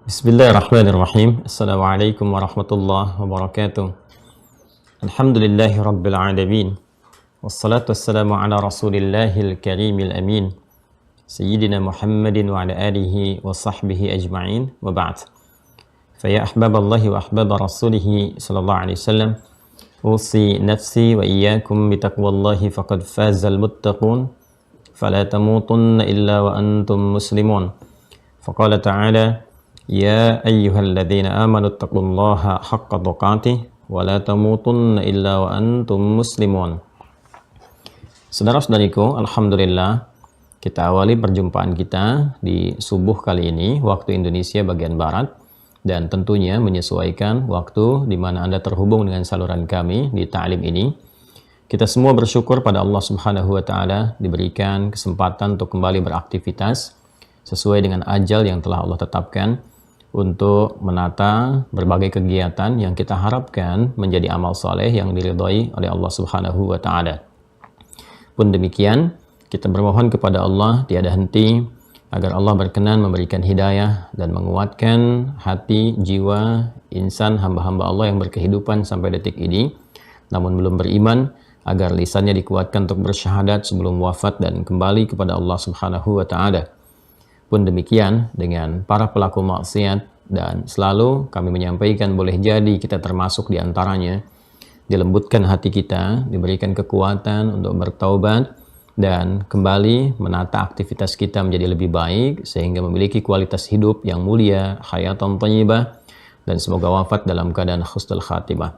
Bismillahirrahmanirrahim. Assalamualaikum warahmatullahi wabarakatuh. Alhamdulillahi rabbil alamin. Wassalatu wassalamu ala rasulillahil karimil amin. Sayyidina Muhammadin wa ala alihi wa sahbihi ajma'in wa ba'd. Faya ahbaballahi wa ahbaba rasulihi sallallahu alaihi wasallam. Usi nafsi wa iyyakum bitaqwallahi faqad fazal muttaqun. Fala tamutunna illa wa antum muslimun. Faqala ta'ala Ya ayyuhalladzina amanu taqullaha haqqa tuqatih wa la tamutunna illa wa antum muslimun. Saudara-saudariku, alhamdulillah kita awali perjumpaan kita di subuh kali ini waktu Indonesia bagian barat, dan tentunya menyesuaikan waktu di mana Anda terhubung dengan saluran kami di ta'lim ini. Kita semua bersyukur pada Allah Subhanahu wa taala diberikan kesempatan untuk kembali beraktivitas sesuai dengan ajal yang telah Allah tetapkan, untuk menata berbagai kegiatan yang kita harapkan menjadi amal soleh yang diridhai oleh Allah Subhanahu wa taala. Pun demikian, kita bermohon kepada Allah tiada henti agar Allah berkenan memberikan hidayah dan menguatkan hati, jiwa, insan hamba-hamba Allah yang berkehidupan sampai detik ini namun belum beriman, agar lisannya dikuatkan untuk bersyahadat sebelum wafat dan kembali kepada Allah Subhanahu wa taala. Pun demikian dengan para pelaku maksiat, dan selalu kami menyampaikan boleh jadi kita termasuk di antaranya. Dilembutkan hati kita, diberikan kekuatan untuk bertaubat dan kembali menata aktivitas kita menjadi lebih baik sehingga memiliki kualitas hidup yang mulia, hayatan thayyibah, dan semoga wafat dalam keadaan husnul khatimah.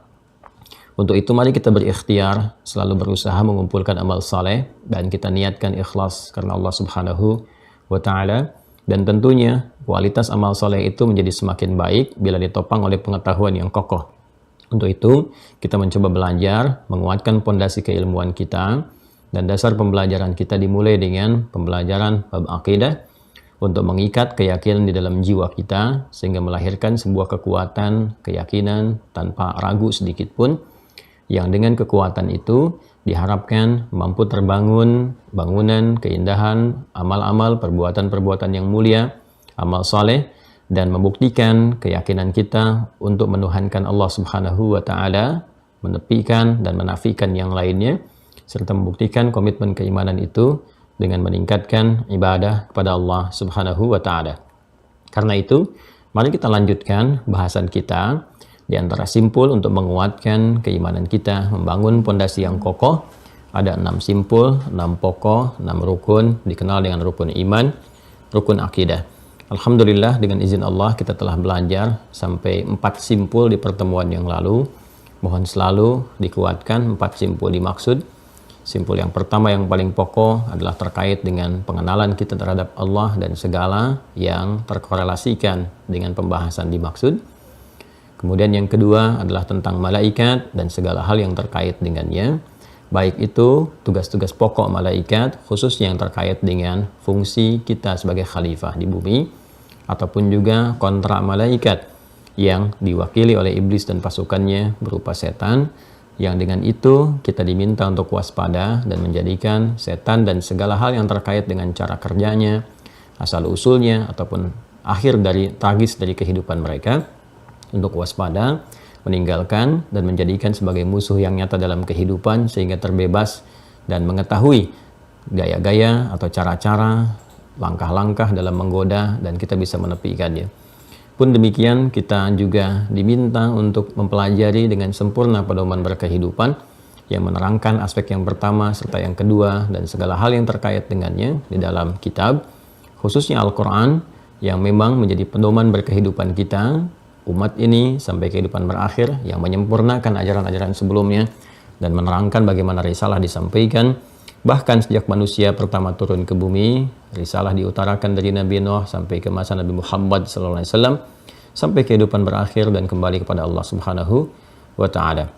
Untuk itu mari kita berikhtiar selalu berusaha mengumpulkan amal saleh dan kita niatkan ikhlas karena Allah Subhanahu wa taala. Dan tentunya kualitas amal soleh itu menjadi semakin baik bila ditopang oleh pengetahuan yang kokoh. Untuk itu kita mencoba belajar, menguatkan pondasi keilmuan kita, dan dasar pembelajaran kita dimulai dengan pembelajaran bab akidah untuk mengikat keyakinan di dalam jiwa kita sehingga melahirkan sebuah kekuatan keyakinan tanpa ragu sedikit pun, yang dengan kekuatan itu diharapkan mampu terbangun bangunan keindahan, amal-amal, perbuatan-perbuatan yang mulia, amal soleh, dan membuktikan keyakinan kita untuk menuhankan Allah Subhanahu wa taala, menepikan dan menafikan yang lainnya, serta membuktikan komitmen keimanan itu dengan meningkatkan ibadah kepada Allah Subhanahu wa taala. Karena itu, mari kita lanjutkan bahasan kita di antara simpul untuk menguatkan keimanan kita, membangun pondasi yang kokoh. Ada 6 simpul, 6 pokok, 6 rukun, dikenal dengan rukun iman, rukun akidah. Alhamdulillah dengan izin Allah kita telah belajar sampai 4 simpul di pertemuan yang lalu. Mohon selalu dikuatkan 4 simpul dimaksud. Simpul yang pertama yang paling pokok adalah terkait dengan pengenalan kita terhadap Allah dan segala yang terkorelasikan dengan pembahasan dimaksud. Kemudian yang kedua adalah tentang malaikat dan segala hal yang terkait dengannya. Baik itu tugas-tugas pokok malaikat, khususnya yang terkait dengan fungsi kita sebagai khalifah di bumi, ataupun juga kontra malaikat yang diwakili oleh iblis dan pasukannya berupa setan, yang dengan itu kita diminta untuk waspada dan menjadikan setan dan segala hal yang terkait dengan cara kerjanya, asal-usulnya, ataupun akhir dari tragis dari kehidupan mereka, untuk waspada, meninggalkan, dan menjadikan sebagai musuh yang nyata dalam kehidupan sehingga terbebas dan mengetahui gaya-gaya atau cara-cara, langkah-langkah dalam menggoda dan kita bisa menepikannya. Pun demikian kita juga diminta untuk mempelajari dengan sempurna pedoman berkehidupan yang menerangkan aspek yang pertama serta yang kedua dan segala hal yang terkait dengannya di dalam kitab, khususnya Al-Quran yang memang menjadi pedoman berkehidupan kita umat ini sampai kehidupan berakhir, yang menyempurnakan ajaran-ajaran sebelumnya dan menerangkan bagaimana risalah disampaikan. Bahkan sejak manusia pertama turun ke bumi, risalah diutarakan dari Nabi Nuh sampai ke masa Nabi Muhammad SAW, sampai kehidupan berakhir dan kembali kepada Allah Subhanahu wa taala.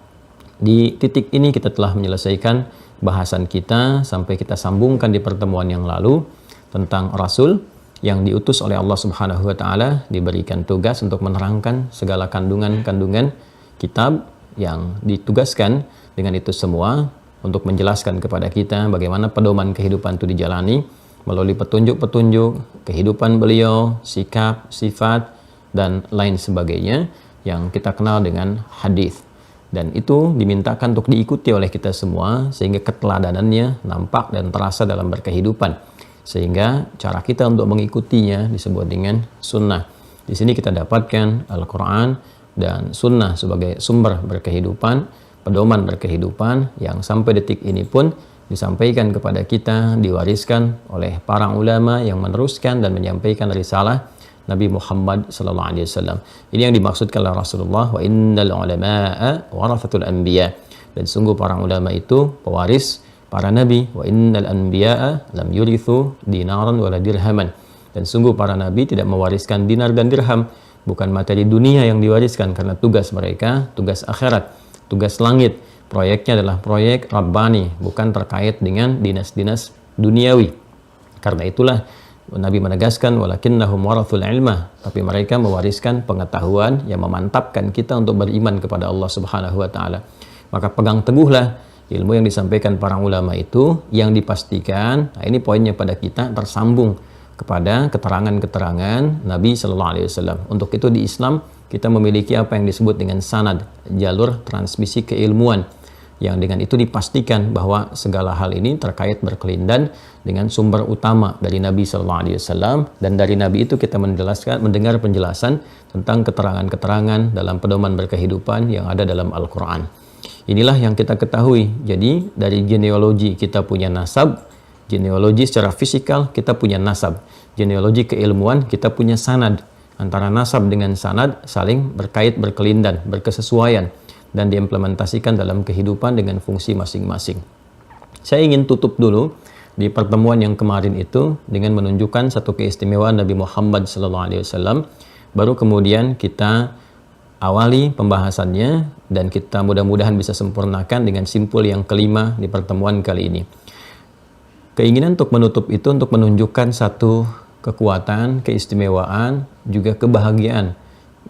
Di titik ini kita telah menyelesaikan bahasan kita sampai kita sambungkan di pertemuan yang lalu tentang Rasul yang diutus oleh Allah Subhanahu wa taala, diberikan tugas untuk menerangkan segala kandungan-kandungan kitab yang ditugaskan dengan itu semua untuk menjelaskan kepada kita bagaimana pedoman kehidupan itu dijalani melalui petunjuk-petunjuk kehidupan beliau, sikap, sifat, dan lain sebagainya yang kita kenal dengan hadis. Dan itu dimintakan untuk diikuti oleh kita semua sehingga keteladanannya nampak dan terasa dalam berkehidupan. Sehingga cara kita untuk mengikutinya disebut dengan sunnah. Di sini kita dapatkan Al-Quran dan sunnah sebagai sumber berkehidupan, pedoman berkehidupan yang sampai detik ini pun disampaikan kepada kita, diwariskan oleh para ulama yang meneruskan dan menyampaikan risalah Nabi Muhammad SAW. Ini yang dimaksudkan oleh Rasulullah, wa innal ulama'a warathatul anbiya. Dan sungguh para ulama itu pewaris para nabi, wa innal anbiya'a lam yurithu dinaran wala dirhaman. Dan sungguh para nabi tidak mewariskan dinar dan dirham, bukan materi dunia yang diwariskan, karena tugas mereka tugas akhirat, tugas langit. Proyeknya adalah proyek Rabbani, bukan terkait dengan dinas-dinas duniawi. Karena itulah Nabi menegaskan walakinnahum warathul ilmah, tapi mereka mewariskan pengetahuan yang memantapkan kita untuk beriman kepada Allah Subhanahu wa taala. Maka pegang teguhlah ilmu yang disampaikan para ulama itu, yang dipastikan, nah ini poinnya pada kita, tersambung kepada keterangan-keterangan Nabi sallallahu alaihi wasallam. Untuk itu di Islam kita memiliki apa yang disebut dengan sanad, jalur transmisi keilmuan, yang dengan itu dipastikan bahwa segala hal ini terkait berkelindan dengan sumber utama dari Nabi Sallallahu Alaihi Wasallam, dan dari Nabi itu kita mendengar penjelasan tentang keterangan-keterangan dalam pedoman berkehidupan yang ada dalam Al-Quran. Inilah yang kita ketahui. Jadi dari genealogi kita punya nasab, genealogi secara fisikal kita punya nasab, genealogi keilmuan kita punya sanad. Antara nasab dengan sanad saling berkait, berkelindan, berkesesuaian, dan diimplementasikan dalam kehidupan dengan fungsi masing-masing. Saya ingin tutup dulu di pertemuan yang kemarin itu dengan menunjukkan satu keistimewaan Nabi Muhammad SAW. Baru kemudian kita awali pembahasannya dan kita mudah-mudahan bisa sempurnakan dengan simpul yang kelima di pertemuan kali ini. Keinginan untuk menutup itu untuk menunjukkan satu kekuatan, keistimewaan, juga kebahagiaan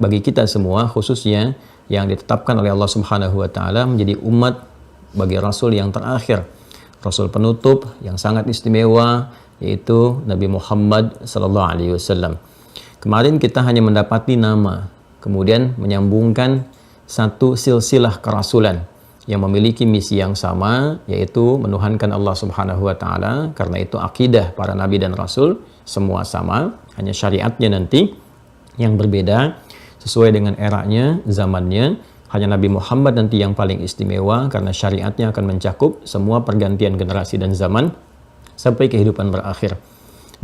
bagi kita semua, khususnya yang ditetapkan oleh Allah Subhanahu wa taala menjadi umat bagi rasul yang terakhir, rasul penutup yang sangat istimewa, yaitu Nabi Muhammad sallallahu alaihi wasallam. Kemarin kita hanya mendapati nama, kemudian menyambungkan satu silsilah kerasulan yang memiliki misi yang sama, yaitu menuhankan Allah Subhanahu wa taala. Karena itu akidah para nabi dan rasul semua sama, hanya syariatnya nanti yang berbeda sesuai dengan eranya, zamannya. Hanya Nabi Muhammad nanti yang paling istimewa karena syariatnya akan mencakup semua pergantian generasi dan zaman sampai kehidupan berakhir.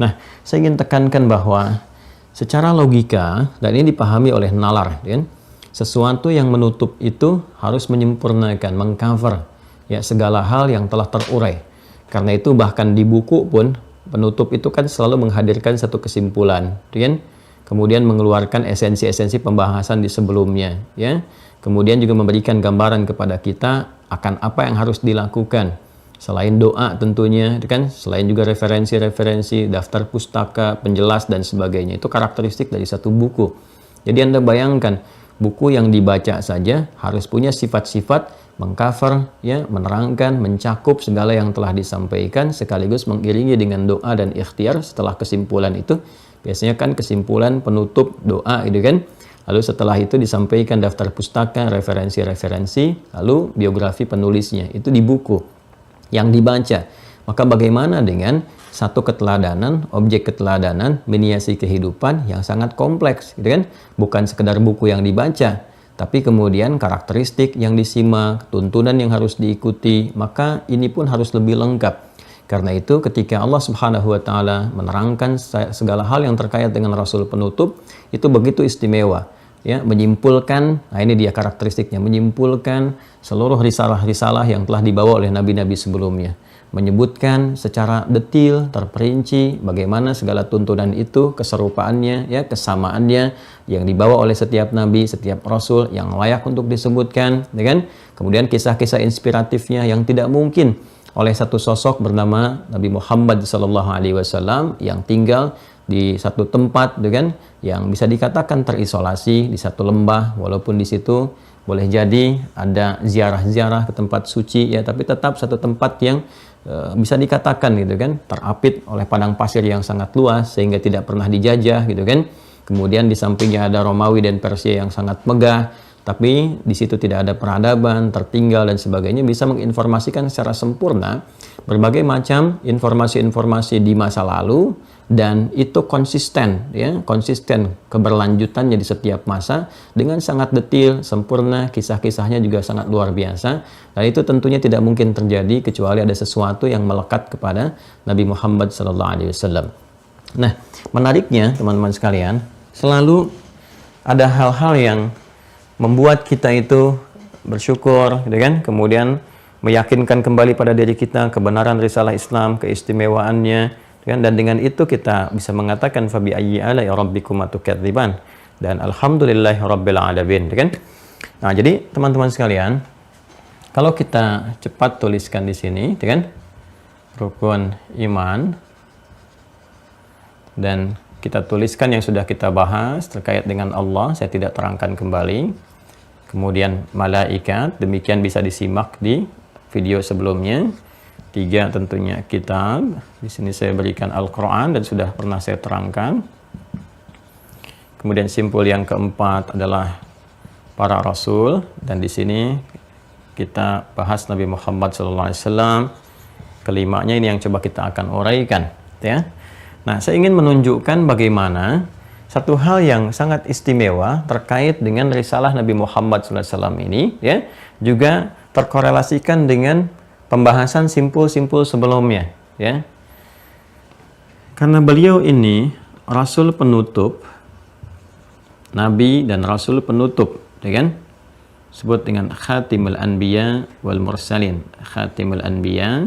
Nah, saya ingin tekankan bahwa secara logika, dan ini dipahami oleh nalar, kan? Sesuatu yang menutup itu harus menyempurnakan, mengcover ya segala hal yang telah terurai. Karena itu bahkan di buku pun penutup itu kan selalu menghadirkan satu kesimpulan, kan? Kemudian mengeluarkan esensi-esensi pembahasan di sebelumnya, ya. Kemudian juga memberikan gambaran kepada kita akan apa yang harus dilakukan. Selain doa tentunya, kan? Selain juga referensi-referensi, daftar pustaka, penjelas dan sebagainya. Itu karakteristik dari satu buku. Jadi Anda bayangkan, buku yang dibaca saja harus punya sifat-sifat mengcover, ya, menerangkan, mencakup segala yang telah disampaikan, sekaligus mengiringi dengan doa dan ikhtiar setelah kesimpulan itu. Biasanya kan kesimpulan, penutup, doa gitu kan. Lalu setelah itu disampaikan daftar pustaka, referensi-referensi, lalu biografi penulisnya. Itu di buku yang dibaca. Maka bagaimana dengan satu keteladanan, objek keteladanan, miniasi kehidupan yang sangat kompleks gitu kan. Bukan sekedar buku yang dibaca, tapi kemudian karakteristik yang disimak, tuntunan yang harus diikuti, maka ini pun harus lebih lengkap. Karena itu ketika Allah Subhanahu wa taala menerangkan segala hal yang terkait dengan Rasul penutup, itu begitu istimewa, ya, menyimpulkan, nah ini dia karakteristiknya, menyimpulkan seluruh risalah-risalah yang telah dibawa oleh nabi-nabi sebelumnya, menyebutkan secara detil, terperinci bagaimana segala tuntunan itu, keserupaannya, ya, kesamaannya yang dibawa oleh setiap nabi, setiap rasul yang layak untuk disebutkan, ya kan? Kemudian kisah-kisah inspiratifnya yang tidak mungkin oleh satu sosok bernama Nabi Muhammad SAW yang tinggal di satu tempat, kan, yang bisa dikatakan terisolasi di satu lembah, walaupun di situ boleh jadi ada ziarah-ziarah ke tempat suci, ya, tapi tetap satu tempat yang bisa dikatakan gitu kan terapit oleh padang pasir yang sangat luas sehingga tidak pernah dijajah gitu kan. kemudian di sampingnya ada Romawi dan Persia yang sangat megah, tapi di situ tidak ada peradaban, tertinggal dan sebagainya, bisa menginformasikan secara sempurna berbagai macam informasi-informasi di masa lalu, dan itu konsisten, ya, konsisten keberlanjutannya di setiap masa dengan sangat detail, sempurna, kisah-kisahnya juga sangat luar biasa, dan itu tentunya tidak mungkin terjadi kecuali ada sesuatu yang melekat kepada Nabi Muhammad SAW. Nah, menariknya teman-teman sekalian, selalu ada hal-hal yang membuat kita itu bersyukur, gitu kan? Kemudian meyakinkan kembali pada diri kita kebenaran risalah Islam, keistimewaannya, kan? Dan dengan itu kita bisa mengatakan fabi ayyi ala'i rabbikuma tukadziban, dan alhamdulillahi rabbil alamin, kan? Nah, jadi teman-teman sekalian, kalau kita cepat tuliskan di sini, kan? Rukun iman, dan kita tuliskan yang sudah kita bahas terkait dengan Allah, saya tidak terangkan kembali. Kemudian malaikat, demikian bisa disimak di video sebelumnya. 3 tentunya kitab. Di sini saya berikan Al-Quran dan sudah pernah saya terangkan. Kemudian simpul yang keempat adalah para rasul, dan di sini kita bahas Nabi Muhammad SAW. Kelimanya ini yang coba kita akan uraikan, ya. Nah, saya ingin menunjukkan bagaimana satu hal yang sangat istimewa terkait dengan risalah Nabi Muhammad SAW ini, ya, juga terkorelasikan dengan pembahasan simpul-simpul sebelumnya, ya. Karena beliau ini Rasul penutup, Nabi dan Rasul penutup, ya kan? Sebut dengan Khatimul Anbiya wal Mursalin, Khatimul Anbiya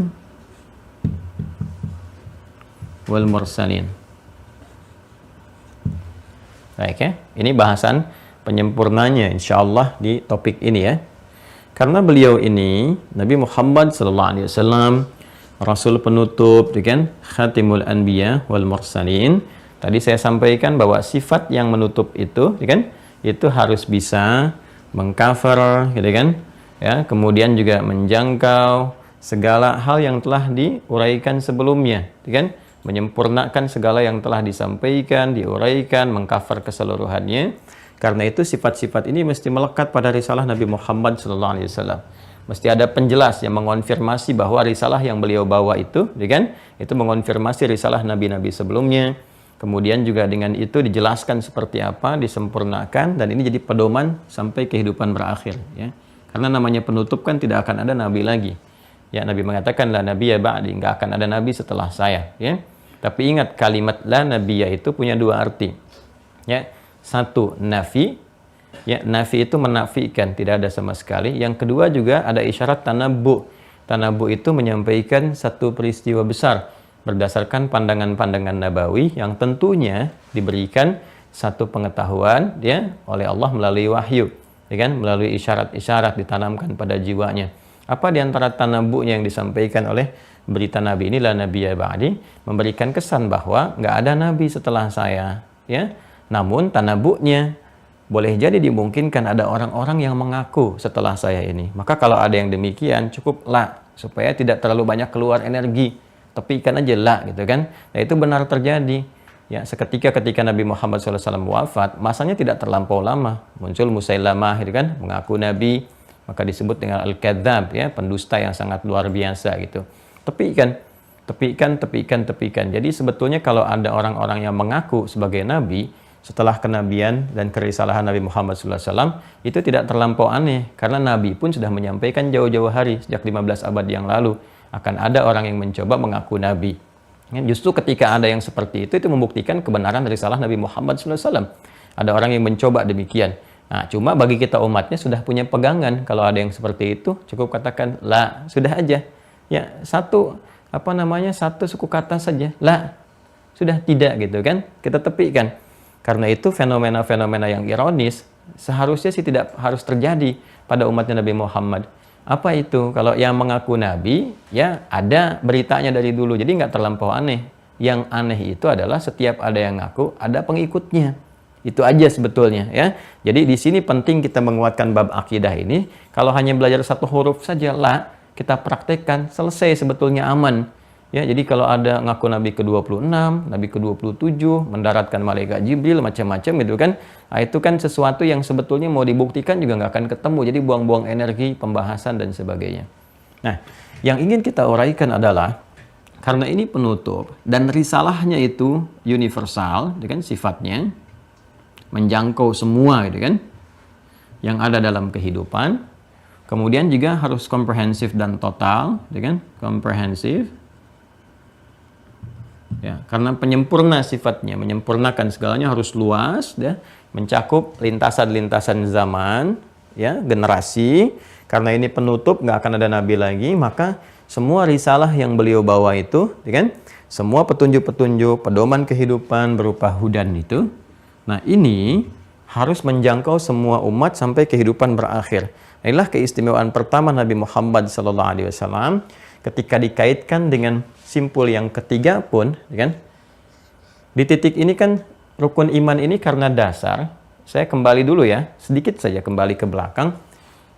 wal Mursalin. Baik, ya. Ini bahasan penyempurnanya insyaallah di topik ini, ya. Karena beliau ini Nabi Muhammad SAW Rasul penutup, kan? Khatimul Anbiya wal Mursalin. Tadi saya sampaikan bahwa sifat yang menutup itu, kan? Itu harus bisa mengcover, gitu kan? Ya, kemudian juga menjangkau segala hal yang telah diuraikan sebelumnya, kan? Menyempurnakan segala yang telah disampaikan, diuraikan, mengcover keseluruhannya. Karena itu sifat-sifat ini mesti melekat pada risalah Nabi Muhammad SAW. Mesti ada penjelas yang mengonfirmasi bahwa risalah yang beliau bawa itu, kan? Itu mengonfirmasi risalah nabi-nabi sebelumnya. Kemudian juga dengan itu dijelaskan seperti apa, disempurnakan, dan ini jadi pedoman sampai kehidupan berakhir, ya. Karena namanya penutup kan tidak akan ada nabi lagi. Ya, Nabi mengatakan la nabiyya ba'di, enggak akan ada nabi setelah saya, ya. Tapi ingat, kalimat la nabiyya itu punya 2 arti. Ya. Satu, nafi, ya, nafi itu menafikan, tidak ada sama sekali. Yang kedua juga ada isyarat tanabbu. Tanabbu itu menyampaikan satu peristiwa besar berdasarkan pandangan-pandangan nabawi yang tentunya diberikan satu pengetahuan, ya, oleh Allah melalui wahyu, ya kan, melalui isyarat-isyarat ditanamkan pada jiwanya. Apa di antara tanabbunya yang disampaikan oleh berita nabi ini, la nabiyya ba'di, memberikan kesan bahwa nggak ada nabi setelah saya, ya. Namun tanabuknya boleh jadi dimungkinkan ada orang-orang yang mengaku setelah saya ini. Maka kalau ada yang demikian, cukup la, supaya tidak terlalu banyak keluar energi. Tepikan aja la, gitu kan. Nah, itu benar terjadi. Ya, seketika ketika Nabi Muhammad SAW wafat, masanya tidak terlampau lama. Muncul Musailamah, gitu kan, mengaku nabi, maka disebut dengan al-kadzab, ya, pendusta yang sangat luar biasa gitu. Tepikan. Jadi sebetulnya kalau ada orang-orang yang mengaku sebagai nabi setelah kenabian dan kerisalahan Nabi Muhammad SAW, itu tidak terlampau aneh, karena Nabi pun sudah menyampaikan jauh-jauh hari, sejak 15 abad yang lalu, akan ada orang yang mencoba mengaku Nabi. Ya, justru ketika ada yang seperti itu membuktikan kebenaran risalah Nabi Muhammad SAW. Ada orang yang mencoba demikian. Nah, cuma bagi kita umatnya sudah punya pegangan, kalau ada yang seperti itu, cukup katakan, la, sudah aja. Ya, satu suku kata saja, la, sudah, tidak, gitu kan, kita tepikan. Karena itu fenomena-fenomena yang ironis seharusnya sih tidak harus terjadi pada umatnya Nabi Muhammad. Apa itu? Kalau yang mengaku Nabi, ya ada beritanya dari dulu, jadi nggak terlampau aneh. Yang aneh itu adalah setiap ada yang ngaku, ada pengikutnya. Itu aja sebetulnya, ya. Jadi di sini penting kita menguatkan bab akidah ini. Kalau hanya belajar satu huruf saja, la, kita praktekkan, selesai sebetulnya, aman. Ya, jadi kalau ada ngaku Nabi ke-26, Nabi ke-27, mendaratkan malaikat Jibril, macam-macam gitu kan. Nah, itu kan sesuatu yang sebetulnya mau dibuktikan juga nggak akan ketemu. Jadi buang-buang energi, pembahasan, dan sebagainya. Nah, yang ingin kita uraikan adalah, karena ini penutup, dan risalahnya itu universal, gitu kan, sifatnya, menjangkau semua, gitu kan, yang ada dalam kehidupan. Kemudian juga harus komprehensif dan total, gitu kan, komprehensif. Ya, karena penyempurna sifatnya, menyempurnakan segalanya, harus luas, ya, mencakup lintasan-lintasan zaman, ya, generasi. Karena ini penutup, nggak akan ada nabi lagi, maka semua risalah yang beliau bawa itu, ya kan, semua petunjuk-petunjuk, pedoman kehidupan berupa hudan itu, nah ini harus menjangkau semua umat sampai kehidupan berakhir. Inilah keistimewaan pertama Nabi Muhammad SAW, ketika dikaitkan dengan simpul yang ketiga pun, ya kan, di titik ini kan rukun iman ini karena dasar. Saya kembali dulu ya, sedikit saja kembali ke belakang.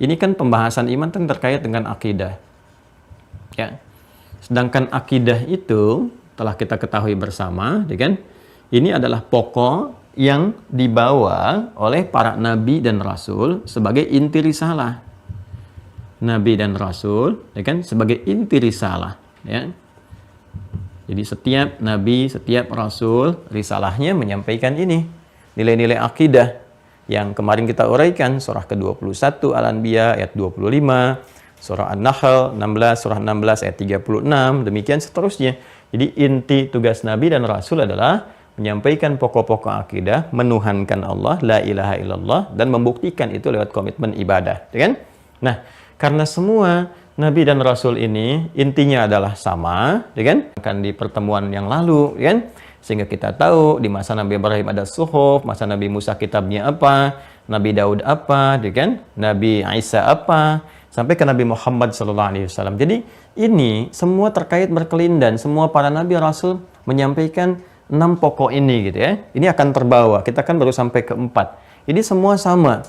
Ini kan pembahasan iman kan terkait dengan akidah. Ya. Sedangkan akidah itu telah kita ketahui bersama, ya kan, ini adalah pokok yang dibawa oleh para nabi dan rasul sebagai inti risalah. Nabi dan rasul, ya kan, sebagai inti risalah, ya. Jadi setiap nabi, setiap rasul, risalahnya menyampaikan ini, nilai-nilai akidah yang kemarin kita uraikan, surah ke-21 Al-Anbiya ayat 25, surah An-Nahl 16, surah 16 ayat 36, demikian seterusnya. Jadi inti tugas nabi dan rasul adalah menyampaikan pokok-pokok akidah, menuhankan Allah, la ilaha illallah, dan membuktikan itu lewat komitmen ibadah, ya kan? Nah, karena semua nabi dan rasul ini intinya adalah sama, ya kan? Kan di pertemuan yang lalu, ya kan? Sehingga kita tahu di masa Nabi Ibrahim ada suhuf, masa Nabi Musa kitabnya apa, Nabi Daud apa, ya kan? Nabi Isa apa, sampai ke Nabi Muhammad SAW. Jadi ini semua terkait berkelindan, semua para nabi rasul menyampaikan 6 pokok ini gitu ya. Ini akan terbawa. Kita kan baru sampai ke 4. Jadi semua sama.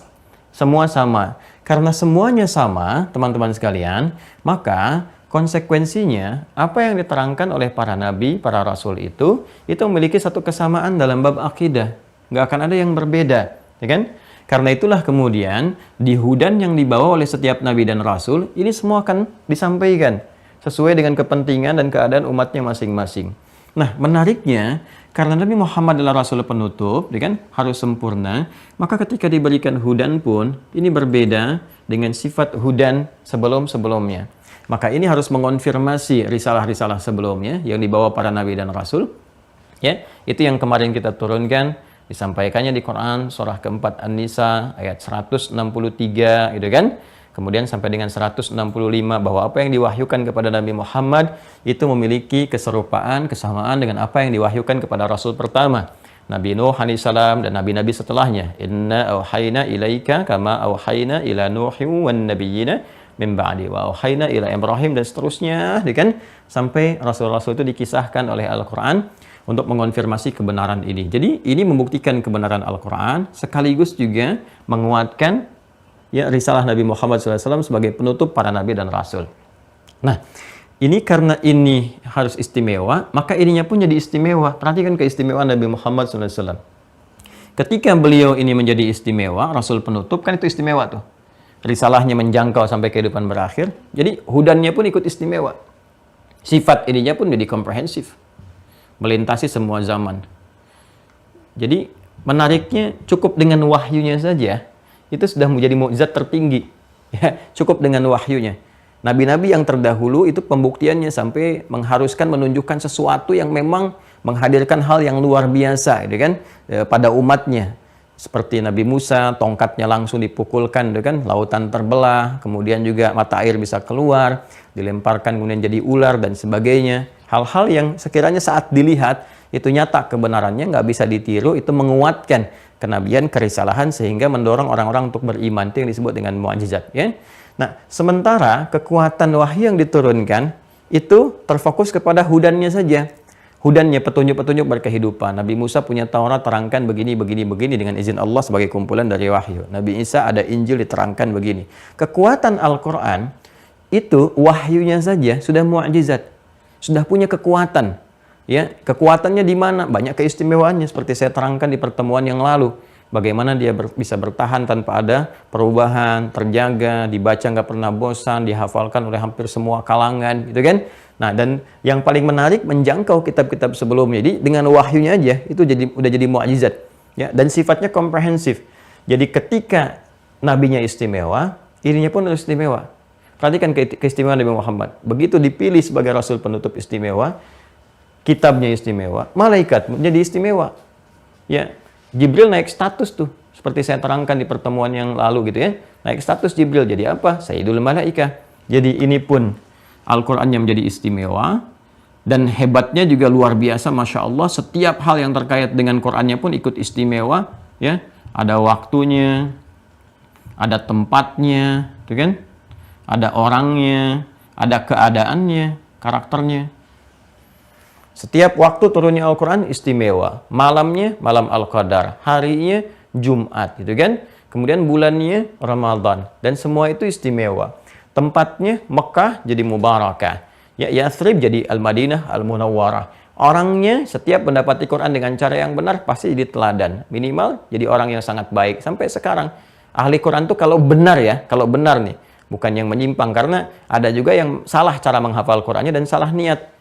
Semua sama. Karena semuanya sama, teman-teman sekalian, maka konsekuensinya apa yang diterangkan oleh para nabi, para rasul itu memiliki satu kesamaan dalam bab akidah. Nggak akan ada yang berbeda, ya kan? Karena itulah kemudian di hudan yang dibawa oleh setiap nabi dan rasul, ini semua akan disampaikan sesuai dengan kepentingan dan keadaan umatnya masing-masing. Nah, menariknya, karena Nabi Muhammad adalah Rasul penutup, ya kan, harus sempurna, maka ketika diberikan hudan pun, ini berbeda dengan sifat hudan sebelum-sebelumnya. Maka ini harus mengonfirmasi risalah-risalah sebelumnya yang dibawa para Nabi dan Rasul. Ya, itu yang kemarin kita turunkan, disampaikannya di Quran, surah keempat An-Nisa, ayat 163, gitu kan. Kemudian sampai dengan 165 bahwa apa yang diwahyukan kepada Nabi Muhammad itu memiliki keserupaan, kesamaan dengan apa yang diwahyukan kepada Rasul pertama, Nabi Nuh alaihissalam dan nabi-nabi setelahnya. Inna auhayna ilaika kama auhayna ila Nuhin wan nabiyyina min ba'di wa auhayna ila Ibrahim, dan seterusnya, kan, sampai rasul-rasul itu dikisahkan oleh Al-Qur'an untuk mengonfirmasi kebenaran ini. Jadi ini membuktikan kebenaran Al-Qur'an sekaligus juga menguatkan ya risalah Nabi Muhammad SAW sebagai penutup para nabi dan rasul. Nah, ini karena ini harus istimewa, maka ininya pun jadi istimewa. Perhatikan keistimewaan Nabi Muhammad SAW. Ketika beliau ini menjadi istimewa, rasul penutup, kan itu istimewa tuh. Risalahnya menjangkau sampai kehidupan berakhir. Jadi hudannya pun ikut istimewa. Sifat ininya pun jadi komprehensif, melintasi semua zaman. Jadi menariknya cukup dengan wahyunya saja, itu sudah menjadi mukjizat tertinggi. Ya, cukup dengan wahyunya. Nabi-nabi yang terdahulu itu pembuktiannya sampai mengharuskan menunjukkan sesuatu yang memang menghadirkan hal yang luar biasa, gitu kan, pada umatnya. Seperti Nabi Musa, tongkatnya langsung dipukulkan, gitu kan, lautan terbelah, kemudian juga mata air bisa keluar, dilemparkan kemudian jadi ular dan sebagainya. Hal-hal yang sekiranya saat dilihat itu nyata kebenarannya, nggak bisa ditiru, itu menguatkan kenabian, kerisalahan, sehingga mendorong orang-orang untuk beriman. Itu yang disebut dengan mukjizat, ya. Nah, sementara kekuatan wahyu yang diturunkan itu terfokus kepada hudannya saja. Hudannya, petunjuk-petunjuk berkehidupan. Nabi Musa punya Taurat, terangkan begini, begini, begini dengan izin Allah sebagai kumpulan dari wahyu. Nabi Isa ada Injil, diterangkan begini. Kekuatan Al-Quran itu wahyunya saja sudah mukjizat. sudah punya kekuatan. Ya, kekuatannya di mana? Banyak keistimewaannya seperti saya terangkan di pertemuan yang lalu. Bagaimana dia bisa bertahan tanpa ada perubahan, terjaga, dibaca nggak pernah bosan, dihafalkan oleh hampir semua kalangan, gitu kan? Nah, dan yang paling menarik menjangkau kitab-kitab sebelumnya. Jadi dengan wahyunya aja itu udah jadi mukjizat, ya. Dan sifatnya komprehensif. Jadi ketika nabinya istimewa, ininya pun harus istimewa. Perhatikan keistimewaan Nabi Muhammad. Begitu dipilih sebagai rasul penutup istimewa, kitabnya istimewa, malaikat menjadi istimewa. Ya, Jibril naik status tuh, seperti saya terangkan di pertemuan yang lalu gitu ya. Naik status Jibril jadi apa? Sayyidul Malaikah. Jadi ini pun Al-Qur'annya menjadi istimewa dan hebatnya juga luar biasa, Masya Allah. Setiap hal yang terkait dengan Qur'annya pun ikut istimewa, ya. Ada waktunya, ada tempatnya, gitu kan? Ada orangnya, ada keadaannya, karakternya. Setiap waktu turunnya Al-Quran istimewa. Malamnya, malam Al-Qadar. Harinya, Jumat. Gitu kan? Kemudian bulannya, Ramadan. Dan semua itu istimewa. Tempatnya, Mekah jadi Mubarakah. Ya, Yathrib jadi Al-Madinah, Al-Munawwarah. Orangnya, setiap mendapati Quran dengan cara yang benar, pasti jadi teladan. Minimal, jadi orang yang sangat baik. Sampai sekarang, ahli Quran itu kalau benar ya, kalau benar nih. Bukan yang menyimpang. Karena ada juga yang salah cara menghafal Qurannya dan salah niat.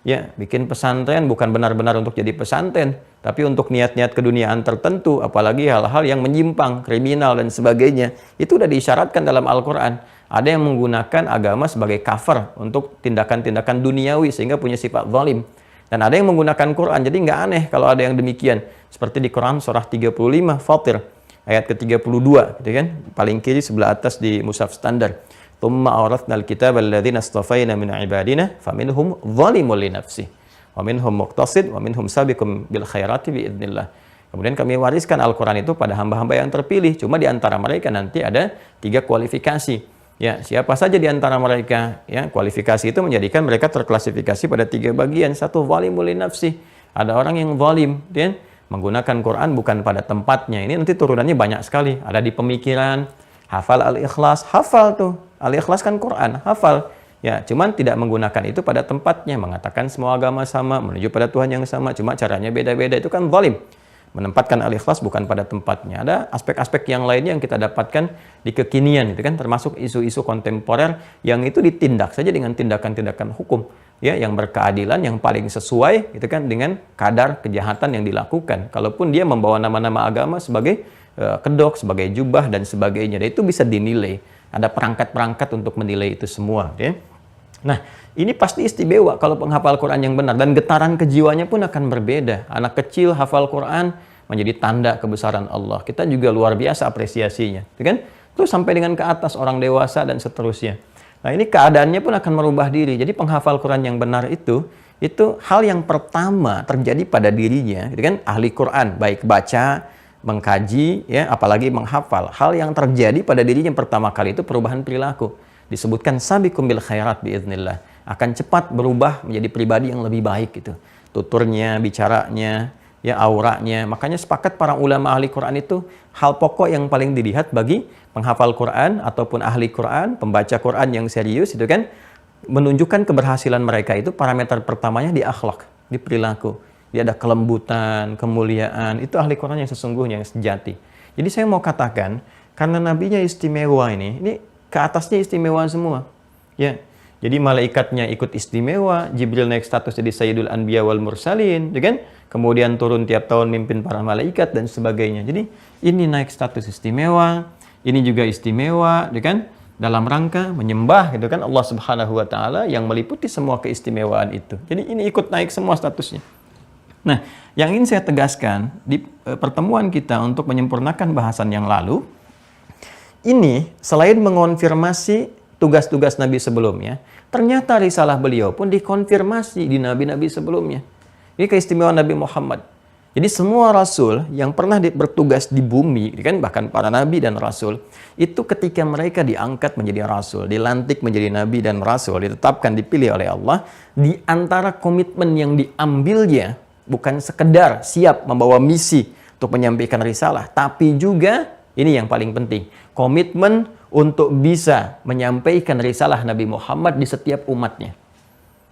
Ya, bikin pesantren bukan benar-benar untuk jadi pesantren, tapi untuk niat-niat keduniaan tertentu, apalagi hal-hal yang menyimpang, kriminal dan sebagainya. Itu sudah diisyaratkan dalam Al-Quran. Ada yang menggunakan agama sebagai cover untuk tindakan-tindakan duniawi sehingga punya sifat zalim. Dan ada yang menggunakan Quran, jadi nggak aneh kalau ada yang demikian. Seperti di Quran surah 35 Fatir ayat ke-32, gitu kan? Paling kiri sebelah atas di mushaf standar. Tsumma awrathnal kitaba alladzina istafaina min ibadina faminhum zalimun li nafsihi wa minhum muqtasid wa minhum sabiqun bil khairati biidznillah. Kemudian kami wariskan Al-Qur'an itu pada hamba-hamba yang terpilih. Cuma di antara mereka nanti ada 3 kualifikasi. Ya, siapa saja di antara mereka, ya, kualifikasi itu menjadikan mereka terklasifikasi pada 3 bagian. 1, zalimul li nafsihi. Ada orang yang zalim, ya, menggunakan Quran bukan pada tempatnya. Ini nanti turunannya banyak sekali. Ada di pemikiran, hafal Al-Ikhlas, hafal tuh. Al-Ikhlas kan Quran, hafal. Ya, cuman tidak menggunakan itu pada tempatnya, mengatakan semua agama sama, menuju pada Tuhan yang sama, cuma caranya beda-beda. Itu kan zalim. Menempatkan Al-Ikhlas bukan pada tempatnya. Ada aspek-aspek yang lainnya yang kita dapatkan di kekinian, itu kan termasuk isu-isu kontemporer yang itu ditindak saja dengan tindakan-tindakan hukum, ya, yang berkeadilan, yang paling sesuai, itu kan dengan kadar kejahatan yang dilakukan. Kalaupun dia membawa nama-nama agama sebagai kedok, sebagai jubah dan sebagainya, dan itu bisa dinilai. Ada perangkat-perangkat untuk menilai itu semua, ya. Nah, ini pasti istimewa kalau penghafal Quran yang benar, dan getaran kejiwanya pun akan berbeda. Anak kecil hafal Quran menjadi tanda kebesaran Allah. Kita juga luar biasa apresiasinya, kan? Terus sampai dengan ke atas orang dewasa dan seterusnya. Nah, ini keadaannya pun akan merubah diri. Jadi penghafal Quran yang benar itu hal yang pertama terjadi pada dirinya, gitu kan? Ahli Quran, baik baca, mengkaji, ya, apalagi menghafal. Hal yang terjadi pada dirinya yang pertama kali itu perubahan perilaku. Disebutkan sabiqum bil khairat biiznillah. Akan cepat berubah menjadi pribadi yang lebih baik gitu. Tuturnya, bicaranya, ya, auranya. Makanya sepakat para ulama ahli Quran itu hal pokok yang paling dilihat bagi penghafal Quran ataupun ahli Quran, pembaca Quran yang serius itu kan, menunjukkan keberhasilan mereka itu parameter pertamanya di akhlak, di perilaku. Dia ada kelembutan, kemuliaan. Itu ahli Quran yang sesungguhnya, yang sejati. Jadi saya mau katakan, karena nabinya istimewa ini ke atasnya istimewa semua. Ya. Jadi malaikatnya ikut istimewa, Jibril naik status jadi Sayyidul Anbiya wal Mursalin, ya kan? Kemudian turun tiap tahun mimpin para malaikat dan sebagainya. Jadi ini naik status istimewa, ini juga istimewa, ya kan? Dalam rangka menyembah, gitu kan, Allah Subhanahu wa taala yang meliputi semua keistimewaan itu. Jadi ini ikut naik semua statusnya. Nah, yang ingin saya tegaskan di pertemuan kita untuk menyempurnakan bahasan yang lalu, ini selain mengonfirmasi tugas-tugas Nabi sebelumnya, ternyata risalah beliau pun dikonfirmasi di Nabi-Nabi sebelumnya. Ini keistimewaan Nabi Muhammad. Jadi semua Rasul yang pernah bertugas di bumi, kan, bahkan para Nabi dan Rasul, itu ketika mereka diangkat menjadi Rasul, dilantik menjadi Nabi dan Rasul, ditetapkan, dipilih oleh Allah, di antara komitmen yang diambilnya, bukan sekedar siap membawa misi untuk menyampaikan risalah, tapi juga, ini yang paling penting, komitmen untuk bisa menyampaikan risalah Nabi Muhammad di setiap umatnya.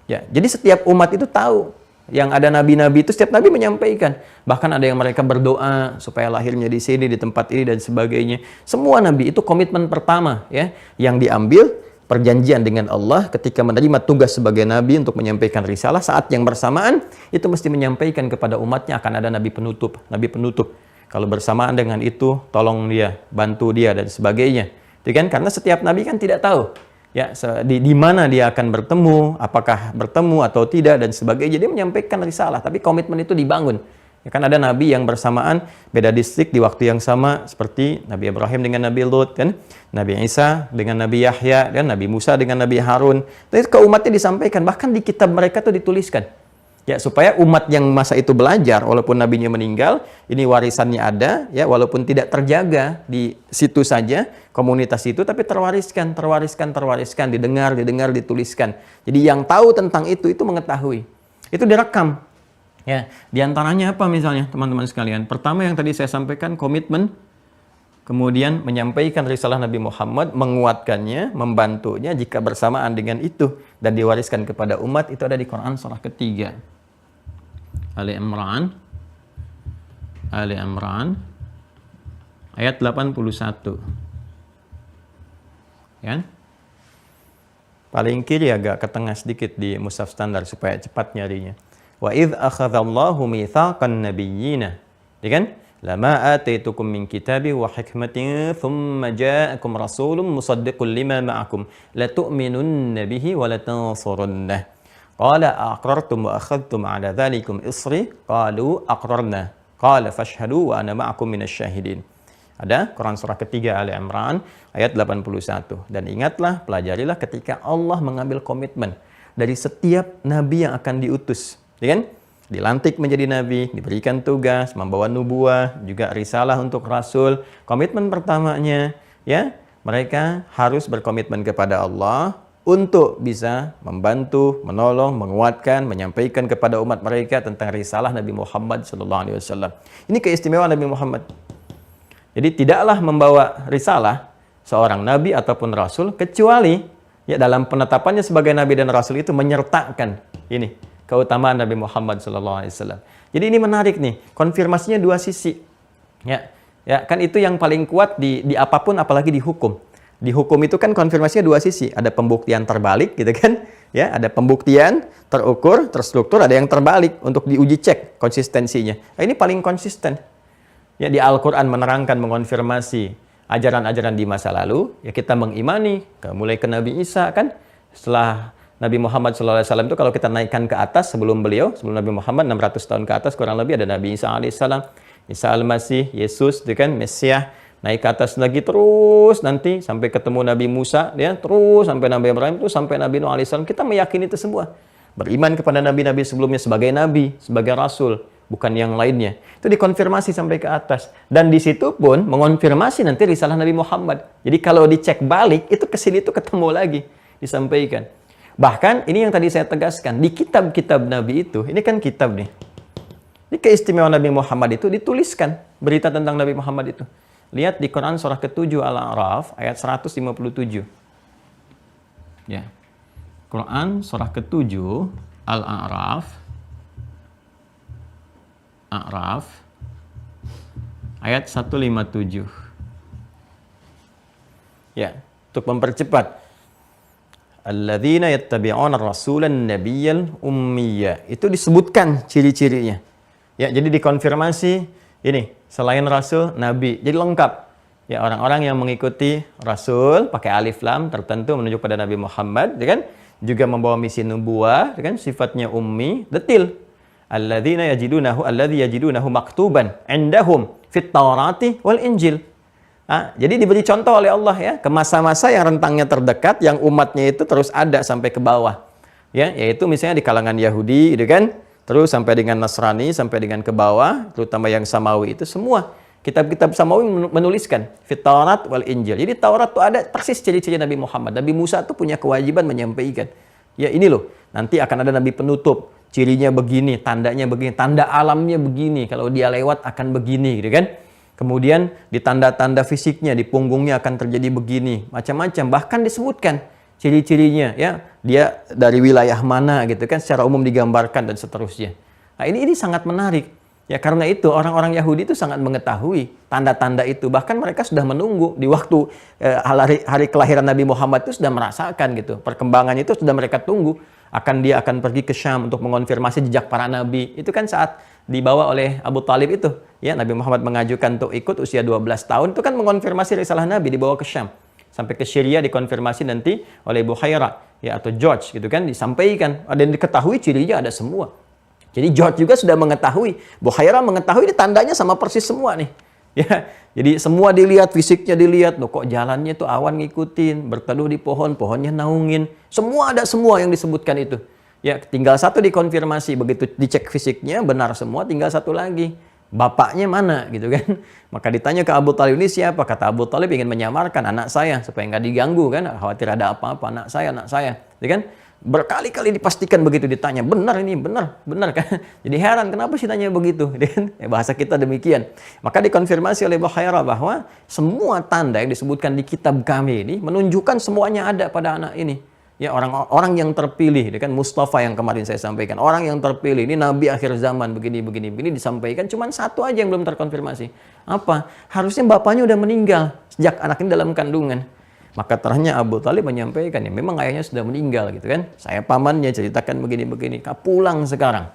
Ya, jadi setiap umat itu tahu. Yang ada nabi-nabi itu setiap nabi menyampaikan. Bahkan ada yang mereka berdoa supaya lahirnya di sini, di tempat ini dan sebagainya. Semua nabi itu komitmen pertama ya yang diambil perjanjian dengan Allah ketika menerima tugas sebagai nabi untuk menyampaikan risalah. Saat yang bersamaan itu mesti menyampaikan kepada umatnya akan ada nabi penutup, nabi penutup. Kalau bersamaan dengan itu, tolong dia, bantu dia dan sebagainya. Itu kan karena setiap nabi kan tidak tahu ya di mana dia akan bertemu, apakah bertemu atau tidak dan sebagainya. Dia menyampaikan risalah, tapi komitmen itu dibangun. Ya kan ada nabi yang bersamaan beda distrik di waktu yang sama seperti Nabi Ibrahim dengan Nabi Lut kan, Nabi Isa dengan Nabi Yahya dan Nabi Musa dengan Nabi Harun. Tapi ke umatnya disampaikan, bahkan di kitab mereka tuh dituliskan. Ya, supaya umat yang masa itu belajar, walaupun nabinya meninggal, ini warisannya ada, ya, walaupun tidak terjaga di situ saja, komunitas itu, tapi terwariskan, didengar, dituliskan. Jadi yang tahu tentang itu mengetahui. Itu direkam. Ya, di antaranya apa misalnya, teman-teman sekalian? Pertama yang tadi saya sampaikan, komitmen, kemudian menyampaikan risalah Nabi Muhammad, menguatkannya, membantunya jika bersamaan dengan itu, dan diwariskan kepada umat, itu ada di Quran surah ketiga. Ali Imran ayat 81 kan? Paling kiri agak ke tengah sedikit di mushaf standar supaya cepat nyarinya. Wa idz akhadallahu mitsaqan nabiyyina, ya kan? Lama ataitukum min kitabi wa hikmatin thumma ja'akum rasulun musaddiqun lima ma'akum la tu'minunna bihi wa la tansurunnah. Qala aqrartum wa akhadtum 'ala dzalikum isri qalu aqrarna qala fashhadu wa ana ma'akum minasyahidin. Ada Quran surah ketiga Ali Imran ayat 81. Dan ingatlah, pelajarilah ketika Allah mengambil komitmen dari setiap nabi yang akan diutus, ya kan? Dilantik menjadi nabi, diberikan tugas, membawa nubuah, juga risalah untuk rasul. Komitmen pertamanya ya, mereka harus berkomitmen kepada Allah untuk bisa membantu, menolong, menguatkan, menyampaikan kepada umat mereka tentang risalah Nabi Muhammad SAW. Ini keistimewaan Nabi Muhammad. Jadi tidaklah membawa risalah seorang nabi ataupun rasul kecuali ya dalam penetapannya sebagai nabi dan rasul itu menyertakan ini keutamaan Nabi Muhammad SAW. Jadi ini menarik nih, konfirmasinya dua sisi. Ya, kan itu yang paling kuat di apapun, apalagi di hukum. Di hukum itu kan konfirmasinya dua sisi, ada pembuktian terbalik gitu kan, ya ada pembuktian terukur, terstruktur, ada yang terbalik untuk diuji cek konsistensinya. Nah, ini paling konsisten. Ya di Al-Quran menerangkan, mengonfirmasi ajaran-ajaran di masa lalu, ya kita mengimani, mulai ke Nabi Isa kan, setelah Nabi Muhammad SAW itu kalau kita naikkan ke atas sebelum Nabi Muhammad 600 tahun ke atas kurang lebih ada Nabi Isa alaihissalam, Isa al-Masih, Yesus, itu kan Mesias. Naik ke atas lagi terus nanti sampai ketemu Nabi Musa, ya terus sampai Nabi Ibrahim, terus sampai Nabi Nuh alaihissalam. Kita meyakini itu semua. Beriman kepada nabi-nabi sebelumnya sebagai nabi, sebagai rasul, bukan yang lainnya. Itu dikonfirmasi sampai ke atas. Dan di situ pun mengonfirmasi nanti risalah Nabi Muhammad. Jadi kalau dicek balik, itu kesini itu ketemu lagi, disampaikan. Bahkan ini yang tadi saya tegaskan, di kitab-kitab Nabi itu, ini kan kitab nih. Ini keistimewaan Nabi Muhammad itu dituliskan berita tentang Nabi Muhammad itu. Lihat di Quran surah ke-7 Al-A'raf ayat 157. Ya. Quran surah ke-7 Al-A'raf ayat 157. Ya, untuk mempercepat. Alladzina yattabi'una ar-rasulan nabiyyal ummiyya. Itu disebutkan ciri-cirinya. Ya, jadi dikonfirmasi ini, selain rasul, nabi. Jadi lengkap. Ya, orang-orang yang mengikuti rasul pakai alif lam tertentu menunjuk pada Nabi Muhammad, ya kan? Juga membawa misi nubuah, ya kan? Sifatnya ummi, detil. Alladzi yajidunahu maktuban indahum fit Taurati wal Injil. Jadi diberi contoh oleh Allah ya, ke masa-masa yang rentangnya terdekat, yang umatnya itu terus ada sampai ke bawah. Ya, yaitu misalnya di kalangan Yahudi, gitu kan? Terus sampai dengan Nasrani, sampai dengan ke bawah, terutama yang Samawi itu semua. Kitab-kitab Samawi menuliskan fit Taurat wal Injil. Jadi Taurat itu ada persis ciri-ciri Nabi Muhammad. Nabi Musa itu punya kewajiban menyampaikan. Ya ini loh, nanti akan ada Nabi penutup. Cirinya begini, tandanya begini, tanda alamnya begini. Kalau dia lewat akan begini, gitu kan? Kemudian di tanda-tanda fisiknya, di punggungnya akan terjadi begini. Macam-macam, bahkan disebutkan ciri-cirinya ya dia dari wilayah mana gitu kan, secara umum digambarkan dan seterusnya. Nah, ini sangat menarik. Ya, karena itu orang-orang Yahudi itu sangat mengetahui tanda-tanda itu. Bahkan mereka sudah menunggu di waktu hari kelahiran Nabi Muhammad itu sudah merasakan gitu. Perkembangannya itu sudah mereka tunggu. Dia akan pergi ke Syam untuk mengonfirmasi jejak para nabi. Itu kan saat dibawa oleh Abu Talib itu. Ya, Nabi Muhammad mengajukan untuk ikut usia 12 tahun. Itu kan mengonfirmasi risalah Nabi, dibawa ke Syam. Sampai ke Syria dikonfirmasi nanti oleh Buhaira ya, atau George gitu kan, disampaikan. Dan diketahui cirinya ada semua. Jadi George juga sudah mengetahui, Buhaira mengetahui, ini tandanya sama persis semua nih. Ya, jadi semua dilihat, fisiknya dilihat, loh kok jalannya tuh awan ngikutin, berteduh di pohon, pohonnya naungin. Semua ada semua yang disebutkan itu. Ya, tinggal satu dikonfirmasi, begitu dicek fisiknya benar semua, tinggal satu lagi. Bapaknya mana gitu kan. Maka ditanya ke Abu Talib, ini siapa? Kata Abu Talib, ingin menyamarkan anak saya supaya nggak diganggu kan, khawatir ada apa-apa, anak saya, gitu kan. Berkali-kali dipastikan begitu ditanya, benar ini, benar kan. Jadi heran, kenapa sih tanya begitu? Bahasa kita demikian. Maka dikonfirmasi oleh Buhaira bahwa semua tanda yang disebutkan di kitab kami ini menunjukkan semuanya ada pada anak ini. Ya, orang yang terpilih, kan Mustafa yang kemarin saya sampaikan, orang yang terpilih ini nabi akhir zaman begini disampaikan, cuman satu aja yang belum terkonfirmasi. Apa? Harusnya bapaknya udah meninggal sejak anak ini dalam kandungan. Maka ternyata Abu Talib menyampaikan, ya memang ayahnya sudah meninggal gitu kan. Saya pamannya ceritakan begini. Kau pulang sekarang.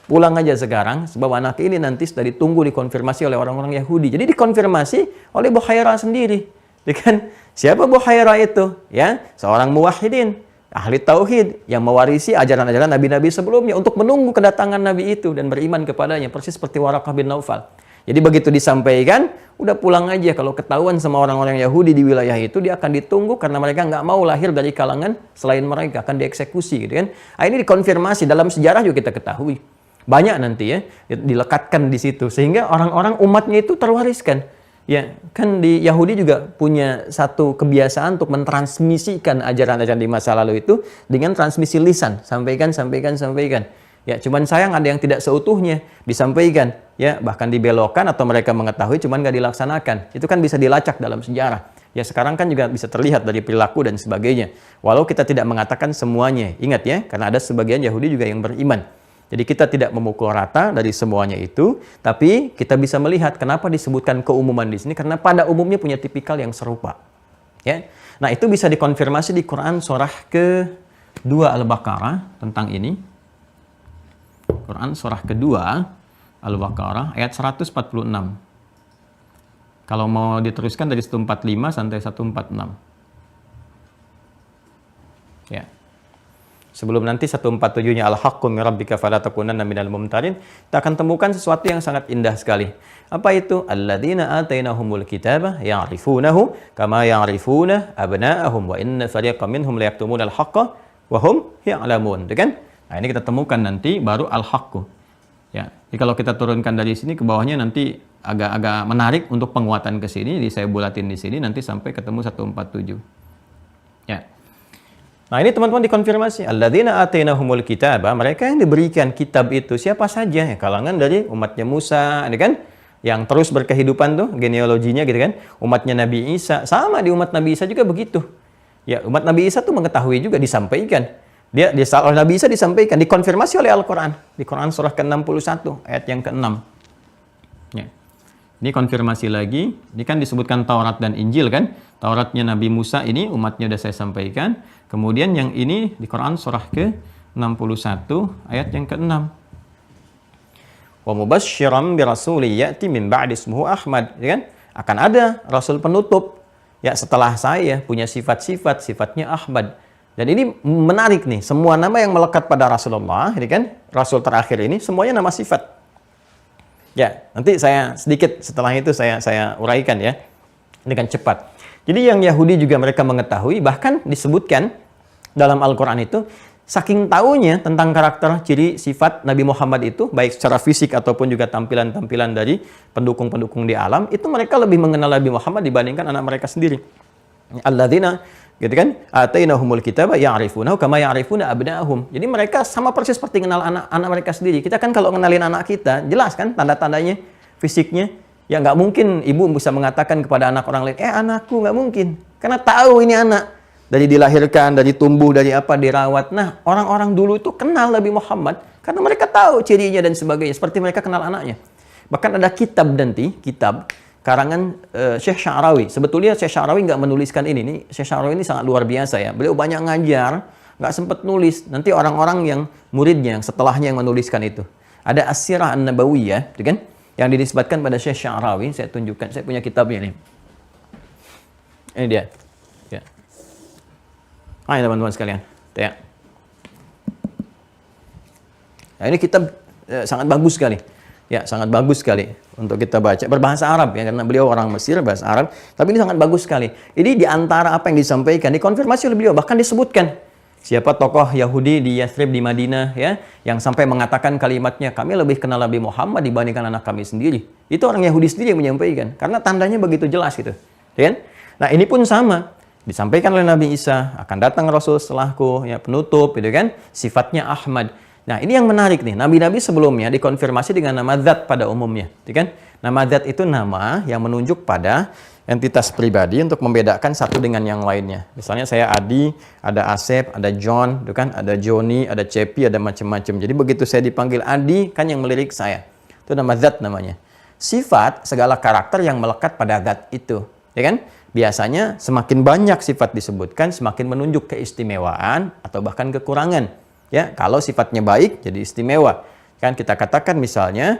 Pulang aja sekarang, sebab anak ini nanti sudah ditunggu dikonfirmasi oleh orang-orang Yahudi. Jadi dikonfirmasi oleh Buhaira sendiri. Kan? Siapa Buhaira itu? Ya, seorang muwahhidin, ahli tauhid yang mewarisi ajaran-ajaran nabi-nabi sebelumnya untuk menunggu kedatangan nabi itu dan beriman kepadanya, persis seperti Waraqah bin Naufal. Jadi begitu disampaikan, udah pulang aja. Kalau ketahuan sama orang-orang Yahudi di wilayah itu, dia akan ditunggu karena mereka nggak mau lahir dari kalangan selain mereka, akan dieksekusi gitu kan. Nah, ini dikonfirmasi dalam sejarah juga kita ketahui. Banyak nanti ya dilekatkan di situ sehingga orang-orang umatnya itu terwariskan. Ya, kan di Yahudi juga punya satu kebiasaan untuk mentransmisikan ajaran-ajaran di masa lalu itu dengan transmisi lisan, sampaikan. Ya, cuman sayang ada yang tidak seutuhnya disampaikan, ya, bahkan dibelokkan atau mereka mengetahui cuman nggak dilaksanakan. Itu kan bisa dilacak dalam sejarah. Ya, sekarang kan juga bisa terlihat dari perilaku dan sebagainya. Walau kita tidak mengatakan semuanya. Ingat ya, karena ada sebagian Yahudi juga yang beriman. Jadi kita tidak memukul rata dari semuanya itu, tapi kita bisa melihat kenapa disebutkan keumuman di sini, karena pada umumnya punya tipikal yang serupa. Ya. Nah, itu bisa dikonfirmasi di Quran surah ke-2 Al-Baqarah tentang ini. Quran surah kedua Al-Baqarah ayat 146. Kalau mau diteruskan dari 145 sampai 146. Ya. Sebelum nanti 147-nya Al-Haqqu min rabbika fala takunanna minal mumtarin, kita akan temukan sesuatu yang sangat indah sekali. Apa itu? Alladzina atainahumul kitaba ya'rifunahu kama ya'rifuna abna'ahum wa inna fariqan minhum la yaktumunal haqqa wa hum ya'lamun. Itu kan? Nah, ini kita temukan nanti baru al-haqqu. Ya. Jadi kalau kita turunkan dari sini ke bawahnya nanti agak menarik untuk penguatan ke sini. Jadi saya bulatin di sini nanti sampai ketemu 147. Ya. Nah, ini teman-teman dikonfirmasi. Alladzina atainahumul kitaba, mereka yang diberikan kitab itu siapa saja? Ya, kalangan dari umatnya Musa, ini kan? Yang terus berkehidupan tuh genealoginya gitu kan. Umatnya Nabi Isa, sama di umat Nabi Isa juga begitu. Ya, umat Nabi Isa tuh mengetahui juga, disampaikan. Dia oleh Nabi Isa disampaikan, dikonfirmasi oleh Al-Quran. Di Quran surah ke-61, ayat yang ke-6. Ya. Ini konfirmasi lagi. Ini kan disebutkan Taurat dan Injil kan. Tauratnya Nabi Musa ini umatnya udah saya sampaikan. Kemudian yang ini di Quran surah ke-61, ayat yang ke-6. Wa mubasyyiran bi rasulin ya'ti min ba'di ismuhu Ahmad. Ya kan? Akan ada rasul penutup. Ya, setelah saya punya sifat-sifat, sifatnya Ahmad. Dan ini menarik nih, semua nama yang melekat pada Rasulullah, ini kan, Rasul terakhir ini, semuanya nama sifat. Ya, nanti saya sedikit setelah itu saya uraikan ya, dengan cepat. Jadi yang Yahudi juga mereka mengetahui, bahkan disebutkan dalam Al-Quran itu, saking taunya tentang karakter, ciri, sifat Nabi Muhammad itu, baik secara fisik ataupun juga tampilan-tampilan dari pendukung-pendukung di alam, itu mereka lebih mengenal Nabi Muhammad dibandingkan anak mereka sendiri. Alladzina, gitu kan, atainahumul kitaba ya'rifunahu kama ya'rifuna abna'ahum. Jadi mereka sama persis seperti kenal anak mereka sendiri. Kita kan kalau kenalin anak kita, jelas kan tanda-tandanya, fisiknya. Ya nggak mungkin ibu bisa mengatakan kepada anak orang lain, anakku, nggak mungkin. Karena tahu ini anak. dari dilahirkan, dari tumbuh, dari apa, dirawat. Nah, orang-orang dulu itu kenal Nabi Muhammad karena mereka tahu cirinya dan sebagainya, seperti mereka kenal anaknya. Bahkan ada kitab nanti, kitab karangan Syekh Sya'rawi. Sebetulnya Syekh Sya'rawi nggak menuliskan ini. Nih, Syekh Sya'rawi ini sangat luar biasa ya. Beliau banyak ngajar, nggak sempat nulis. Nanti orang-orang yang muridnya, yang setelahnya yang menuliskan itu. Ada As-Sirah An-Nabawiyah, gitu kan? Yang dinisbatkan pada Syekh Sya'rawi. Saya tunjukkan, saya punya kitabnya nih. Ini dia. Ya. Ayo teman-teman sekalian. Ya. Nah, ini kitab sangat bagus sekali. Ya, sangat bagus sekali untuk kita baca. Berbahasa Arab ya, karena beliau orang Mesir, bahasa Arab. Tapi ini sangat bagus sekali. Ini di antara apa yang disampaikan, dikonfirmasi oleh beliau. Bahkan disebutkan siapa tokoh Yahudi di Yathrib di Madinah ya, yang sampai mengatakan kalimatnya, kami lebih kenal Nabi Muhammad dibandingkan anak kami sendiri. Itu orang Yahudi sendiri yang menyampaikan. Karena tandanya begitu jelas gitu. Ya kan? Nah, ini pun sama. Disampaikan oleh Nabi Isa, akan datang Rasul setelahku, ya penutup, gitu kan? Sifatnya Ahmad. Nah, ini yang menarik nih. Nabi-nabi sebelumnya dikonfirmasi dengan nama Zat pada umumnya, gitu kan? Nama Zat itu nama yang menunjuk pada entitas pribadi untuk membedakan satu dengan yang lainnya. Misalnya saya Adi, ada Asep, ada John, gitu kan? Ada Joni, ada Cepi, ada macam-macam. Jadi begitu saya dipanggil Adi, kan yang melirik saya. Itu nama Zat namanya. Sifat segala karakter yang melekat pada Zat itu, ya kan? Biasanya semakin banyak sifat disebutkan, semakin menunjuk keistimewaan atau bahkan kekurangan. Ya, kalau sifatnya baik jadi istimewa. Kan kita katakan misalnya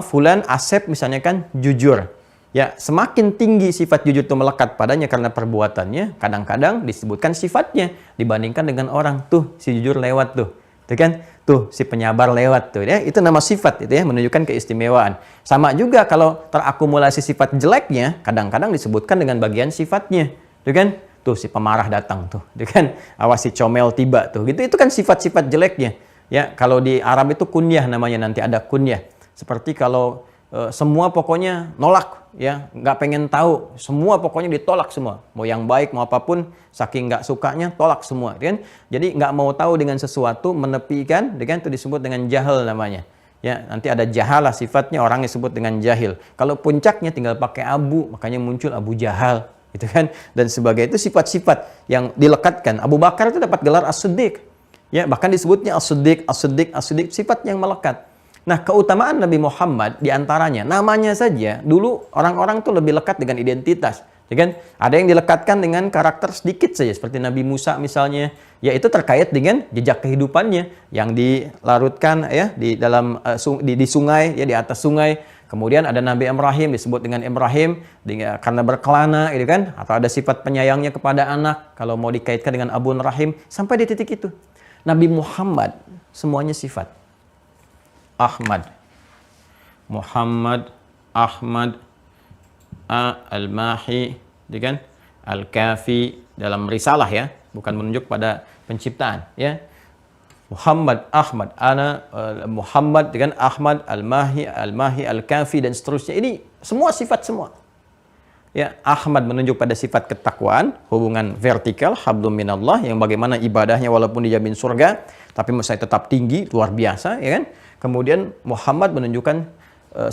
fulan Asep misalnya kan jujur. Ya, semakin tinggi sifat jujur itu melekat padanya karena perbuatannya, kadang-kadang disebutkan sifatnya dibandingkan dengan orang. Tuh si jujur lewat tuh. Itu kan? Tuh si penyabar lewat tuh ya. Itu nama sifat itu ya, menunjukkan keistimewaan. Sama juga kalau terakumulasi sifat jeleknya, kadang-kadang disebutkan dengan bagian sifatnya. Itu kan? Tuh si pemarah datang tuh, gitu kan? Awas si comel tiba tuh. Gitu itu kan sifat-sifat jeleknya. Ya, kalau di Arab itu kunyah namanya, nanti ada kunyah. Seperti kalau semua pokoknya nolak, ya, nggak pengen tahu, semua pokoknya ditolak semua. Mau yang baik mau apapun, saking nggak sukanya tolak semua, kan? Jadi nggak mau tahu dengan sesuatu, menepikan, kan? Itu disebut dengan jahil namanya. Ya, nanti ada jahalah sifatnya, orang disebut dengan jahil. Kalau puncaknya tinggal pakai abu, makanya muncul Abu Jahal. Gitu kan, dan sebagainya. Itu sifat-sifat yang dilekatkan. Abu Bakar itu dapat gelar As-Siddiq, ya, bahkan disebutnya As-Siddiq, As-Siddiq, As-Siddiq, sifat yang melekat. Nah, keutamaan Nabi Muhammad diantaranya namanya saja dulu orang-orang tuh lebih lekat dengan identitas, ya kan? Ada yang dilekatkan dengan karakter sedikit saja, seperti Nabi Musa misalnya, yaitu terkait dengan jejak kehidupannya yang dilarutkan ya di dalam di sungai, ya, di atas sungai. Kemudian ada Nabi Ibrahim disebut dengan Ibrahim karena berkelana, gitu kan? Atau ada sifat penyayangnya kepada anak, kalau mau dikaitkan dengan Abun Rahim, sampai di titik itu. Nabi Muhammad semuanya sifat. Ahmad, Muhammad, Ahmad, Al-Mahi, gitu kan? Al-Kafi dalam risalah ya, bukan menunjuk pada penciptaan, ya. Muhammad, Ahmad, Muhammad dengan Ahmad, Al-Mahi, Al-Kafi dan seterusnya. Ini semua sifat semua. Ya, Ahmad menunjuk pada sifat ketakwaan, hubungan vertikal, hablum minallah, yang bagaimana ibadahnya walaupun dijamin surga, tapi saya tetap tinggi, luar biasa, ya kan? Kemudian Muhammad menunjukkan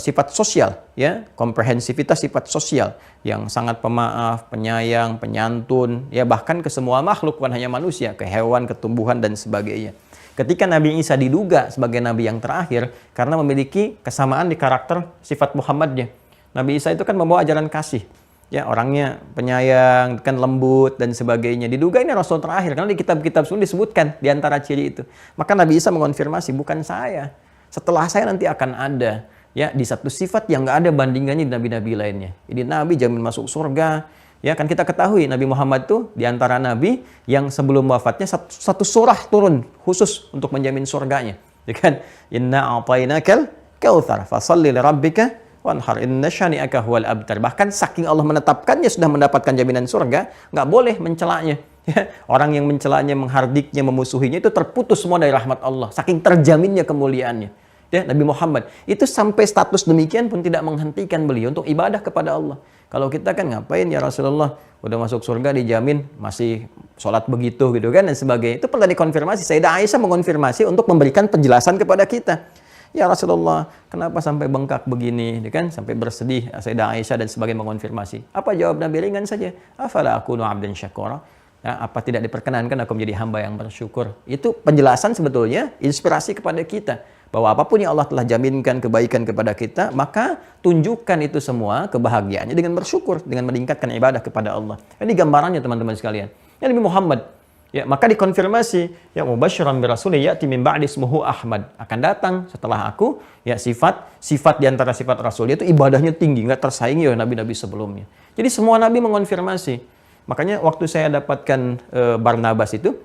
sifat sosial, ya, komprehensivitas sifat sosial yang sangat pemaaf, penyayang, penyantun, ya, bahkan ke semua makhluk, bukan hanya manusia, ke hewan, ke tumbuhan dan sebagainya. Ketika Nabi Isa diduga sebagai nabi yang terakhir karena memiliki kesamaan di karakter sifat Muhammadnya. Nabi Isa itu kan membawa ajaran kasih. Ya, orangnya penyayang, kan lembut dan sebagainya. Diduga ini Rasul terakhir karena di kitab-kitab sunnah disebutkan di antara ciri itu. Maka Nabi Isa mengonfirmasi, bukan saya. Setelah saya nanti akan ada, ya, di satu sifat yang nggak ada bandingannya di nabi-nabi lainnya. Ini nabi jamin masuk surga. Ya, kan kita ketahui Nabi Muhammad itu di antara nabi yang sebelum wafatnya satu surah turun khusus untuk menjamin surganya. Ya kan? Inna a'tainakal kautsar fashalli lirabbika wanhar inna syani'aka huwal abtar. Bahkan saking Allah menetapkannya sudah mendapatkan jaminan surga, nggak boleh mencelanya. Ya, orang yang mencelanya, menghardiknya, memusuhinya itu terputus semua dari rahmat Allah. Saking terjaminnya kemuliaannya. Ya, Nabi Muhammad itu sampai status demikian pun tidak menghentikan beliau untuk ibadah kepada Allah. Kalau kita kan ngapain ya Rasulullah, udah masuk surga dijamin masih sholat begitu gitu kan dan sebagainya. Itu pernah dikonfirmasi. Sayyidah Aisyah mengonfirmasi untuk memberikan penjelasan kepada kita. Ya Rasulullah, kenapa sampai bengkak begini, kan? Sampai bersedih Sayyidah Aisyah dan sebagainya mengonfirmasi. Apa jawab Nabi? Ringan saja. Afala akunu abdan syakura. Ya, apa tidak diperkenankan aku menjadi hamba yang bersyukur? Itu penjelasan sebetulnya, inspirasi kepada kita. Bahwa apapun yang Allah telah jaminkan kebaikan kepada kita, maka tunjukkan itu semua kebahagiaannya dengan bersyukur, dengan meningkatkan ibadah kepada Allah. Ini gambarannya teman-teman sekalian. Ya, Nabi Muhammad, ya, maka dikonfirmasi, ya mubasyiran bi rasulin ya'ti min ba'di ismuhu Ahmad. Akan datang setelah aku, ya sifat di antara sifat Rasul itu ibadahnya tinggi, nggak tersaingi oleh nabi-nabi sebelumnya. Jadi semua nabi mengonfirmasi. Makanya waktu saya dapatkan Barnabas itu,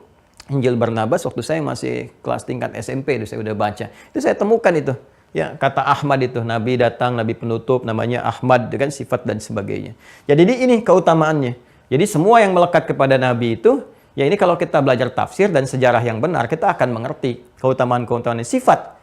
Injil Barnabas, waktu saya masih kelas tingkat SMP, itu saya udah baca. Itu saya temukan itu. Ya, kata Ahmad itu, Nabi datang, Nabi penutup, namanya Ahmad, dengan sifat dan sebagainya. Jadi ini keutamaannya. Jadi semua yang melekat kepada Nabi itu, ya ini kalau kita belajar tafsir dan sejarah yang benar, kita akan mengerti keutamaan-keutamaan sifat.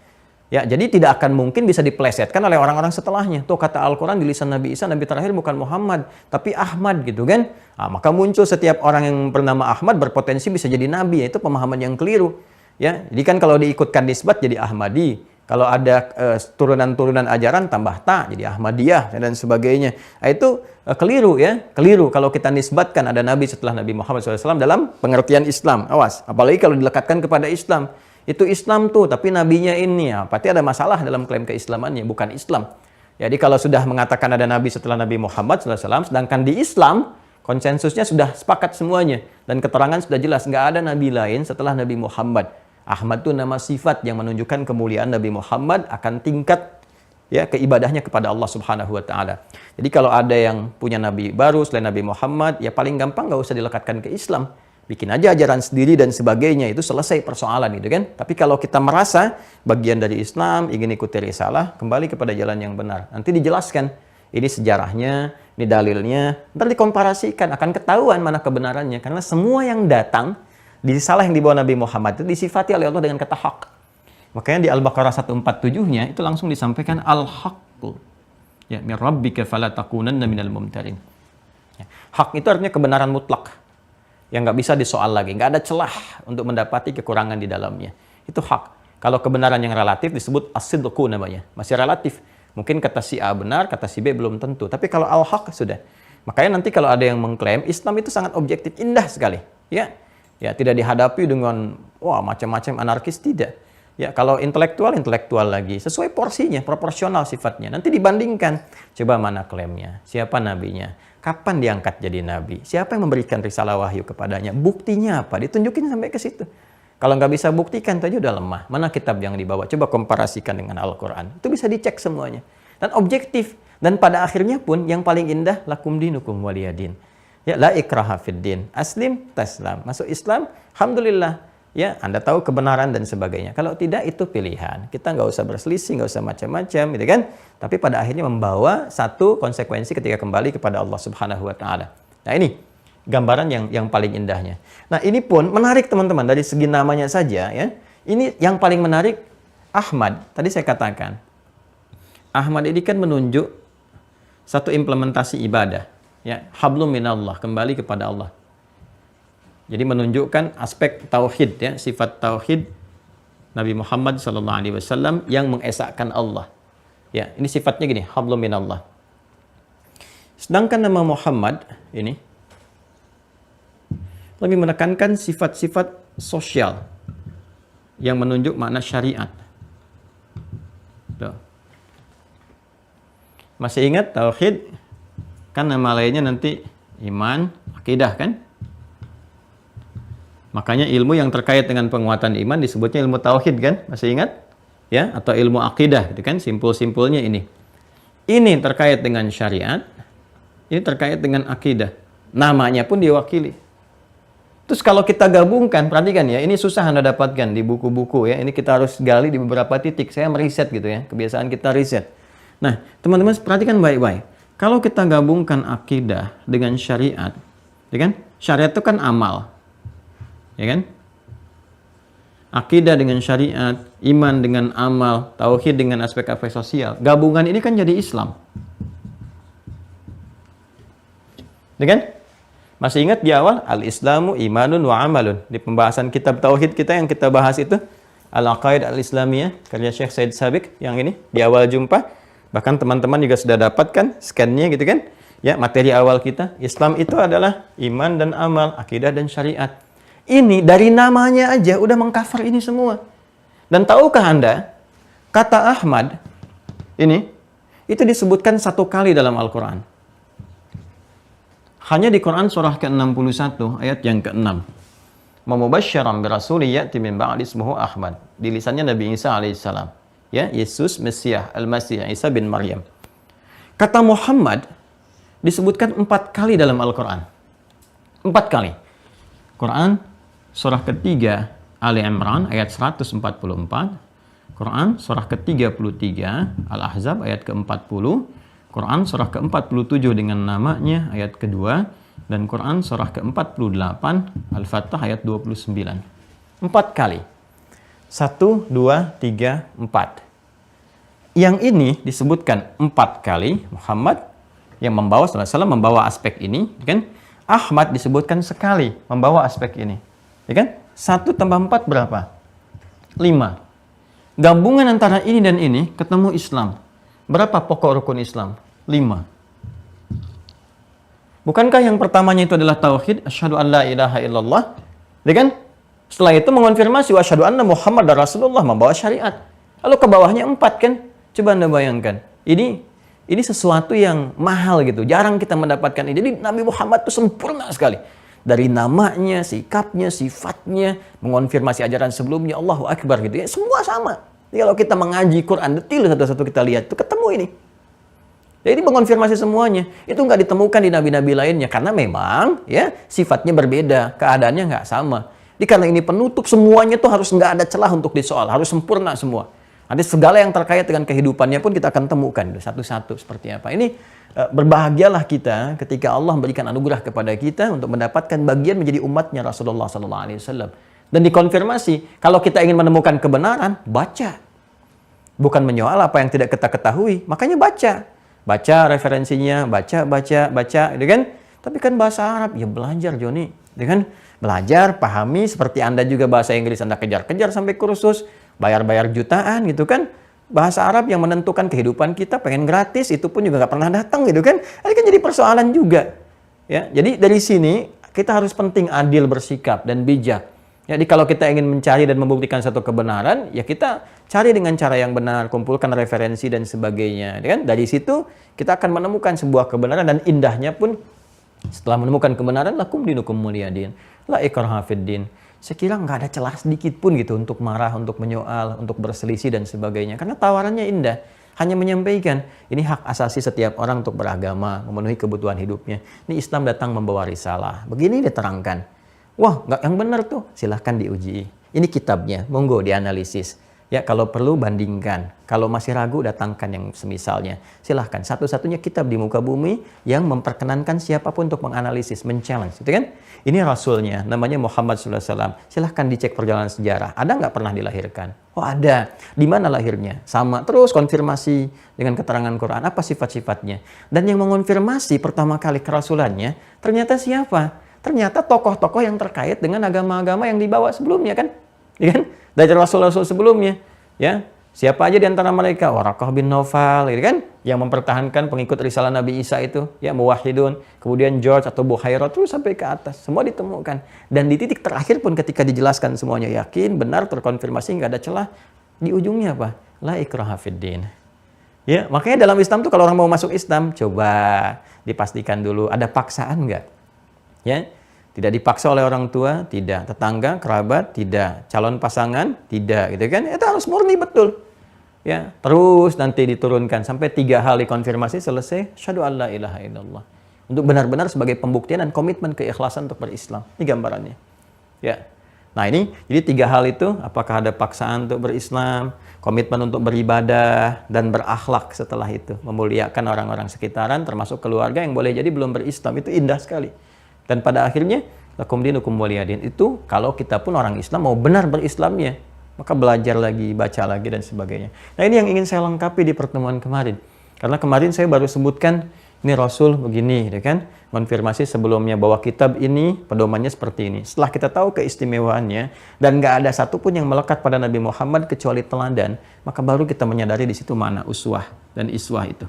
Ya, jadi tidak akan mungkin bisa dipelesetkan oleh orang-orang setelahnya. Tuh kata Al-Quran di lisan Nabi Isa, Nabi terakhir bukan Muhammad, tapi Ahmad gitu kan. Nah, maka muncul setiap orang yang bernama Ahmad berpotensi bisa jadi Nabi, itu pemahaman yang keliru. Ya, jadi kan kalau diikutkan nisbat jadi Ahmadi. Kalau ada turunan-turunan ajaran tambah ta, jadi Ahmadiyah dan sebagainya. Nah, itu keliru ya, keliru kalau kita nisbatkan ada Nabi setelah Nabi Muhammad SAW dalam pengertian Islam. Awas, apalagi kalau dilekatkan kepada Islam. Itu Islam tuh, tapi nabinya ini ya, pasti ada masalah dalam klaim keislamannya, bukan Islam. Jadi kalau sudah mengatakan ada nabi setelah Nabi Muhammad SAW, sedangkan di Islam, konsensusnya sudah sepakat semuanya. Dan keterangan sudah jelas, nggak ada nabi lain setelah Nabi Muhammad. Ahmad itu nama sifat yang menunjukkan kemuliaan Nabi Muhammad akan tingkat ya keibadahnya kepada Allah Subhanahu wa taala. Jadi kalau ada yang punya nabi baru selain Nabi Muhammad, ya paling gampang nggak usah dilekatkan ke Islam. Bikin aja ajaran sendiri dan sebagainya, itu selesai persoalan itu kan. Tapi kalau kita merasa bagian dari Islam, ingin ikuti risalah, kembali kepada jalan yang benar. Nanti dijelaskan, ini sejarahnya, ini dalilnya, ntar dikomparasikan, akan ketahuan mana kebenarannya. Karena semua yang datang di risalah yang dibawa Nabi Muhammad itu disifati oleh Allah dengan kata hak. Makanya di Al-Baqarah 147-nya itu langsung disampaikan al-haqqu. Ya, min rabbika fala takunanna minal mumtarin. Ya, hak itu artinya kebenaran mutlak. Yang nggak bisa disoal lagi, nggak ada celah untuk mendapati kekurangan di dalamnya. Itu hak. Kalau kebenaran yang relatif disebut as-sidqu namanya, masih relatif. Mungkin kata si A benar, kata si B belum tentu. Tapi kalau al-haq sudah. Makanya nanti kalau ada yang mengklaim Islam itu sangat objektif, indah sekali. Ya, tidak dihadapi dengan wah macam-macam anarkis, tidak. Ya, kalau intelektual lagi, sesuai porsinya, proporsional sifatnya. Nanti dibandingkan, coba mana klaimnya, siapa nabinya, kapan diangkat jadi nabi, siapa yang memberikan risalah wahyu kepadanya, buktinya apa, ditunjukin sampai ke situ. Kalau nggak bisa buktikan, itu aja udah lemah. Mana kitab yang dibawa? Coba komparasikan dengan Al-Quran. Itu bisa dicek semuanya. Dan objektif. Dan pada akhirnya pun, yang paling indah, lakum dinukum waliyadin. Ya, la ikraha fid din. Aslim, taslam. Masuk Islam, alhamdulillah. Ya, Anda tahu kebenaran dan sebagainya. Kalau tidak, itu pilihan. Kita nggak usah berselisih, nggak usah macam-macam, gitu kan? Tapi pada akhirnya membawa satu konsekuensi ketika kembali kepada Allah Subhanahu wa taala. Nah, ini gambaran yang paling indahnya. Nah, ini pun menarik teman-teman dari segi namanya saja ya. Ini yang paling menarik Ahmad. Tadi saya katakan Ahmad ini kan menunjuk satu implementasi ibadah, ya, hablum minallah, kembali kepada Allah. Jadi menunjukkan aspek tauhid ya, sifat tauhid Nabi Muhammad SAW yang mengesahkan Allah. Ya, ini sifatnya gini, hablum minallah. Sedangkan nama Muhammad ini lebih menekankan sifat-sifat sosial yang menunjuk makna syariat. Tuh. Masih ingat tauhid? Kan nama lainnya nanti iman, akidah kan? Makanya ilmu yang terkait dengan penguatan iman disebutnya ilmu tauhid kan? Masih ingat? Ya, atau ilmu akidah gitu kan? Simpul-simpulnya ini. Ini terkait dengan syariat, ini terkait dengan akidah. Namanya pun diwakili. Terus kalau kita gabungkan, perhatikan ya, ini susah Anda dapatkan di buku-buku ya. Ini kita harus gali di beberapa titik. Saya meriset gitu ya, kebiasaan kita riset. Nah, teman-teman perhatikan baik-baik. Kalau kita gabungkan akidah dengan syariat, ya kan? Syariat itu kan amal. Ya kan? Akidah dengan syariat, iman dengan amal, tauhid dengan aspek-aspek sosial. Gabungan ini kan jadi Islam. Ya kan? Masih ingat di awal? Al-Islamu imanun wa amalun. Di pembahasan kitab tauhid kita yang kita bahas itu, Al-Aqaid Al-Islamiyah, karya Syekh Said Sabiq, yang ini, di awal jumpa. Bahkan teman-teman juga sudah dapatkan scan-nya gitu kan. Ya, materi awal kita, Islam itu adalah iman dan amal, akidah dan syariat. Ini dari namanya aja udah mengcover ini semua. Dan tahukah Anda, kata Ahmad ini itu disebutkan 1 kali dalam Al-Quran. Hanya di Quran surah ke-61 ayat yang ke-6. Mamubasysyiran birasuli ya'ti min ba'di ismuhu Ahmad. Di lisannya Nabi Isa alaihissalam. Ya, Yesus Mesias, Al-Masih Isa bin Maryam. Kata Muhammad disebutkan 4 kali dalam Al-Quran. 4 kali. Quran surah ketiga Ali Imran ayat 144. Quran surah ke-33 Al-Ahzab ayat ke-40. Quran surah ke-47 dengan namanya ayat kedua. Dan Quran surah ke-48 Al-Fatah ayat 29. 4 kali. 1, 2, 3, 4. Yang ini disebutkan 4 kali. Muhammad yang membawa, sallallahu alaihi wasallam membawa aspek ini, kan? Ahmad disebutkan sekali membawa aspek ini, ya kan? 1 tambah 4 berapa? 5. Gabungan antara ini dan ini ketemu Islam. Berapa pokok rukun Islam? 5. Bukankah yang pertamanya itu adalah tauhid, asyhadu an la ilaha illallah, ya kan? Setelah itu mengonfirmasi wa asyhadu anna Muhammad Rasulullah, membawa syariat. Lalu ke bawahnya 4 kan? Coba Anda bayangkan. Ini sesuatu yang mahal gitu. Jarang kita mendapatkan ini. Jadi Nabi Muhammad itu sempurna sekali. Dari namanya, sikapnya, sifatnya, mengonfirmasi ajaran sebelumnya, Allahu Akbar gitu ya. Semua sama. Jadi kalau kita mengaji Quran detil satu-satu kita lihat, itu ketemu ini. Jadi mengonfirmasi semuanya. Itu nggak ditemukan di nabi-nabi lainnya. Karena memang ya sifatnya berbeda. Keadaannya nggak sama. Jadi karena ini penutup, semuanya tuh harus nggak ada celah untuk disoal. Harus sempurna semua. Nanti segala yang terkait dengan kehidupannya pun kita akan temukan satu-satu seperti apa. Ini berbahagialah kita ketika Allah memberikan anugerah kepada kita untuk mendapatkan bagian menjadi umatnya Rasulullah SAW. Dan dikonfirmasi, kalau kita ingin menemukan kebenaran, baca. Bukan menyoal apa yang tidak kita ketahui, makanya baca. Baca referensinya, baca, gitu kan? Tapi kan bahasa Arab, ya belajar Joni, gitu kan? Belajar, pahami, seperti Anda juga bahasa Inggris Anda kejar-kejar sampai kursus, bayar-bayar jutaan gitu kan. Bahasa Arab yang menentukan kehidupan kita, pengen gratis, itu pun juga nggak pernah datang gitu kan. Ini kan jadi persoalan juga. Ya, jadi dari sini kita harus penting adil bersikap dan bijak. Jadi kalau kita ingin mencari dan membuktikan satu kebenaran, ya kita cari dengan cara yang benar, kumpulkan referensi dan sebagainya. Kan? Dari situ kita akan menemukan sebuah kebenaran dan indahnya pun setelah menemukan kebenaran, lakum dinukum muliyadin, la ikraha fid din. Saya kira nggak ada celah sedikit pun gitu untuk marah, untuk menyoal, untuk berselisih dan sebagainya. Karena tawarannya indah. Hanya menyampaikan, ini hak asasi setiap orang untuk beragama, memenuhi kebutuhan hidupnya. Ini Islam datang membawa risalah. Begini diterangkan. Wah, nggak yang benar tuh. Silahkan diuji. Ini kitabnya, monggo dianalisis. Ya, kalau perlu bandingkan. Kalau masih ragu, datangkan yang semisalnya. Silahkan. Satu-satunya kitab di muka bumi yang memperkenankan siapapun untuk menganalisis, men-challenge. Gitu kan? Ini Rasulnya, namanya Muhammad SAW. Silahkan dicek perjalanan sejarah. Ada nggak pernah dilahirkan? Oh ada. Di mana lahirnya? Sama. Terus konfirmasi dengan keterangan Quran. Apa sifat-sifatnya? Dan yang mengonfirmasi pertama kali kerasulannya, ternyata siapa? Ternyata tokoh-tokoh yang terkait dengan agama-agama yang dibawa sebelumnya kan? Ya kan? Dari Rasul-Rasul sebelumnya. Ya, siapa aja di antara mereka? Waraqah bin Naufal, gitu kan? Yang mempertahankan pengikut risalah Nabi Isa itu, ya, muwahhidun. Kemudian George atau Buhairah terus sampai ke atas, semua ditemukan. Dan di titik terakhir pun ketika dijelaskan semuanya yakin, benar, terkonfirmasi, nggak ada celah. Di ujungnya apa? La ikraha fid din. Ya, makanya dalam Islam tuh kalau orang mau masuk Islam, coba dipastikan dulu ada paksaan nggak? Ya. Tidak dipaksa oleh orang tua, tidak. Tetangga, kerabat, tidak. Calon pasangan, tidak. Gitu kan? Itu harus murni betul. Ya, terus nanti diturunkan sampai 3 hal dikonfirmasi selesai. Asyhadu an la ilaha illallah. Untuk benar-benar sebagai pembuktian dan komitmen keikhlasan untuk berislam. Ini gambarannya. Ya. Nah ini, jadi 3 hal itu, apakah ada paksaan untuk berislam, komitmen untuk beribadah, dan berakhlak setelah itu. Memuliakan orang-orang sekitaran, termasuk keluarga yang boleh jadi belum berislam. Itu indah sekali. Dan pada akhirnya, lakum dinukum waliyadin. Itu kalau kita pun orang Islam mau benar berislamnya, maka belajar lagi, baca lagi, dan sebagainya. Nah ini yang ingin saya lengkapi di pertemuan kemarin. Karena kemarin saya baru sebutkan, ini Rasul begini, ya kan? Konfirmasi sebelumnya bahwa kitab ini, pedomannya seperti ini. Setelah kita tahu keistimewaannya, dan nggak ada satupun yang melekat pada Nabi Muhammad kecuali teladan, maka baru kita menyadari di situ mana uswah dan iswah itu.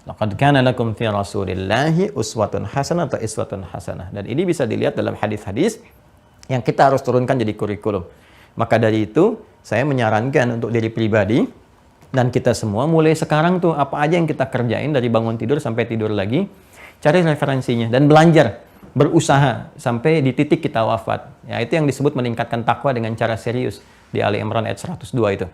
Laqad kana lakum fi Rasulillahi uswatun hasanah atau iswatun hasanah. Dan ini bisa dilihat dalam hadis-hadis yang kita harus turunkan jadi kurikulum. Maka dari itu, saya menyarankan untuk diri pribadi dan kita semua mulai sekarang tuh apa aja yang kita kerjain dari bangun tidur sampai tidur lagi, cari referensinya dan belajar, berusaha sampai di titik kita wafat. Ya, itu yang disebut meningkatkan takwa dengan cara serius di Ali Imran ayat 102 itu.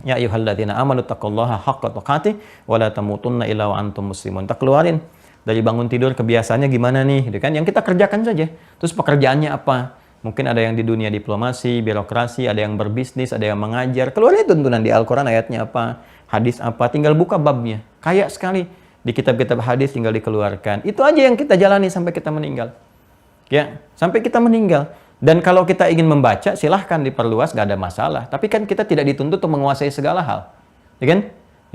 Ya ayyuhalladzina amanu taqullaha haqqa tuqatih wa la tamutunna illa wa antum muslimun. Kita keluarin dari bangun tidur kebiasaannya gimana nih, gitu kan? Yang kita kerjakan saja. Terus pekerjaannya apa? Mungkin ada yang di dunia diplomasi, birokrasi, ada yang berbisnis, ada yang mengajar. Keluarin tuntunan di Al-Qur'an ayatnya apa, hadis apa, tinggal buka babnya. Kayak sekali di kitab-kitab hadis tinggal dikeluarkan. Itu aja yang kita jalani sampai kita meninggal. Ya, sampai kita meninggal. Dan kalau kita ingin membaca, silahkan diperluas, gak ada masalah. Tapi kan kita tidak dituntut untuk menguasai segala hal. Ya kan?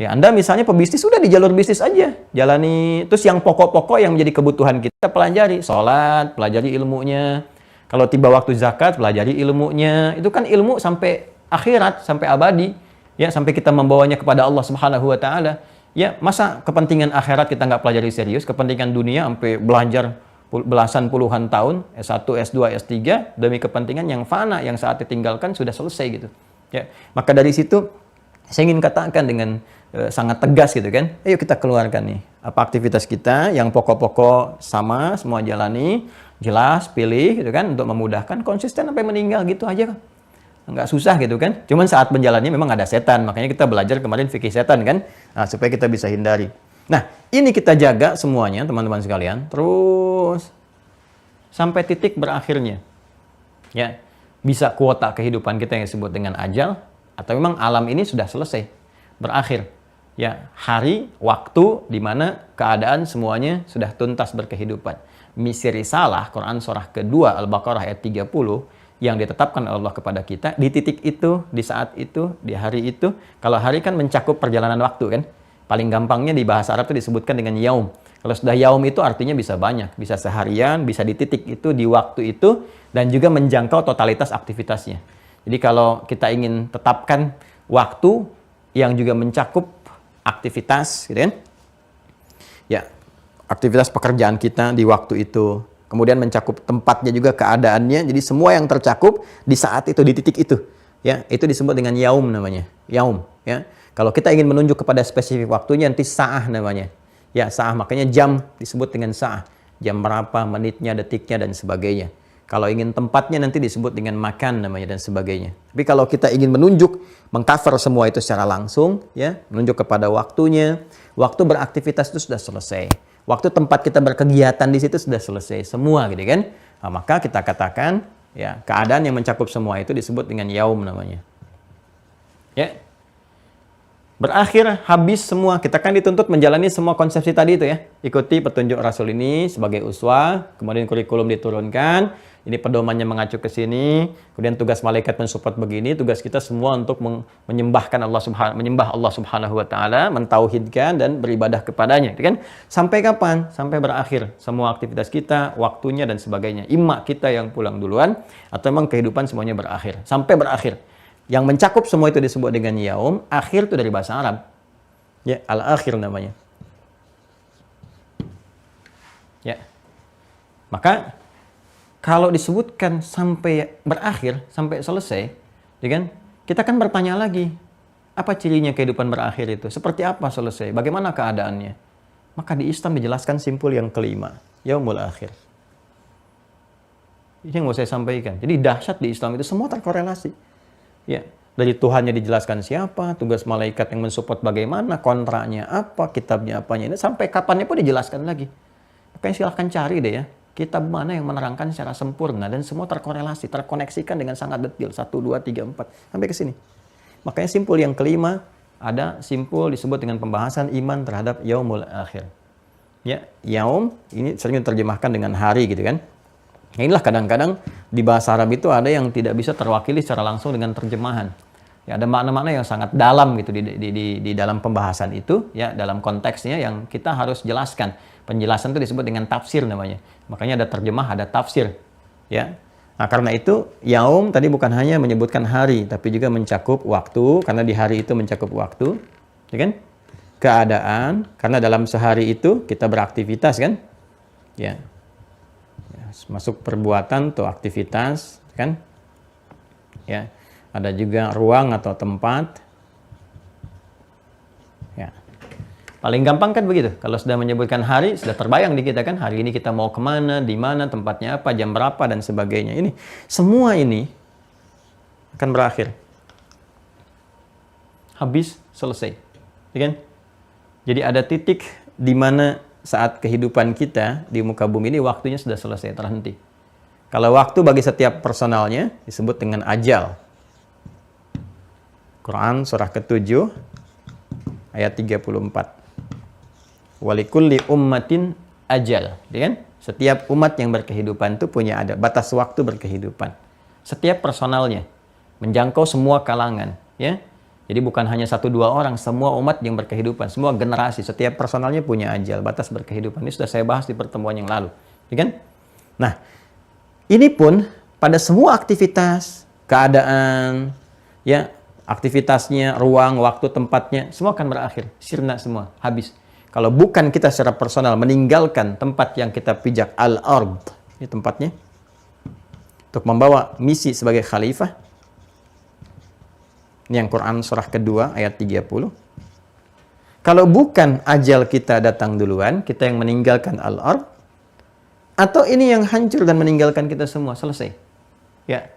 Ya, Anda misalnya pebisnis, udah di jalur bisnis aja. Jalani, terus yang pokok-pokok yang menjadi kebutuhan kita pelajari. Sholat, pelajari ilmunya. Kalau tiba waktu zakat, pelajari ilmunya. Itu kan ilmu sampai akhirat, sampai abadi. Ya, sampai kita membawanya kepada Allah Subhanahu wa Ta'ala. Ya, masa kepentingan akhirat kita nggak pelajari serius, kepentingan dunia sampai belajar belasan puluhan tahun, S1, S2, S3, demi kepentingan yang fana, yang saat ditinggalkan sudah selesai gitu. Ya, maka dari situ saya ingin katakan dengan sangat tegas gitu kan, ayo kita keluarkan nih apa aktivitas kita yang pokok-pokok sama, semua jalani, jelas, pilih gitu kan, untuk memudahkan, konsisten sampai meninggal gitu aja kan. Nggak susah gitu kan, cuman saat menjalani memang ada setan, makanya kita belajar kemarin fikih setan kan, nah, supaya kita bisa hindari. Nah, ini kita jaga semuanya, teman-teman sekalian, terus sampai titik berakhirnya. Ya, bisa kuota kehidupan kita yang disebut dengan ajal, atau memang alam ini sudah selesai, berakhir. Ya, hari, waktu, di mana keadaan semuanya sudah tuntas berkehidupan. Misi risalah, Quran surah kedua, Al-Baqarah ayat 30, yang ditetapkan Allah kepada kita, di titik itu, di saat itu, di hari itu. Kalau hari kan mencakup perjalanan waktu kan. Paling gampangnya di bahasa Arab itu disebutkan dengan yaum. Kalau sudah yaum itu artinya bisa banyak. Bisa seharian, bisa di titik itu, di waktu itu, dan juga menjangkau totalitas aktivitasnya. Jadi kalau kita ingin tetapkan waktu yang juga mencakup aktivitas, gitu kan? Ya, aktivitas pekerjaan kita di waktu itu. Kemudian mencakup tempatnya juga, keadaannya. Jadi semua yang tercakup di saat itu, di titik itu. Ya, itu disebut dengan yaum namanya. Yaum, ya. Kalau kita ingin menunjuk kepada spesifik waktunya, nanti sa'ah namanya. Ya, sa'ah, makanya jam disebut dengan sa'ah. Jam berapa, menitnya, detiknya, dan sebagainya. Kalau ingin tempatnya, nanti disebut dengan makan namanya, dan sebagainya. Tapi kalau kita ingin menunjuk, mengcover semua itu secara langsung, ya, menunjuk kepada waktunya, waktu beraktivitas itu sudah selesai. Waktu tempat kita berkegiatan di situ sudah selesai. Semua, gitu kan. Nah, maka kita katakan, ya, keadaan yang mencakup semua itu disebut dengan yaum namanya. Ya. Berakhir, habis semua. Kita kan dituntut menjalani semua konsepsi tadi itu ya. Ikuti petunjuk Rasul ini sebagai uswah, kemudian kurikulum diturunkan. Ini pedomannya mengacu ke sini. Kemudian tugas malaikat mensupport begini. Tugas kita semua untuk menyembah Allah Subhanahu wa Ta'ala, mentauhidkan dan beribadah kepadanya. Kan? Sampai kapan? Sampai berakhir semua aktivitas kita, waktunya dan sebagainya. Imma kita yang pulang duluan atau memang kehidupan semuanya berakhir. Sampai berakhir. Yang mencakup semua itu disebut dengan yaum. Akhir itu dari bahasa Arab. Ya, al-akhir namanya. Ya. Maka kalau disebutkan sampai berakhir, sampai selesai, ya kan? Kita kan bertanya lagi, apa cirinya kehidupan berakhir itu? Seperti apa selesai? Bagaimana keadaannya? Maka di Islam dijelaskan simpul yang kelima, yaumul akhir. Ini yang mau saya sampaikan. Jadi dahsyat di Islam itu semua terkorelasi. Ya, dari Tuhannya dijelaskan siapa, tugas malaikat yang mensupport bagaimana, kontraknya apa, kitabnya apanya, ini sampai kapannya pun dijelaskan lagi. Makanya silahkan cari deh ya, kitab mana yang menerangkan secara sempurna dan semua terkorelasi, terkoneksikan dengan sangat detail, 1, 2, 3, 4, sampai ke sini. Makanya simpul yang kelima, ada simpul disebut dengan pembahasan iman terhadap yaumul akhir. Ya, yaum, ini sering diterjemahkan dengan hari gitu kan. Inilah kadang-kadang di bahasa Arab itu ada yang tidak bisa terwakili secara langsung dengan terjemahan. Ya, ada makna-makna yang sangat dalam gitu di dalam pembahasan itu, ya, dalam konteksnya yang kita harus jelaskan. Penjelasan itu disebut dengan tafsir namanya. Makanya ada terjemah, ada tafsir. Ya. Nah, karena itu yaum tadi bukan hanya menyebutkan hari, tapi juga mencakup waktu, karena di hari itu mencakup waktu, ya kan? keadaan, karena dalam sehari itu kita beraktivitas kan, ya, masuk perbuatan atau aktivitas kan, ya, ada juga ruang atau tempat, ya. Paling gampang kan begitu, kalau sudah menyebutkan hari, sudah terbayang di kita kan, hari ini kita mau kemana, di mana, tempatnya apa, jam berapa, dan sebagainya. Ini, semua ini akan berakhir. Habis, selesai. Ya kan? Jadi ada titik di mana saat kehidupan kita di muka bumi ini, waktunya sudah selesai, terhenti. Kalau waktu bagi setiap personalnya, disebut dengan ajal. Quran, surah ke-7, ayat 34. Walikulli ummatin ajal, ya kan? Setiap umat yang berkehidupan itu punya ada batas waktu berkehidupan. Setiap personalnya menjangkau semua kalangan, ya. Jadi bukan hanya 1-2 orang, semua umat yang berkehidupan, semua generasi, setiap personalnya punya ajal, batas berkehidupan. Ini sudah saya bahas di pertemuan yang lalu, ya kan? Nah, ini pun pada semua aktivitas, keadaan, ya, aktivitasnya, ruang, waktu, tempatnya, semua akan berakhir, sirna semua, habis. Kalau bukan kita secara personal meninggalkan tempat yang kita pijak, al-ard, ini tempatnya, untuk membawa misi sebagai khalifah. Ini yang Quran surah kedua ayat 30. Kalau bukan ajal kita datang duluan, kita yang meninggalkan al-ard, atau ini yang hancur dan meninggalkan kita semua, selesai. Ya.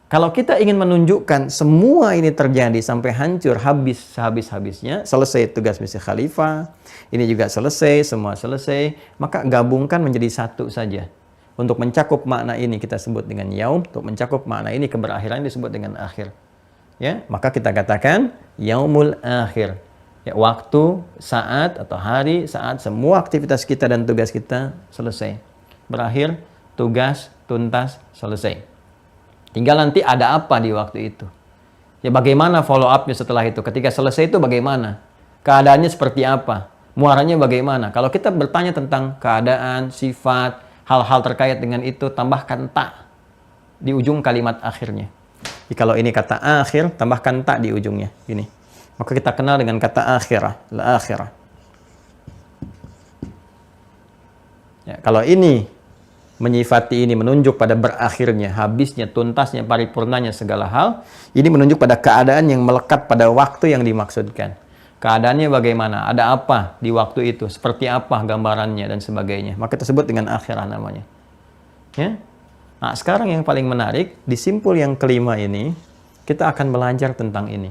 Kalau kita ingin menunjukkan semua ini terjadi sampai hancur, habis sehabis-habisnya, selesai tugas misi khalifah, ini juga selesai, semua selesai, maka gabungkan menjadi satu saja. Untuk mencakup makna ini kita sebut dengan yaum, untuk mencakup makna ini keberakhiran disebut dengan akhir. Ya, maka kita katakan yaumul akhir. Ya, waktu, saat atau hari, saat semua aktivitas kita dan tugas kita selesai. Berakhir, tugas tuntas, selesai. Tinggal nanti ada apa di waktu itu. Ya, bagaimana follow up-nya setelah itu? Ketika selesai itu bagaimana? Keadaannya seperti apa? Muaranya bagaimana? Kalau kita bertanya tentang keadaan, sifat, hal-hal terkait dengan itu, tambahkan ta di ujung kalimat akhirnya. Jadi kalau ini kata akhir, tambahkan ta di ujungnya. Ini. Maka kita kenal dengan kata akhirah, la akhirah. Ya, kalau ini menyifati ini, menunjuk pada berakhirnya, habisnya, tuntasnya, paripurnanya segala hal, ini menunjuk pada keadaan yang melekat pada waktu yang dimaksudkan. Keadaannya bagaimana? Ada apa di waktu itu? Seperti apa gambarannya dan sebagainya. Maka tersebut dengan akhirah namanya. Ya. Nah, sekarang yang paling menarik, di simpul yang kelima ini, kita akan belajar tentang ini.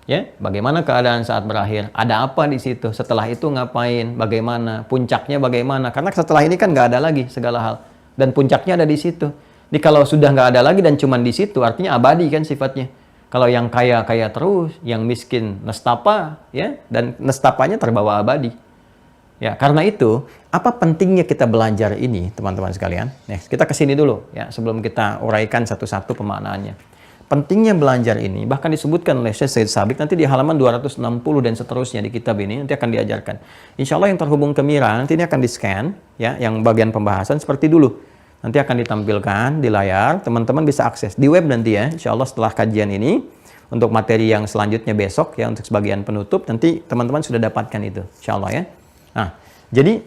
Ya, bagaimana keadaan saat berakhir? Ada apa di situ? Setelah itu ngapain? Bagaimana? Puncaknya bagaimana? Karena setelah ini kan nggak ada lagi segala hal. Dan puncaknya ada di situ. Jadi kalau sudah nggak ada lagi dan cuma di situ, artinya abadi kan sifatnya. Kalau yang kaya, kaya terus. Yang miskin, nestapa. Ya, dan nestapanya terbawa abadi. Ya, karena itu, apa pentingnya kita belajar ini, teman-teman sekalian? Next, kita kesini dulu, ya, sebelum kita uraikan satu-satu pemaknaannya. Pentingnya belajar ini, bahkan disebutkan oleh Syekh Said Sabiq nanti di halaman 260 dan seterusnya di kitab ini, nanti akan diajarkan. Insya Allah yang terhubung ke Mira, nanti ini akan di-scan, ya, yang bagian pembahasan seperti dulu. Nanti akan ditampilkan di layar, teman-teman bisa akses di web nanti ya, insya Allah setelah kajian ini. Untuk materi yang selanjutnya besok, ya, untuk sebagian penutup, nanti teman-teman sudah dapatkan itu, insya Allah ya. Nah, jadi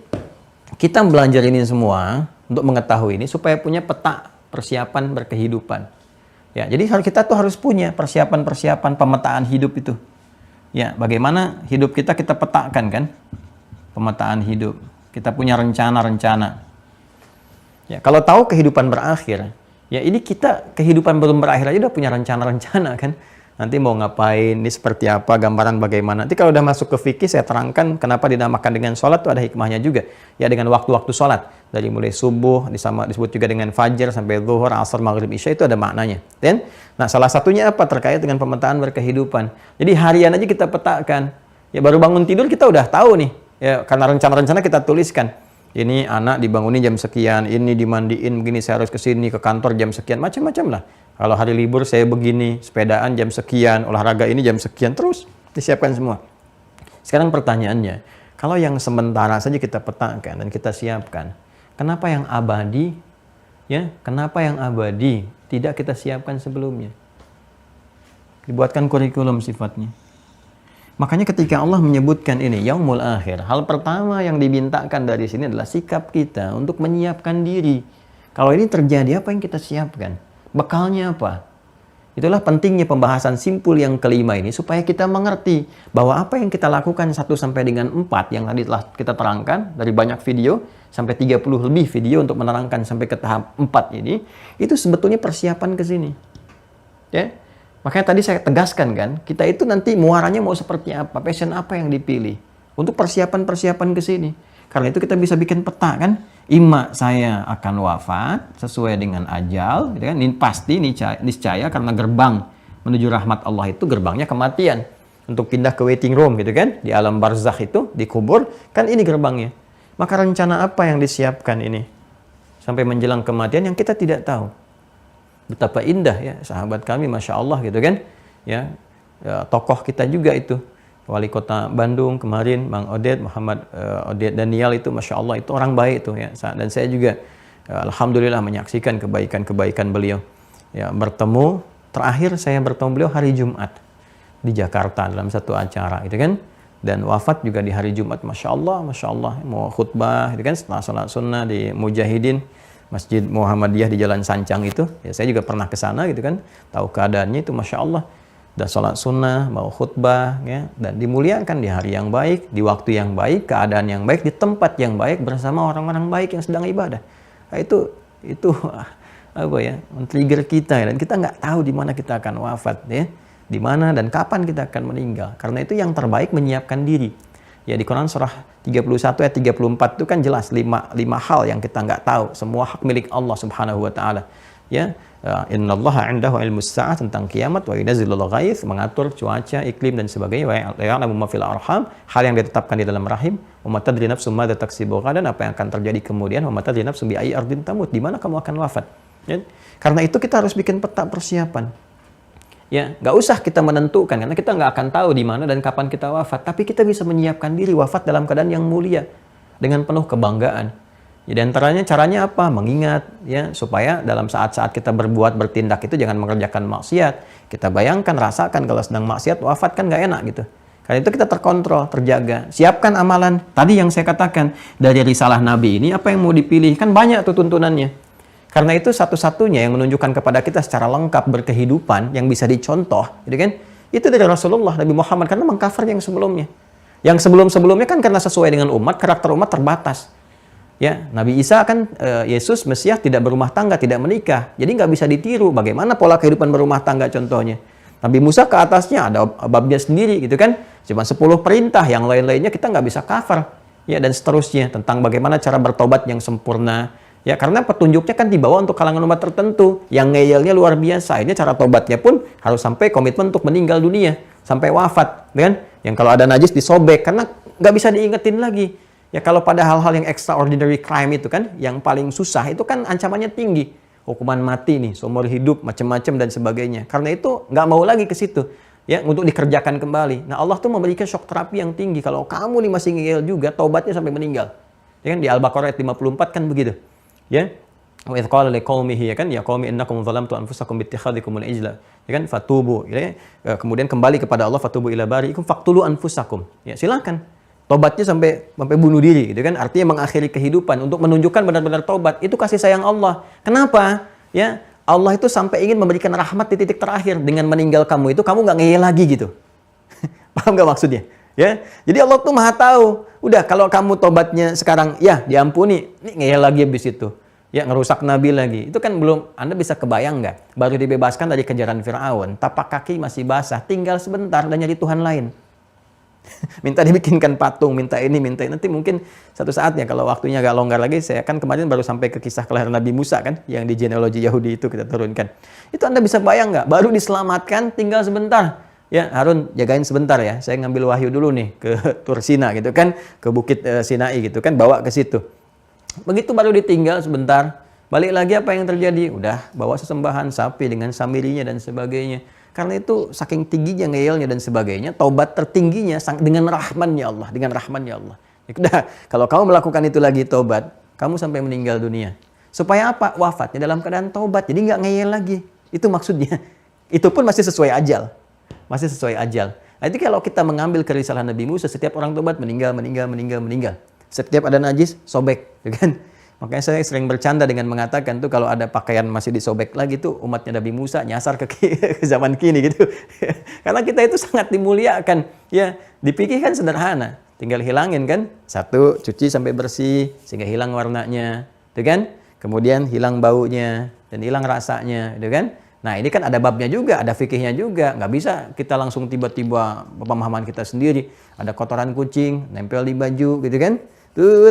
kita belajar ini semua untuk mengetahui ini supaya punya peta persiapan berkehidupan. Ya, jadi kita tuh harus punya persiapan-persiapan pemetaan hidup itu. Ya, bagaimana hidup kita petakan kan? Pemetaan hidup. Kita punya rencana-rencana. Ya, kalau tahu kehidupan berakhir, ya ini kita kehidupan belum berakhir aja udah punya rencana-rencana kan? Nanti mau ngapain, ini seperti apa, gambaran bagaimana. Nanti kalau udah masuk ke fikih, saya terangkan kenapa dinamakan dengan sholat itu ada hikmahnya juga. Ya, dengan waktu-waktu sholat. Dari mulai subuh, disebut juga dengan fajar, sampai zuhur, asar, maghrib, isya, itu ada maknanya. Nah, salah satunya apa? Terkait dengan pemetaan berkehidupan. Jadi harian aja kita petakan. Ya, baru bangun tidur kita udah tahu nih. Ya, karena rencana-rencana kita tuliskan. Ini anak dibangunin jam sekian, ini dimandiin begini, saya harus ke sini, ke kantor jam sekian, macam-macam lah. Kalau hari libur saya begini, sepedaan jam sekian, olahraga ini jam sekian, terus disiapkan semua. Sekarang pertanyaannya, kalau yang sementara saja kita petakan dan kita siapkan, kenapa yang abadi, ya, kenapa yang abadi tidak kita siapkan sebelumnya? Dibuatkan kurikulum sifatnya. Makanya ketika Allah menyebutkan ini, yaumul akhir, hal pertama yang dimintakan dari sini adalah sikap kita untuk menyiapkan diri. Kalau ini terjadi, apa yang kita siapkan? Bekalnya apa? Itulah pentingnya pembahasan simpul yang kelima ini, supaya kita mengerti bahwa apa yang kita lakukan 1 sampai dengan 4 yang tadi telah kita terangkan dari banyak video, sampai 30 lebih video untuk menerangkan sampai ke tahap 4 ini, itu sebetulnya persiapan ke sini. Ya? Makanya tadi saya tegaskan kan, kita itu nanti muaranya mau seperti apa, passion apa yang dipilih untuk persiapan-persiapan ke sini. Karena itu kita bisa bikin peta kan, imma saya akan wafat sesuai dengan ajal, gitu kan? Ini pasti niscaya karena gerbang menuju rahmat Allah itu gerbangnya kematian. Untuk pindah ke waiting room gitu kan, di alam barzakh itu, di kubur, kan ini gerbangnya. Maka rencana apa yang disiapkan ini sampai menjelang kematian yang kita tidak tahu. Betapa indah ya sahabat kami, Masya Allah gitu kan. Ya, tokoh kita juga itu. Wali Kota Bandung kemarin, Bang Odet, Muhammad Odet Daniel itu, Masya Allah itu orang baik itu ya. Dan saya juga Alhamdulillah menyaksikan kebaikan-kebaikan beliau. Ya, terakhir saya bertemu beliau hari Jumat di Jakarta dalam satu acara gitu kan. Dan wafat juga di hari Jumat, Masya Allah, mau khutbah gitu kan, setelah sholat sunnah di Mujahidin, Masjid Muhammadiyah di Jalan Sancang itu, ya saya juga pernah ke sana gitu kan, tahu keadaannya itu, Masya Allah. Dan sholat sunnah, mau khutbah, ya, dan dimuliakan di hari yang baik, di waktu yang baik, keadaan yang baik, di tempat yang baik, bersama orang-orang baik yang sedang ibadah. Nah, itu apa ya, men-trigger kita, dan kita nggak tahu di mana kita akan wafat, ya, di mana dan kapan kita akan meninggal. Karena itu yang terbaik menyiapkan diri. Ya, di Quran surah 31 ayat 34 itu kan jelas lima hal yang kita nggak tahu. Semua hak milik Allah Subhanahu wa taala. Ya, innallaha 'indahu ilmus sa'ah, tentang kiamat, wa yunazzilul ghaits, mengatur cuaca, iklim dan sebagainya, wa ya'lamu ma fil arham, hal yang ditetapkan di dalam rahim, wa ma tadri nafsum madza taksibu ghadan, apa yang akan terjadi kemudian, wa ma tadri nafsum bi ayyi ardin tamut, di mana kamu akan wafat. Ya? Karena itu kita harus bikin peta persiapan. Ya, nggak usah kita menentukan karena kita nggak akan tahu di mana dan kapan kita wafat. Tapi kita bisa menyiapkan diri wafat dalam keadaan yang mulia dengan penuh kebanggaan. Ya, di antaranya caranya apa? Mengingat ya supaya dalam saat-saat kita bertindak itu jangan mengerjakan maksiat. Kita bayangkan, rasakan kalau sedang maksiat wafat kan nggak enak gitu. Karena itu kita terkontrol, terjaga. Siapkan amalan. Tadi yang saya katakan dari risalah Nabi ini apa yang mau dipilih kan banyak tuh tuntunannya. Karena itu satu-satunya yang menunjukkan kepada kita secara lengkap berkehidupan yang bisa dicontoh, gitu kan? Itu dari Rasulullah Nabi Muhammad karena mengcover yang sebelumnya. Yang sebelum-sebelumnya kan karena sesuai dengan umat, karakter umat terbatas. Ya, Nabi Isa kan Yesus Mesias tidak berumah tangga, tidak menikah. Jadi nggak bisa ditiru bagaimana pola kehidupan berumah tangga contohnya. Nabi Musa ke atasnya ada babnya sendiri gitu kan. Cuma 10 perintah, yang lain-lainnya kita nggak bisa cover. Ya, dan seterusnya tentang bagaimana cara bertobat yang sempurna. Ya, karena petunjuknya kan dibawa untuk kalangan umat tertentu yang ngeyelnya luar biasa. Ini cara tobatnya pun harus sampai komitmen untuk meninggal dunia, sampai wafat, kan? Yang kalau ada najis disobek karena nggak bisa diingetin lagi. Ya, kalau pada hal-hal yang extraordinary crime itu kan, yang paling susah itu kan ancamannya tinggi, hukuman mati nih, seumur hidup, macam-macam dan sebagainya. Karena itu nggak mau lagi ke situ, ya, untuk dikerjakan kembali. Nah, Allah tuh memberikan shock terapi yang tinggi. Kalau kamu nih masih ngeyel juga, tobatnya sampai meninggal. Ya kan di Al-Baqarah ayat 54 kan begitu. Ya, wa idz qala liqaumihi, ya kan, ya qaumi innakum zalamtu anfusakum bittikhadhikumul ijla, ya kan, fatubu, ya, kemudian kembali kepada Allah, fatubu ila bariikum faqtulu anfusakum. Ya, silakan. Tobatnya sampai bunuh diri, gitu kan? Artinya mengakhiri kehidupan untuk menunjukkan benar-benar tobat. Itu kasih sayang Allah. Kenapa? Ya, Allah itu sampai ingin memberikan rahmat di titik terakhir dengan meninggal kamu itu kamu nggak ngeyel lagi gitu. Paham nggak maksudnya? Ya, jadi Allah tuh maha tahu. Udah, kalau kamu tobatnya sekarang, ya diampuni. Ini ngeyel lagi habis itu. Ya, ngerusak Nabi lagi. Itu kan belum, Anda bisa kebayang nggak? Baru dibebaskan dari kejaran Fir'aun. Tapak kaki masih basah. Tinggal sebentar dan nyari Tuhan lain. Minta dibikinkan patung, minta ini, minta ini. Nanti mungkin satu saatnya kalau waktunya agak longgar lagi, saya kan kemarin baru sampai ke kisah kelahiran Nabi Musa kan, yang di genealogi Yahudi itu kita turunkan. Itu Anda bisa bayang nggak? Baru diselamatkan, tinggal sebentar. Ya, Harun jagain sebentar ya, saya ngambil wahyu dulu nih ke Tur Sina gitu kan, ke Bukit Sinai gitu kan, bawa ke situ. Begitu baru ditinggal sebentar, balik lagi apa yang terjadi? Udah bawa sesembahan sapi dengan samirinya dan sebagainya. Karena itu saking tingginya ngeyelnya dan sebagainya, taubat tertingginya dengan rahmannya Allah, dengan rahmannya Allah. Ya, udah, kalau kamu melakukan itu lagi taubat, kamu sampai meninggal dunia. Supaya apa? Wafatnya dalam keadaan taubat, jadi nggak ngeyel lagi. Itu maksudnya. Itu pun masih sesuai ajal. Masih sesuai ajal. Nah, itu kalau kita mengambil kerisalahan Nabi Musa, setiap orang tobat meninggal. Setiap ada najis, sobek, gitu kan? Makanya saya sering bercanda dengan mengatakan tuh kalau ada pakaian masih disobek lagi tuh umatnya Nabi Musa nyasar ke zaman kini gitu. Karena kita itu sangat dimuliakan. Ya, dipikirkan sederhana. Tinggal hilangin kan? Satu, cuci sampai bersih sehingga hilang warnanya, gitu kan? Kemudian hilang baunya dan hilang rasanya, gitu kan? Nah, ini kan ada babnya juga, ada fikihnya juga. Nggak bisa kita langsung tiba-tiba pemahaman kita sendiri. Ada kotoran kucing, nempel di baju, gitu kan?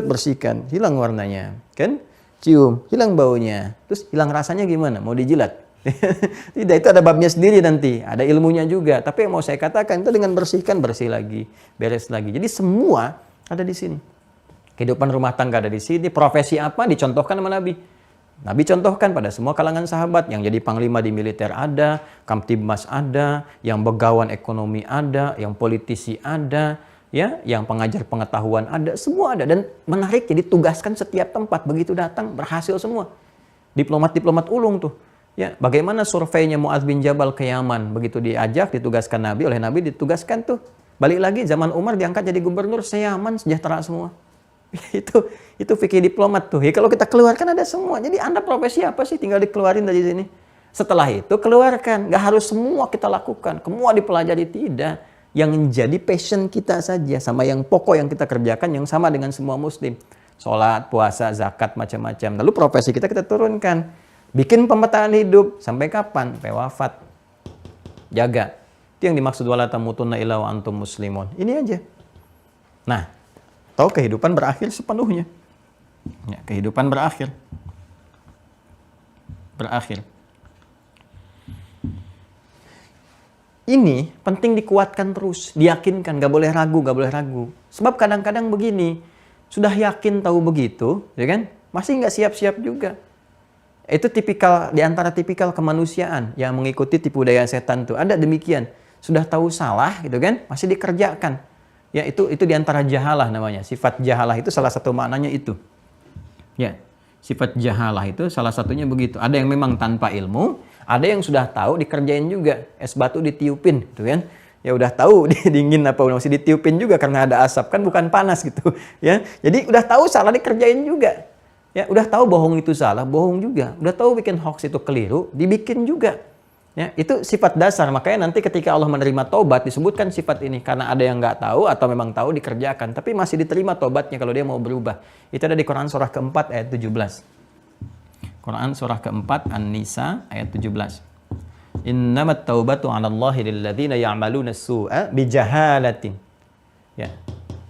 Bersihkan, hilang warnanya, kan? Cium, hilang baunya. Terus hilang rasanya gimana? Mau dijilat? Tidak, itu ada babnya sendiri nanti. Ada ilmunya juga. Tapi yang mau saya katakan itu dengan bersihkan, bersih lagi, beres lagi. Jadi semua ada di sini. Kehidupan rumah tangga ada di sini. Profesi apa dicontohkan sama Nabi. Nabi contohkan pada semua kalangan sahabat. Yang jadi panglima di militer ada, kamtibmas ada, yang begawan ekonomi ada, yang politisi ada, ya, yang pengajar pengetahuan ada, semua ada. Dan menarik, jadi tugaskan setiap tempat, begitu datang berhasil semua. Diplomat-diplomat ulung tuh, ya, bagaimana surveinya Mu'adz bin Jabal ke Yaman, begitu diajak, ditugaskan Nabi, oleh Nabi ditugaskan tuh, balik lagi zaman Umar diangkat jadi gubernur, se-Yaman sejahtera semua. itu fikih diplomat tuh. Ya, kalau kita keluarkan ada semua. Jadi Anda profesi apa sih, tinggal dikeluarin dari sini. Setelah itu keluarkan, nggak harus semua kita lakukan, semua dipelajari, tidak. Yang menjadi passion kita saja, sama yang pokok yang kita kerjakan, yang sama dengan semua muslim. Sholat, puasa, zakat, macam-macam. Lalu profesi kita turunkan. Bikin pemetaan hidup. Sampai kapan? Sampai wafat. Jaga. Itu yang dimaksud wala tamutunna illa wa antum muslimun. Ini aja. Nah, tahu kehidupan berakhir sepenuhnya. Ya, kehidupan berakhir. Berakhir. Ini penting dikuatkan terus, diyakinkan, gak boleh ragu. Sebab kadang-kadang begini, sudah yakin tahu begitu, ya kan? Masih nggak siap-siap juga. Itu tipikal, di antara tipikal kemanusiaan yang mengikuti tipu daya setan tuh. Ada demikian, sudah tahu salah, gitu kan? Masih dikerjakan. Ya, itu di antara jahalah namanya. Sifat jahalah itu salah satu maknanya itu. Ya, sifat jahalah itu salah satunya begitu. Ada yang memang tanpa ilmu. Ada yang sudah tahu dikerjain juga, es batu ditiupin, gitu kan? Ya udah tahu dingin apa masih ditiupin juga karena ada asap, kan bukan panas gitu, ya. Jadi udah tahu salah dikerjain juga, ya. Udah tahu bohong itu salah, bohong juga. Udah tahu bikin hoax itu keliru, dibikin juga, ya. Itu sifat dasar. Makanya nanti ketika Allah menerima tobat disebutkan sifat ini karena ada yang nggak tahu atau memang tahu dikerjakan, tapi masih diterima tobatnya kalau dia mau berubah. Itu ada di Quran surah keempat ayat 17. Quran surah keempat An-Nisa ayat 17. Innamat taubatu 'ala Allahi lil ladzina ya'maluna as-su'a bijahalatin. Ya.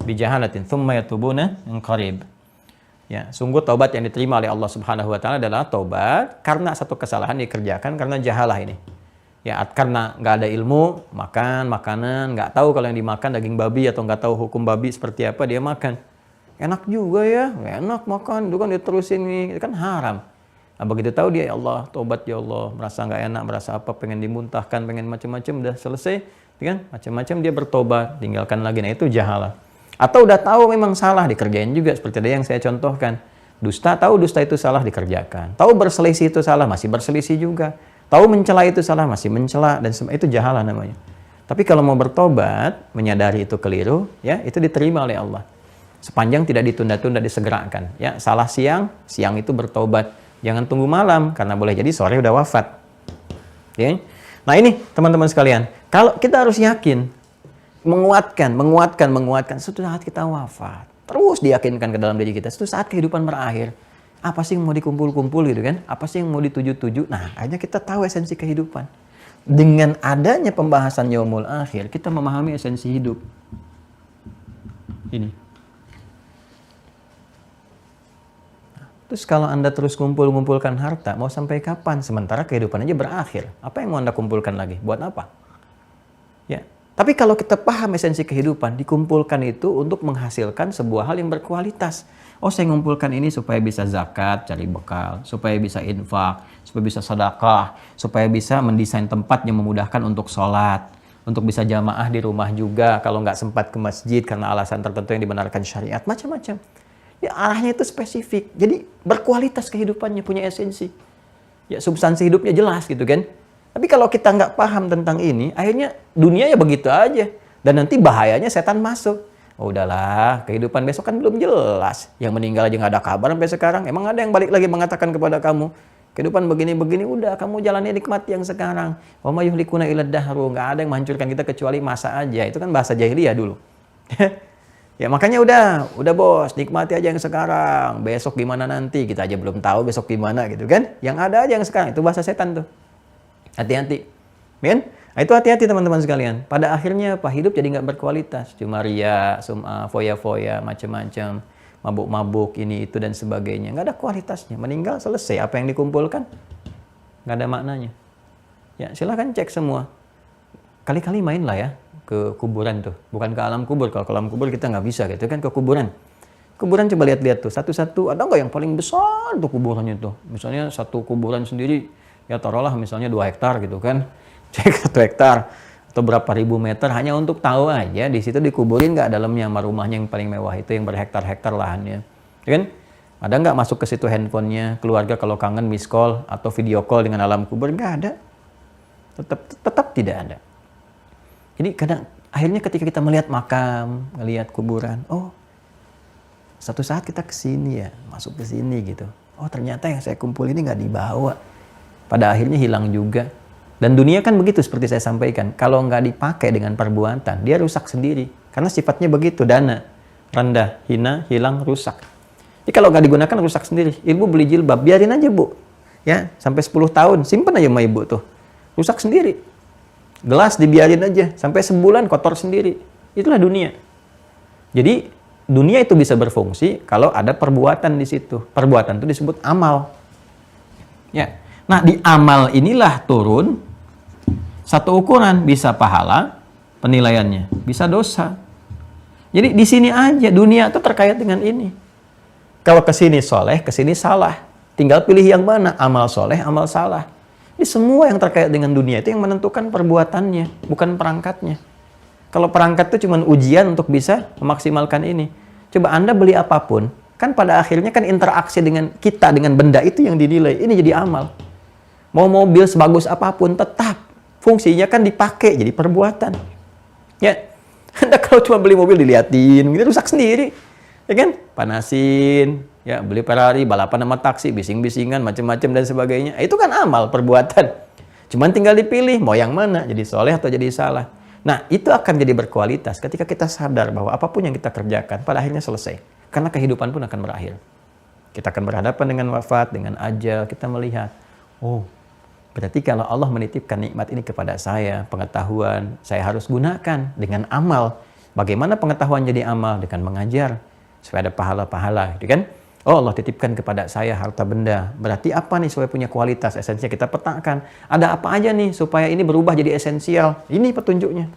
Bijahalatin thumma yatubuna min qarib. Ya, sungguh taubat yang diterima oleh Allah Subhanahu wa taala adalah taubat karena satu kesalahan dikerjakan karena jahalah ini. Ya, karena nggak ada ilmu, makan makanan, nggak tahu kalau yang dimakan daging babi atau nggak tahu hukum babi seperti apa dia makan. Enak juga ya, enak makan, itu kan diterusin nih, itu kan haram. Nah, begitu tahu dia, ya Allah, tobat ya Allah, merasa nggak enak, merasa apa, pengen dimuntahkan, pengen macam-macam, udah selesai, kan? Macam-macam dia bertobat, tinggalkan lagi. Nah, itu jahalah. Atau udah tahu memang salah, dikerjain juga, seperti ada yang saya contohkan. Dusta, tahu dusta itu salah, dikerjakan. Tahu berselisih itu salah, masih berselisih juga. Tahu mencela itu salah, masih mencela, dan itu jahalah namanya. Tapi kalau mau bertobat, menyadari itu keliru, ya, itu diterima oleh Allah. Sepanjang tidak ditunda-tunda, disegerakan. Ya, salah siang, siang itu bertobat. Jangan tunggu malam, karena boleh jadi sore udah wafat. Ya. Nah ini teman-teman sekalian, kalau kita harus yakin, menguatkan. Suatu saat kita wafat, terus diyakinkan ke dalam diri kita, suatu saat kehidupan berakhir. Apa sih yang mau dikumpul-kumpul gitu kan? Apa sih yang mau dituju-tuju? Nah, akhirnya kita tahu esensi kehidupan. Dengan adanya pembahasan yaumul akhir, kita memahami esensi hidup. Ini. Terus kalau Anda terus kumpul-kumpulkan harta, mau sampai kapan? Sementara kehidupan aja berakhir. Apa yang mau Anda kumpulkan lagi? Buat apa? Ya. Tapi kalau kita paham esensi kehidupan, dikumpulkan itu untuk menghasilkan sebuah hal yang berkualitas. Oh, saya ngumpulkan ini supaya bisa zakat, cari bekal, supaya bisa infak, supaya bisa sedekah, supaya bisa mendesain tempat yang memudahkan untuk sholat, untuk bisa jamaah di rumah juga kalau nggak sempat ke masjid karena alasan tertentu yang dibenarkan syariat, macam-macam. Ya, arahnya itu spesifik. Jadi berkualitas kehidupannya, punya esensi. Ya, substansi hidupnya jelas gitu kan. Tapi kalau kita nggak paham tentang ini, akhirnya dunia ya begitu aja. Dan nanti bahayanya setan masuk. Oh udahlah, kehidupan besok kan belum jelas. Yang meninggal aja nggak ada kabar sampai sekarang. Emang ada yang balik lagi mengatakan kepada kamu, kehidupan begini-begini, udah kamu jalani nikmati yang sekarang. Wa ma yuhlikuna illa dahru, nggak ada yang menghancurkan kita kecuali masa aja. Itu kan bahasa jahiliyah dulu. Ya makanya udah bos, nikmati aja yang sekarang. Besok gimana nanti, kita aja belum tahu besok gimana gitu kan. Yang ada aja yang sekarang, itu bahasa setan tuh. Hati-hati. Men? Nah, itu hati-hati teman-teman sekalian. Pada akhirnya apa? Hidup jadi nggak berkualitas. Cuma ria, sum'ah, foya-foya, macam-macam. Mabuk-mabuk, ini, itu, dan sebagainya. Nggak ada kualitasnya. Meninggal, selesai. Apa yang dikumpulkan? Nggak ada maknanya. Ya, silahkan cek semua. Kali-kali main lah ya ke kuburan tuh. Bukan ke alam kubur. Kalau ke alam kubur kita nggak bisa gitu kan, ke kuburan. Kuburan coba lihat-lihat tuh. Satu-satu, ada nggak yang paling besar tuh kuburannya tuh? Misalnya satu kuburan sendiri, ya taruhlah misalnya 2 hektar gitu kan. Cek 1 hektar atau berapa ribu meter hanya untuk tahu aja di situ dikuburin nggak dalamnya sama rumahnya yang paling mewah itu yang berhektar-hektar lahannya, ya kan? Ada nggak masuk ke situ handphonenya keluarga kalau kangen miss call atau video call dengan alam kubur? Nggak ada, tetap tidak ada. Jadi kadang akhirnya ketika kita melihat makam, melihat kuburan, oh satu saat kita kesini ya, masuk ke sini gitu. Oh ternyata yang saya kumpul ini nggak dibawa. Pada akhirnya hilang juga. Dan dunia kan begitu seperti saya sampaikan. Kalau nggak dipakai dengan perbuatan, dia rusak sendiri. Karena sifatnya begitu, dana. Rendah, hina, hilang, rusak. Jadi kalau nggak digunakan, rusak sendiri. Ibu beli jilbab, biarin aja bu. Ya, sampai 10 tahun, simpen aja sama ibu tuh. Rusak sendiri. Gelas dibiarin aja, sampai sebulan kotor sendiri. Itulah dunia. Jadi, dunia itu bisa berfungsi kalau ada perbuatan di situ. Perbuatan itu disebut amal. Ya. Nah, di amal inilah turun satu ukuran, bisa pahala penilaiannya, bisa dosa. Jadi di sini aja dunia itu terkait dengan ini. Kalau ke sini soleh, ke sini salah. Tinggal pilih yang mana, amal soleh, amal salah. Ini semua yang terkait dengan dunia itu yang menentukan perbuatannya, bukan perangkatnya. Kalau perangkat itu cuma ujian untuk bisa memaksimalkan ini. Coba Anda beli apapun, kan pada akhirnya kan interaksi dengan kita, dengan benda itu yang dinilai. Ini jadi amal. Mau mobil sebagus apapun tetap fungsinya kan dipakai jadi perbuatan. Ya, Anda kalau cuma beli mobil diliatin, gitu rusak sendiri, ya kan? Panasin, ya beli Ferrari, balapan sama taksi, bising-bisingan, macam-macam dan sebagainya. Itu kan amal perbuatan. Cuman tinggal dipilih mau yang mana, jadi soleh atau jadi salah. Nah, itu akan jadi berkualitas ketika kita sadar bahwa apapun yang kita kerjakan pada akhirnya selesai. Karena kehidupan pun akan berakhir. Kita akan berhadapan dengan wafat, dengan ajal. Kita melihat, oh, berarti kalau Allah menitipkan nikmat ini kepada saya, pengetahuan, saya harus gunakan dengan amal. Bagaimana pengetahuan jadi amal? Dengan mengajar, supaya ada pahala-pahala, gitu kan? Oh, Allah titipkan kepada saya harta benda. Berarti apa nih supaya punya kualitas, esensial kita petakan. Ada apa aja nih supaya ini berubah jadi esensial? Ini petunjuknya.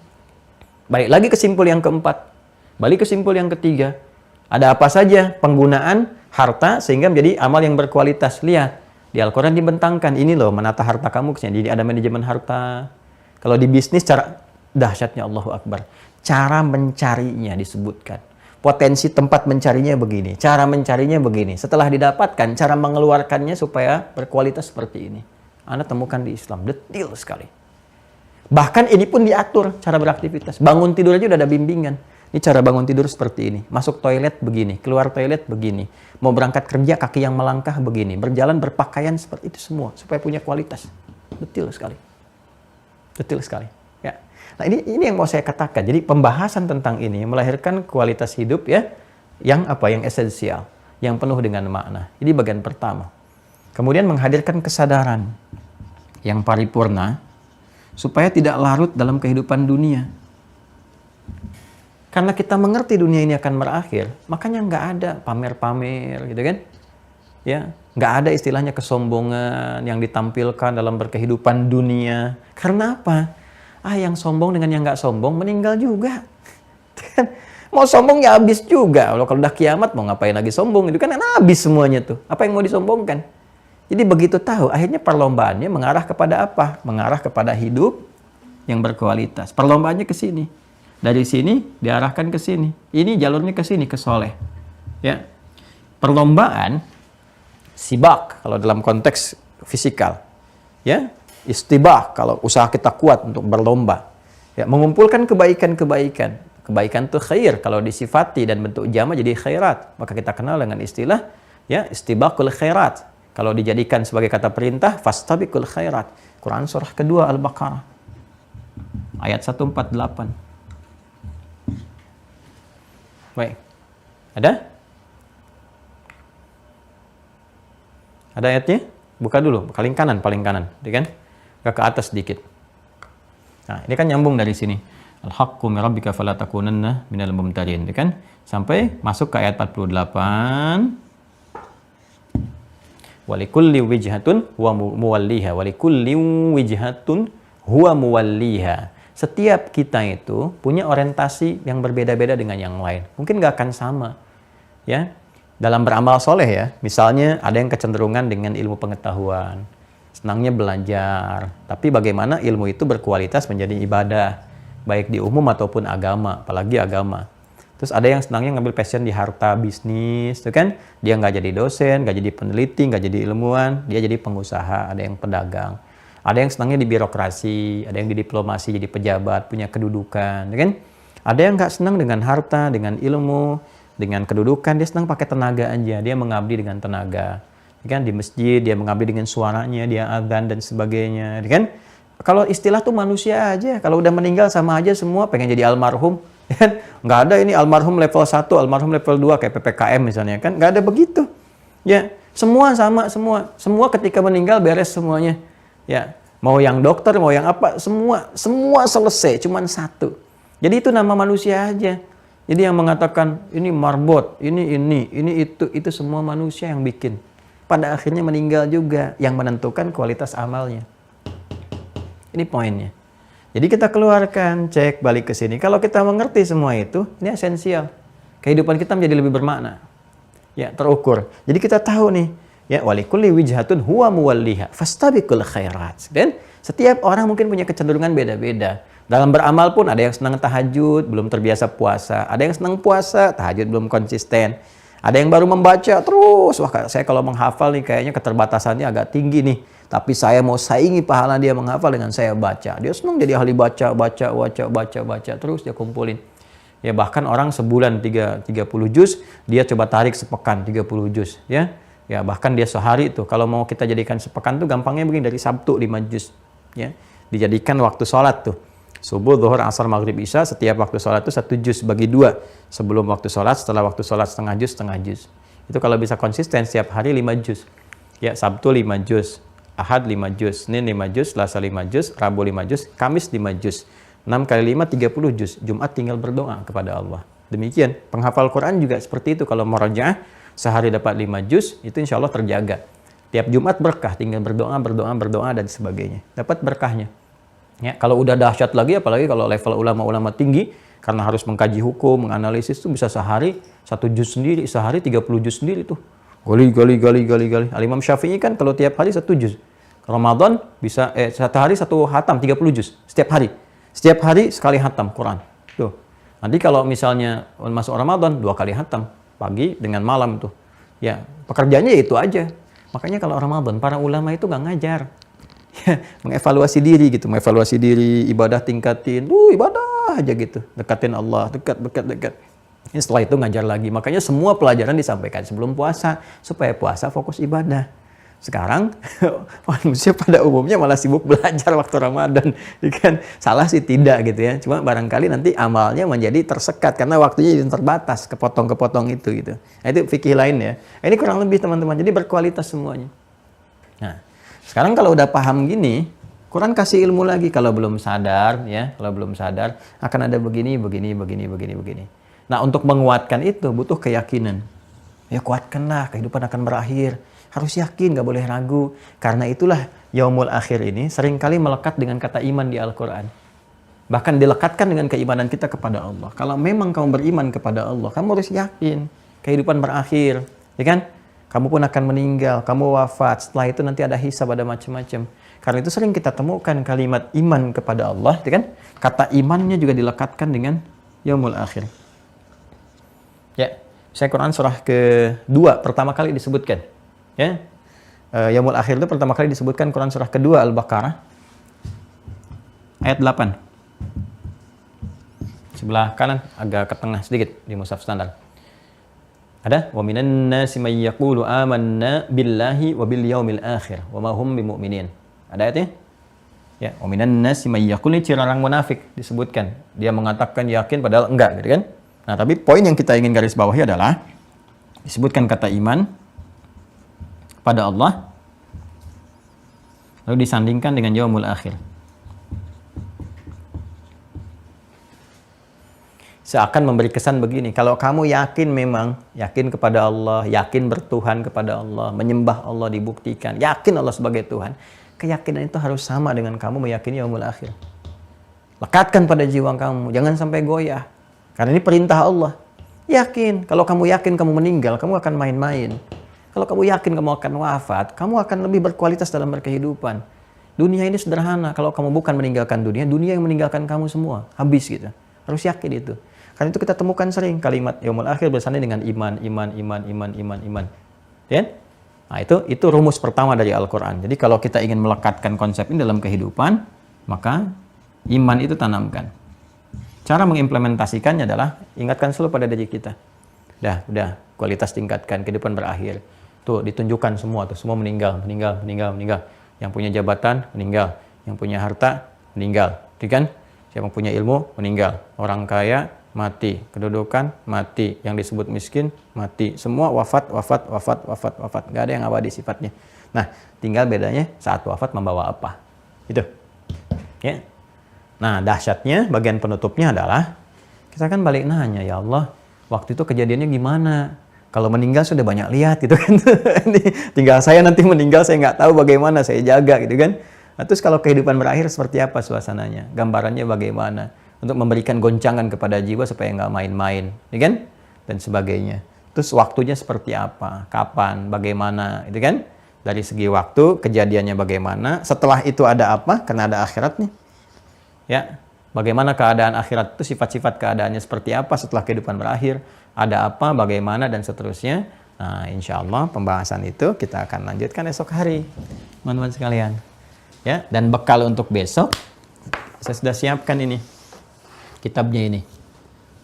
Balik lagi ke simpul yang keempat. Balik ke simpul yang ketiga. Ada apa saja penggunaan harta sehingga menjadi amal yang berkualitas. Lihat. Di Al-Quran dibentangkan, ini loh menata harta kamu. Jadi ada manajemen harta. Kalau di bisnis, cara dahsyatnya Allahu Akbar. Cara mencarinya disebutkan. Potensi tempat mencarinya begini. Cara mencarinya begini. Setelah didapatkan, cara mengeluarkannya supaya berkualitas seperti ini. Anda temukan di Islam. Detail sekali. Bahkan ini pun diatur cara beraktivitas. Bangun tidur aja udah ada bimbingan. Ini cara bangun tidur seperti ini. Masuk toilet begini, keluar toilet begini. Mau berangkat kerja kaki yang melangkah begini. Berjalan berpakaian seperti itu semua supaya punya kualitas. Detail sekali. Detail sekali. Ya. Nah, ini yang mau saya katakan. Jadi pembahasan tentang ini melahirkan kualitas hidup ya yang esensial, yang penuh dengan makna. Ini bagian pertama. Kemudian menghadirkan kesadaran yang paripurna supaya tidak larut dalam kehidupan dunia. Karena kita mengerti dunia ini akan berakhir, makanya nggak ada pamer-pamer, gitu kan? Ya, nggak ada istilahnya kesombongan yang ditampilkan dalam berkehidupan dunia. Karena apa? Yang sombong dengan yang nggak sombong meninggal juga. Mau sombong ya habis juga. Kalau udah kiamat mau ngapain lagi sombong? Itu kan habis semuanya tuh. Apa yang mau disombongkan? Jadi begitu tahu, akhirnya perlombaannya mengarah kepada apa? Mengarah kepada hidup yang berkualitas. Perlombaannya ke sini. Dari sini diarahkan ke sini. Ini jalurnya ke sini, ke soleh. Ya. Perlombaan, sibak kalau dalam konteks fisikal. Ya. Istibah kalau usaha kita kuat untuk berlomba. Ya, mengumpulkan kebaikan-kebaikan. Kebaikan itu khair, kalau disifati dan bentuk jama jadi khairat. Maka kita kenal dengan istilah ya istibaqul khairat. Kalau dijadikan sebagai kata perintah, fastabiqul khairat. Quran surah kedua Al-Baqarah. Ayat 148. Baik. Ada? Ada ayatnya? Buka dulu, paling kanan, ya kan? Ke atas sedikit. Nah, ini kan nyambung dari sini. Al-haqqu min rabbika fala takunanna minal mumtarin, ya kan? Sampai masuk ke ayat 48. Walikulli wijhatun huwa muwalliha. Walikulli wijhatun huwa muwalliha. Setiap kita itu punya orientasi yang berbeda-beda dengan yang lain. Mungkin nggak akan sama. Ya, dalam beramal soleh ya. Misalnya ada yang kecenderungan dengan ilmu pengetahuan. Senangnya belajar. Tapi bagaimana ilmu itu berkualitas menjadi ibadah. Baik di umum ataupun agama. Apalagi agama. Terus ada yang senangnya ngambil passion di harta bisnis, tuh kan? Dia nggak jadi dosen, nggak jadi peneliti, nggak jadi ilmuwan, dia jadi pengusaha, ada yang pedagang. Ada yang senangnya di birokrasi, ada yang di diplomasi, jadi pejabat, punya kedudukan, kan? Ada yang nggak senang dengan harta, dengan ilmu, dengan kedudukan, dia senang pakai tenaga aja, dia mengabdi dengan tenaga. Kan? Di masjid, dia mengabdi dengan suaranya, dia azan dan sebagainya, kan? Kalau istilah tuh manusia aja, kalau udah meninggal sama aja semua pengen jadi almarhum. Kan? Nggak ada ini almarhum level 1, almarhum level 2 kayak PPKM misalnya kan, nggak ada begitu. Ya, semua sama semua. Semua ketika meninggal beres semuanya. Ya, mau yang dokter, mau yang apa, semua selesai, cuman satu. Jadi itu nama manusia aja. Jadi yang mengatakan ini marbot, ini itu semua manusia yang bikin. Pada akhirnya meninggal juga, yang menentukan kualitas amalnya. Ini poinnya. Jadi kita keluarkan, cek, balik ke sini. Kalau kita mengerti semua itu, ini esensial. Kehidupan kita menjadi lebih bermakna. Ya, terukur. Jadi kita tahu nih, ya walikulli wijhatun huwa muwalliha fastabiqul khairat. Dan setiap orang mungkin punya kecenderungan beda-beda. Dalam beramal pun ada yang senang tahajud, belum terbiasa puasa. Ada yang senang puasa, tahajud belum konsisten. Ada yang baru membaca terus. Wah, saya kalau menghafal nih kayaknya keterbatasannya agak tinggi nih. Tapi saya mau saingi pahala dia menghafal dengan saya baca. Dia senang jadi ahli baca terus dia kumpulin. Ya bahkan orang sebulan 30 juz, dia coba tarik sepekan 30 juz, ya. Ya bahkan dia sehari itu kalau mau kita jadikan sepekan tuh gampangnya begini, dari Sabtu 5 juz, ya. Dijadikan waktu sholat tuh. Subuh, zuhur, asar, maghrib, isya, setiap waktu sholat itu 1 juz bagi 2. Sebelum waktu sholat, setelah waktu sholat setengah juz. Itu kalau bisa konsisten setiap hari 5 juz. Ya, Sabtu 5 juz. Ahad 5 juz, Senin 5 juz, Selasa 5 juz, Rabu 5 juz, Kamis 5 juz. 6 kali 5, 30 juz. Jumat tinggal berdoa kepada Allah. Demikian, penghafal Quran juga seperti itu. Kalau murajaah, sehari dapat 5 juz, itu insya Allah terjaga. Tiap Jumat berkah, tinggal berdoa, dan sebagainya. Dapat berkahnya. Ya, kalau udah dahsyat lagi, apalagi kalau level ulama-ulama tinggi, karena harus mengkaji hukum, menganalisis, itu bisa sehari 1 juz sendiri, sehari 30 juz sendiri tuh. Gali. Al-Imam Syafi'i kan kalau tiap hari 1 juz. Ramadan bisa satu hari 1 hatam 30 juz setiap hari. Setiap hari sekali hatam Quran. Tuh. Nanti kalau misalnya masuk Ramadan 2 kali hatam, pagi dengan malam tuh. Ya, pekerjaannya itu aja. Makanya kalau Ramadan para ulama itu nggak ngajar. Ya, mengevaluasi diri, ibadah tingkatin. Ibadah aja gitu. Dekatin Allah, dekat. Ini setelah itu ngajar lagi. Makanya semua pelajaran disampaikan sebelum puasa supaya puasa fokus ibadah. Sekarang manusia pada umumnya malah sibuk belajar waktu Ramadan, kan? Salah sih tidak gitu ya. Cuma barangkali nanti amalnya menjadi tersekat karena waktunya jadi terbatas, kepotong itu gitu. Nah, itu fikih lain ya. Ini kurang lebih teman-teman. Jadi berkualitas semuanya. Nah, sekarang kalau udah paham gini, Quran kasih ilmu lagi kalau belum sadar ya. Kalau belum sadar akan ada begini. Nah, untuk menguatkan itu butuh keyakinan. Ya kuatkanlah, kehidupan akan berakhir. Harus yakin, gak boleh ragu. Karena itulah yaumul akhir ini seringkali melekat dengan kata iman di Al-Quran. Bahkan dilekatkan dengan keimanan kita kepada Allah. Kalau memang kamu beriman kepada Allah, kamu harus yakin kehidupan berakhir. Ya kan? Kamu pun akan meninggal, kamu wafat. Setelah itu nanti ada hisab, ada macam-macam. Karena itu sering kita temukan kalimat iman kepada Allah. Ya kan? Kata imannya juga dilekatkan dengan yaumul akhir. Ya, saya Quran surah kedua pertama kali disebutkan. Ya, yaumul akhir itu pertama kali disebutkan Quran surah kedua Al-Baqarah ayat 8. sebelah kanan agak ke tengah sedikit di mushaf standar. Ada wa minan nasi may yaqulu amanna billahi wa bil yaumil akhir wa ma hum bimumin. Ada ayatnya? Ya, wa minan nasi may yaqulu, ini ciri orang munafik disebutkan. Dia mengatakan yakin padahal enggak, gitu kan? Nah, tapi poin yang kita ingin garis bawahi adalah disebutkan kata iman pada Allah lalu disandingkan dengan yaumul akhir. Seakan memberi kesan begini, kalau kamu yakin memang, yakin kepada Allah, yakin bertuhan kepada Allah, menyembah Allah dibuktikan, yakin Allah sebagai Tuhan, keyakinan itu harus sama dengan kamu meyakini yaumul akhir. Lekatkan pada jiwa kamu, jangan sampai goyah. Karena ini perintah Allah. Yakin, kalau kamu yakin kamu meninggal, kamu akan main-main. Kalau kamu yakin kamu akan wafat, kamu akan lebih berkualitas dalam berkehidupan. Dunia ini sederhana, kalau kamu bukan meninggalkan dunia, dunia yang meninggalkan kamu semua, habis gitu. Harus yakin itu. Karena itu kita temukan sering kalimat yaumul akhir bersanding dengan iman. Ya? Nah, itu rumus pertama dari Al-Qur'an. Jadi kalau kita ingin melekatkan konsep ini dalam kehidupan, maka iman itu tanamkan. Cara mengimplementasikannya adalah ingatkan selalu pada diri kita. Udah, kualitas tingkatkan, kehidupan berakhir. Tuh ditunjukkan semua meninggal. Yang punya jabatan meninggal, yang punya harta meninggal, kan? Siapa yang punya ilmu meninggal, orang kaya mati, kedudukan mati, yang disebut miskin mati, semua wafat. Gak ada yang abadi sifatnya. Nah, tinggal bedanya saat wafat membawa apa, itu. Ya. Nah, dahsyatnya bagian penutupnya adalah kita kan balik nanya, ya Allah, waktu itu kejadiannya gimana? Kalau meninggal sudah banyak lihat gitu kan. Tinggal saya nanti meninggal, saya nggak tahu bagaimana, saya jaga gitu kan. Nah, terus kalau kehidupan berakhir seperti apa suasananya? Gambarannya bagaimana? Untuk memberikan goncangan kepada jiwa supaya nggak main-main, ya kan? Dan sebagainya. Terus waktunya seperti apa? Kapan? Bagaimana? Itu kan? Dari segi waktu, kejadiannya bagaimana? Setelah itu ada apa? Karena ada akhirat nih. Ya, bagaimana keadaan akhirat itu, sifat-sifat keadaannya seperti apa setelah kehidupan berakhir? Ada apa? Bagaimana? Dan seterusnya. Nah, insya Allah pembahasan itu kita akan lanjutkan esok hari, teman-teman sekalian. Ya, dan bekal untuk besok, saya sudah siapkan ini. Kitabnya ini,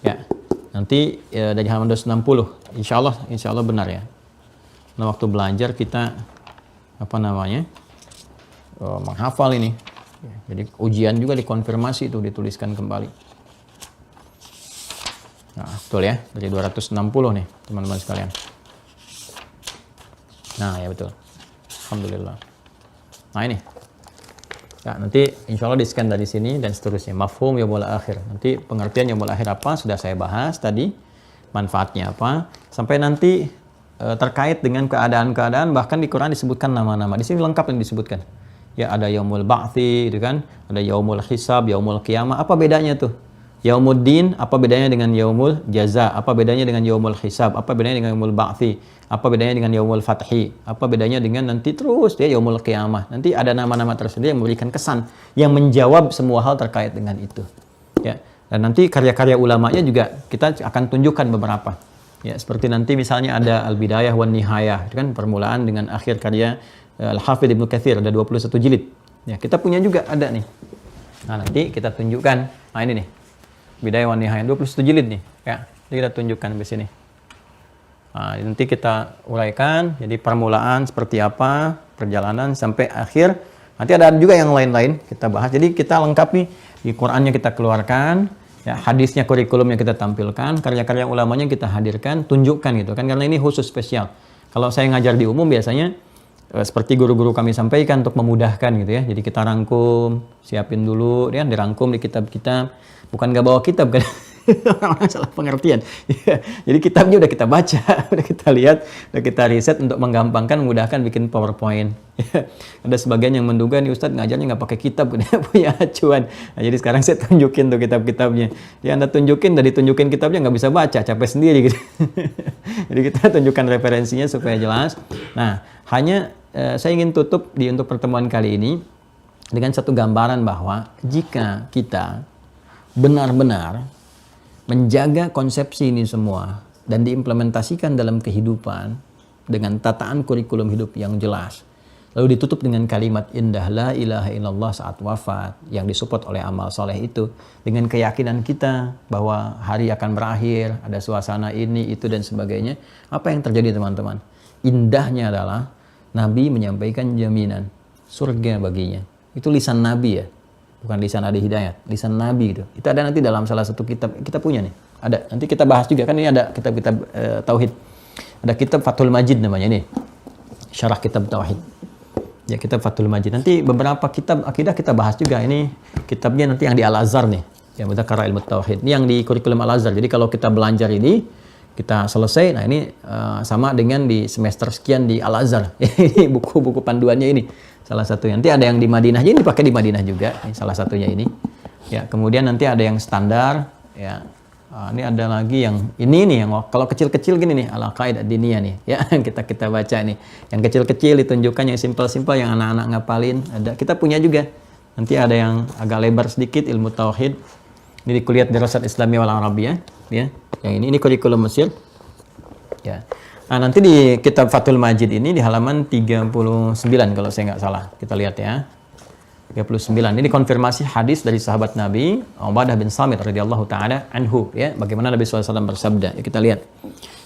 ya, nanti dari halaman 260, insya Allah benar ya. Nah, waktu belajar kita menghafal ini. Jadi ujian juga dikonfirmasi itu, dituliskan kembali. Nah, betul ya, dari 260 nih teman-teman sekalian. Nah, ya betul. Alhamdulillah. Nah ini. Nah, nanti insya Allah di-scan dari sini dan seterusnya. Mafhum yaumul akhir. Nanti pengertian yaumul akhir apa sudah saya bahas tadi. Manfaatnya apa. Sampai nanti terkait dengan keadaan-keadaan, bahkan di Quran disebutkan nama-nama. Di sini lengkap yang disebutkan. Ya, ada yaumul ba'thi, gitu kan. Ada yaumul hisab, yaumul qiyamah. Apa bedanya tuh? Yaumuddin, apa bedanya dengan yaumul jaza? Apa bedanya dengan yaumul hisab? Apa bedanya dengan yaumul ba'thi? Apa bedanya dengan yaumul fathi? Apa bedanya dengan nanti terus dia yaumul qiyamah? Nanti ada nama-nama tersendiri yang memberikan kesan, yang menjawab semua hal terkait dengan itu. Ya. Dan nanti karya-karya ulamanya juga kita akan tunjukkan beberapa. Ya, seperti nanti misalnya ada Al-Bidayah wan Nihayah, itu kan permulaan dengan akhir karya Al-Hafidz Ibnu Katsir, ada 21 jilid. Ya, kita punya juga ada nih. Nah, nanti kita tunjukkan. Nah, ini nih. Bidayah wan Nihayah 21 jilid nih. Ya, jadi kita tunjukkan di sini. Nah, nanti kita uraikan, jadi permulaan seperti apa, perjalanan sampai akhir. Nanti ada juga yang lain-lain kita bahas. Jadi kita lengkapi, di Qur'annya kita keluarkan, ya, hadisnya, kurikulumnya kita tampilkan, karya-karya ulamanya kita hadirkan, tunjukkan gitu kan, karena ini khusus spesial. Kalau saya ngajar di umum biasanya seperti guru-guru kami sampaikan untuk memudahkan gitu ya. Jadi kita rangkum, siapin dulu, ya, dirangkum di kitab-kitab. Bukan nggak bawa kitab kan? Salah pengertian. Jadi kitabnya udah kita baca, udah kita lihat, udah kita riset untuk menggampangkan, memudahkan bikin PowerPoint. Ada sebagian yang menduga nih Ustadz ngajarnya nggak pakai kitab, punya acuan. Nah, jadi sekarang saya tunjukin tuh kitab-kitabnya. Ya, Anda tunjukin, udah ditunjukin kitabnya nggak bisa baca, capek sendiri gitu. Jadi kita tunjukkan referensinya supaya jelas. Nah, hanya saya ingin tutup untuk pertemuan kali ini dengan satu gambaran bahwa jika kita benar-benar menjaga konsepsi ini semua dan diimplementasikan dalam kehidupan dengan tataan kurikulum hidup yang jelas, lalu ditutup dengan kalimat indah la ilaha illallah saat wafat yang disupport oleh amal soleh itu, dengan keyakinan kita bahwa hari akan berakhir, ada suasana ini itu dan sebagainya, apa yang terjadi teman-teman? Indahnya adalah Nabi menyampaikan jaminan surga baginya. Itu lisan Nabi ya, bukan lisan Adi Hidayat, lisan Nabi itu. Itu ada nanti dalam salah satu kitab kita punya nih. Ada, nanti kita bahas juga kan, ini ada kitab-kitab tauhid. Ada kitab Fathul Majid namanya ini. Syarah kitab tauhid. Ya, kitab Fathul Majid. Nanti beberapa kitab akidah kita bahas juga. Ini kitabnya nanti yang di Al-Azhar nih. Yang Mudzakkar Ilmu Tauhid. Ini yang di kurikulum Al-Azhar. Jadi kalau kita belajar ini, kita selesai, nah ini sama dengan di semester sekian di Al-Azhar. Ini buku-buku panduannya ini. Salah satu. Nanti ada yang di Madinah, ini dipakai di Madinah juga. Ini salah satunya ini. Ya, kemudian nanti ada yang standar. Ya, ini ada lagi yang ini nih, yang kalau kecil-kecil gini nih, Al-Aqaid Ad-Diniyah nih. Ya, kita baca nih. Yang kecil-kecil ditunjukkan, yang simpel-simpel, yang anak-anak ngapalin. Ada, kita punya juga. Nanti ada yang agak lebar sedikit, ilmu tauhid. Ini di Kuliah Dirasat Islamiyah wal Arabiyah, ya. Yang ini kurikulum Mesir. Ya. Nah, nanti di kitab Fathul Majid ini di halaman 39 kalau saya nggak salah. Kita lihat ya. 39. Ini konfirmasi hadis dari sahabat Nabi Ubadah bin Samit radhiyallahu taala anhu, ya. Bagaimana Nabi SAW bersabda. Ya, kita lihat.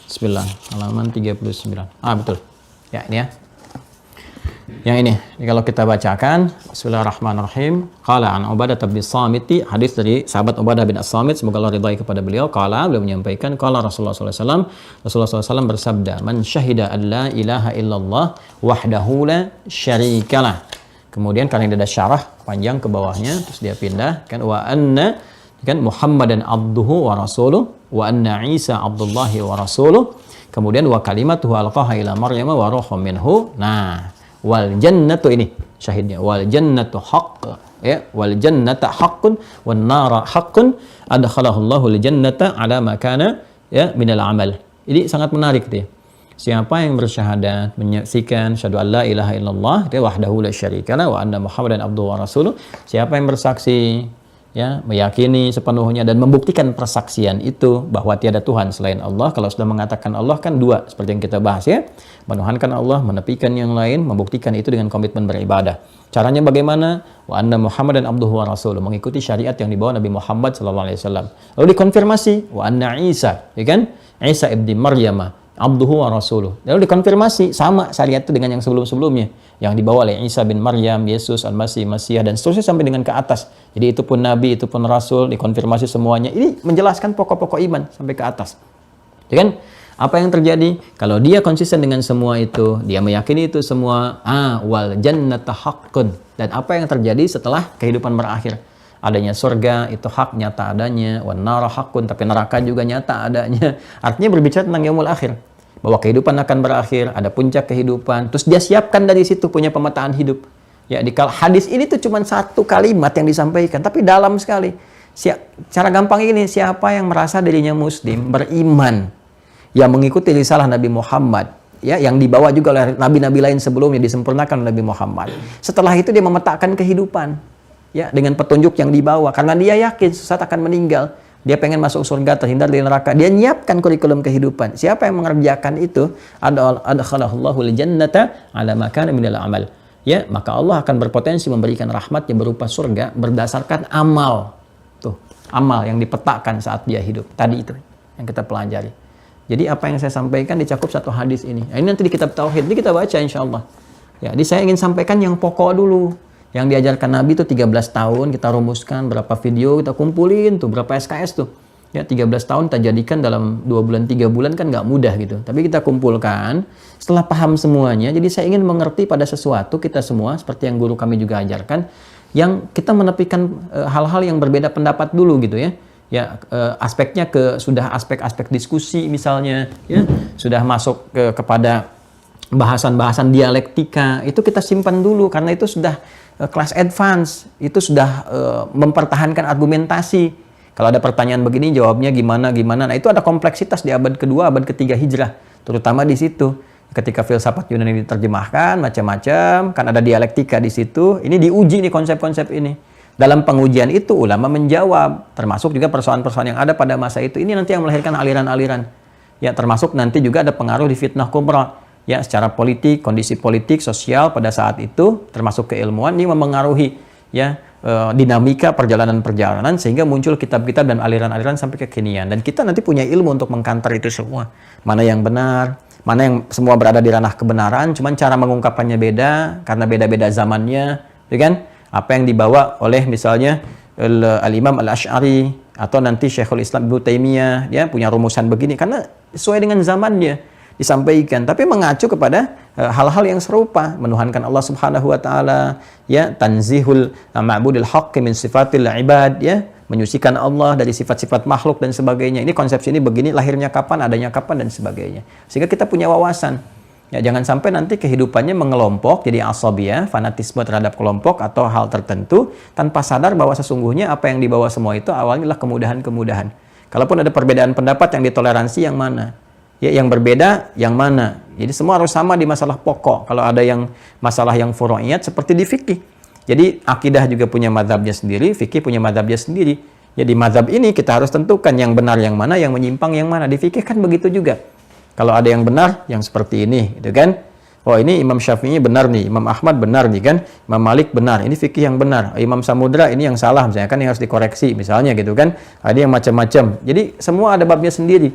Bismillah, halaman 39. Betul. Ya, ini ya. Yang ini kalau kita bacakan, Bismillahirrahmanirrahim. Qala an Ubadah bin Samit, hadis dari sahabat Ubadah bin As-Samit, semoga Allah ridai kepada beliau. Beliau menyampaikan, qala Rasulullah SAW, Rasulullah SAW bersabda, man syahida an la ilaha illallah wahdahu la syarikalah. Kemudian karena ada syarah panjang ke bawahnya, terus dia pindah kan, wa anna kan Muhammadan abduhu wa rasuluh wa anna Isa abdullahi wa rasuluh. Kemudian wa kalimatuhu alqaha ila Maryam wa ruhum minhu. Nah, wal jannatu ini syahidnya, wal jannatu haqq, ya, wal jannatu haqqun wan nara haqqun adkhalahu Allahu al jannata ala ma kana, ya, minal amal. Ini sangat menarik dia. Siapa yang bersyahadat, menyaksikan syahadu alla ilaha illallah, dia wahdahu la syarikalah wa anna Muhammadan abduhu wa rasuluh. Siapa yang bersaksi, ya, meyakini sepenuhnya dan membuktikan persaksian itu bahwa tiada Tuhan selain Allah. Kalau sudah mengatakan Allah kan dua, seperti yang kita bahas ya. Menuhankan Allah, menepikan yang lain, membuktikan itu dengan komitmen beribadah. Caranya bagaimana? Wa anna Muhammadan abduhu wa rasuluh, mengikuti syariat yang dibawa Nabi Muhammad sallallahu alaihi wasallam. Lalu dikonfirmasi wa anna Isa, ya kan? Isa ibni Maryam abduhu wa rasuluh. Lalu dikonfirmasi sama syariat itu dengan yang sebelum-sebelumnya yang dibawa oleh Isa bin Maryam, Yesus, Al-Masih, Masiah, dan seterusnya sampai dengan ke atas. Jadi itu pun Nabi, itu pun Rasul, dikonfirmasi semuanya. Ini menjelaskan pokok-pokok iman sampai ke atas. Ya kan? Apa yang terjadi? Kalau dia konsisten dengan semua itu, dia meyakini itu semua, wal jannata haqqun. Dan apa yang terjadi setelah kehidupan berakhir? Adanya surga, itu hak nyata adanya, wan nara haqqun, tapi neraka juga nyata adanya. Artinya berbicara tentang yaumul akhir. Bahwa kehidupan akan berakhir, ada puncak kehidupan, terus dia siapkan dari situ punya pemetaan hidup. Ya, di hadis ini tuh cuma satu kalimat yang disampaikan, tapi dalam sekali. Cara gampang ini, siapa yang merasa dirinya muslim, beriman, yang mengikuti risalah Nabi Muhammad, ya, yang dibawa juga oleh nabi-nabi lain sebelumnya, disempurnakan oleh Nabi Muhammad. Setelah itu dia memetakan kehidupan, ya, dengan petunjuk yang dibawa, karena dia yakin sesaat akan meninggal. Dia pengen masuk surga, terhindar dari neraka. Dia nyiapkan kurikulum kehidupan. Siapa yang mengerjakan itu? Adkhalahullahu al-jannata ala ma kana minal amal. Ya, maka Allah akan berpotensi memberikan rahmat yang berupa surga berdasarkan amal. Tuh, amal yang dipetakan saat dia hidup. Tadi itu yang kita pelajari. Jadi apa yang saya sampaikan dicakup satu hadis ini. Nah, ini nanti di kitab tauhid, ini kita baca insyaallah. Ya, jadi saya ingin sampaikan yang pokok dulu. Yang diajarkan Nabi itu 13 tahun, kita rumuskan berapa video, kita kumpulin tuh, berapa SKS tuh. Ya, 13 tahun kita jadikan dalam 2 bulan, 3 bulan kan nggak mudah gitu. Tapi kita kumpulkan, setelah paham semuanya, jadi saya ingin mengerti pada sesuatu kita semua, seperti yang guru kami juga ajarkan, yang kita menepikan hal-hal yang berbeda pendapat dulu gitu ya. Ya, aspeknya sudah aspek-aspek diskusi misalnya, ya, sudah masuk kepada bahasan-bahasan dialektika, itu kita simpan dulu karena itu sudah kelas advance, itu sudah mempertahankan argumentasi. Kalau ada pertanyaan begini, jawabnya gimana. Nah, itu ada kompleksitas di abad kedua, abad ketiga hijrah, terutama di situ. Ketika filsafat Yunani diterjemahkan, macam-macam, kan ada dialektika di situ. Ini diuji nih konsep-konsep ini. Dalam pengujian itu ulama menjawab, termasuk juga persoalan-persoalan yang ada pada masa itu. Ini nanti yang melahirkan aliran-aliran. Ya, termasuk nanti juga ada pengaruh di fitnah kubra. ya secara politik, kondisi politik, sosial pada saat itu, termasuk keilmuan, ini memengaruhi ya dinamika perjalanan-perjalanan sehingga muncul kitab-kitab dan aliran-aliran sampai kekinian. Dan kita nanti punya ilmu untuk mengkantar itu semua. Mana yang benar, mana yang semua berada di ranah kebenaran, cuman cara mengungkapkannya beda karena beda-beda zamannya, ya kan? Apa yang dibawa oleh misalnya Al-Imam Al-Asy'ari atau nanti Syekhul Islam Ibnu Taimiyah, ya punya rumusan begini karena sesuai dengan zamannya disampaikan, tapi mengacu kepada hal-hal yang serupa, menuhankan Allah Subhanahu wa taala, ya tanzihul ma'budil haqqi min sifatil ibad, ya menyucikan Allah dari sifat-sifat makhluk dan sebagainya. Ini konsepsi ini begini, lahirnya kapan, adanya kapan dan sebagainya. Sehingga kita punya wawasan. Ya, jangan sampai nanti kehidupannya mengelompok, jadi asabiyah, fanatisme terhadap kelompok atau hal tertentu, tanpa sadar bahwa sesungguhnya apa yang dibawa semua itu awalnya adalah kemudahan-kemudahan. Kalaupun ada perbedaan pendapat yang ditoleransi yang mana? Ya, yang berbeda yang mana? Jadi semua harus sama di masalah pokok. Kalau ada yang masalah yang furu'iyat seperti di fikih. Jadi akidah juga punya mazhabnya sendiri, fikih punya mazhabnya sendiri. Jadi mazhab ini kita harus tentukan yang benar yang mana, yang menyimpang yang mana. Di fikih kan begitu juga. Kalau ada yang benar, yang seperti ini, gitu kan? Oh ini Imam Syafi'i benar nih, Imam Ahmad benar nih kan, Imam Malik benar, ini fikih yang benar. Imam Samudra ini yang salah, misalnya kan yang harus dikoreksi, misalnya gitu kan? Ada yang macam-macam. Jadi semua ada babnya sendiri.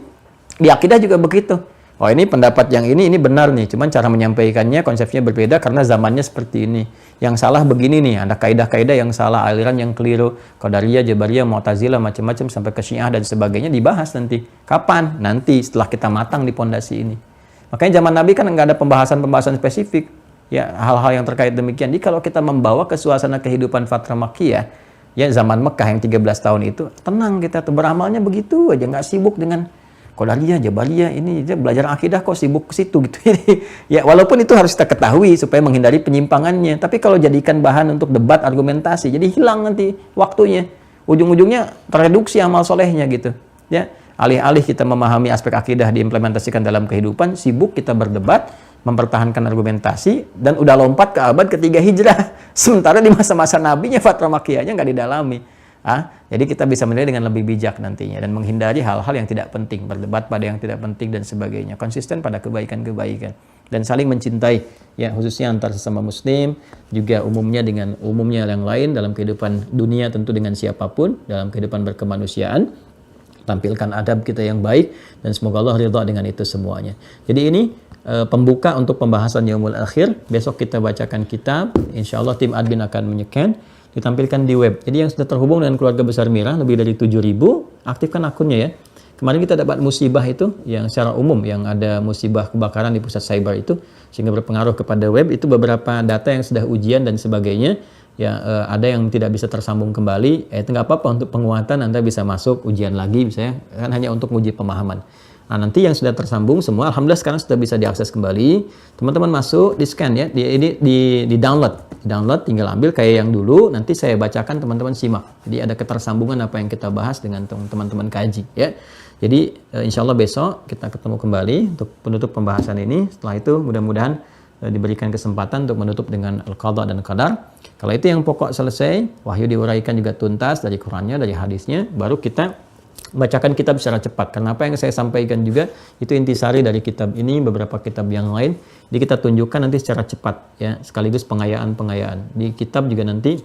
Di akidah juga begitu. Oh ini pendapat yang ini benar nih, cuman cara menyampaikannya konsepnya berbeda karena zamannya seperti ini. Yang salah begini nih, ada kaidah-kaidah yang salah, aliran yang keliru, Qadariyah, Jabariyah, Mu'tazilah, macam-macam sampai ke Syiah dan sebagainya dibahas nanti. Kapan? Nanti setelah kita matang di pondasi ini. Makanya zaman Nabi kan nggak ada pembahasan-pembahasan spesifik, ya hal-hal yang terkait demikian. Jadi kalau kita membawa ke suasana kehidupan Fatrah Makkiyah, ya zaman Mekah yang 13 tahun itu, tenang kita tuh beramalnya begitu aja, nggak sibuk dengan Qadariyah, Jabariyah, ini dia belajar akidah kok sibuk ke situ gitu. Ya walaupun itu harus kita ketahui supaya menghindari penyimpangannya. Tapi kalau jadikan bahan untuk debat, argumentasi, jadi hilang nanti waktunya. Ujung-ujungnya tereduksi amal solehnya gitu. Ya, alih-alih kita memahami aspek akidah diimplementasikan dalam kehidupan, sibuk kita berdebat, mempertahankan argumentasi, dan udah lompat ke abad ketiga Hijrah. Sementara di masa-masa Nabinya Fatrah Makkiyahnya nggak didalami. Jadi kita bisa menilai dengan lebih bijak nantinya dan menghindari hal-hal yang tidak penting, berdebat pada yang tidak penting dan sebagainya, konsisten pada kebaikan-kebaikan dan saling mencintai, ya khususnya antar sesama muslim, juga umumnya dengan umumnya yang lain dalam kehidupan dunia, tentu dengan siapapun dalam kehidupan berkemanusiaan. Tampilkan adab kita yang baik dan semoga Allah ridha dengan itu semuanya. Jadi ini pembuka untuk pembahasan Yaumul Akhir. Besok kita bacakan kitab, insyaallah tim admin akan menyekan, ditampilkan di web. Jadi yang sudah terhubung dengan keluarga besar Mira lebih dari 7.000, aktifkan akunnya ya. Kemarin kita dapat musibah itu yang secara umum, yang ada musibah kebakaran di pusat cyber itu sehingga berpengaruh kepada web, itu beberapa data yang sudah ujian dan sebagainya. Ya ada yang tidak bisa tersambung kembali, itu nggak apa-apa, untuk penguatan Anda bisa masuk ujian lagi misalnya, kan hanya untuk uji pemahaman. Nah nanti yang sudah tersambung semua, alhamdulillah sekarang sudah bisa diakses kembali. Teman-teman masuk, di scan ya, di download, tinggal ambil kayak yang dulu. Nanti saya bacakan, teman-teman simak. Jadi ada ketersambungan apa yang kita bahas dengan teman-teman kaji ya. Jadi insya Allah besok kita ketemu kembali untuk penutup pembahasan ini. Setelah itu mudah-mudahan diberikan kesempatan untuk menutup dengan al-qadha dan qadar. Kalau itu yang pokok selesai, wahyu diuraikan juga tuntas dari Qurannya, dari hadisnya, baru kita bacakan kitab secara cepat. Karena apa yang saya sampaikan juga itu intisari dari kitab ini, beberapa kitab yang lain. Jadi kita tunjukkan nanti secara cepat ya, sekaligus pengayaan-pengayaan. Di kitab juga nanti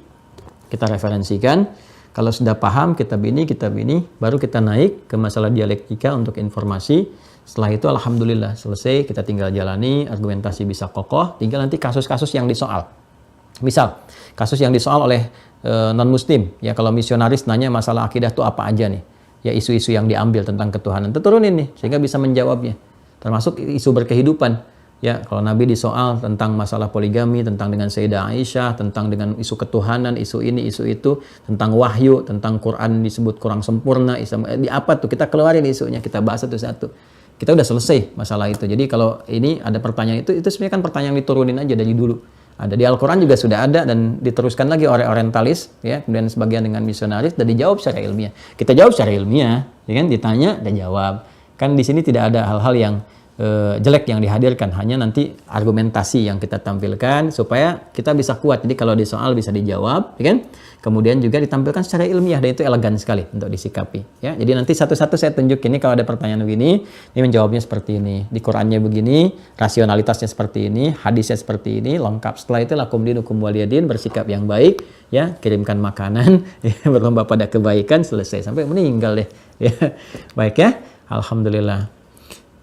kita referensikan. Kalau sudah paham kitab ini, baru kita naik ke masalah dialektika untuk informasi. Setelah itu alhamdulillah selesai, kita tinggal jalani, argumentasi bisa kokoh, tinggal nanti kasus-kasus yang disoal. Misal, kasus yang disoal oleh non-muslim, ya kalau misionaris nanya masalah akidah itu apa aja nih? Ya isu-isu yang diambil tentang ketuhanan, turunin nih, sehingga bisa menjawabnya. Termasuk isu berkehidupan. Ya, kalau Nabi disoal tentang masalah poligami, tentang dengan Sayyidah Aisyah, tentang dengan isu ketuhanan, isu ini, isu itu, tentang wahyu, tentang Quran disebut kurang sempurna, di apa tuh? Kita keluarin isunya, kita bahas satu-satu. Kita udah selesai masalah itu. Jadi kalau ini ada pertanyaan itu sebenarnya kan pertanyaan yang diturunin aja dari dulu. Ada di Al-Quran juga sudah ada dan diteruskan lagi oleh orientalis, ya, kemudian sebagian dengan misionaris dan dijawab secara ilmiah. Kita jawab secara ilmiah, ya kan? Ditanya dan jawab. Kan di sini tidak ada hal-hal yang jelek yang dihadirkan, hanya nanti argumentasi yang kita tampilkan supaya kita bisa kuat. Jadi kalau di soal bisa dijawab, ya kan? Kemudian juga ditampilkan secara ilmiah, dan itu elegan sekali untuk disikapi. Ya, jadi nanti satu-satu saya tunjukin, ini kalau ada pertanyaan begini, ini menjawabnya seperti ini, di Qurannya begini, rasionalitasnya seperti ini, hadisnya seperti ini, lengkap. Setelah itu lakum dinukum waliyadin, bersikap yang baik, ya, kirimkan makanan, ya, berlomba pada kebaikan, selesai sampai meninggal deh. Ya, baik ya, alhamdulillah.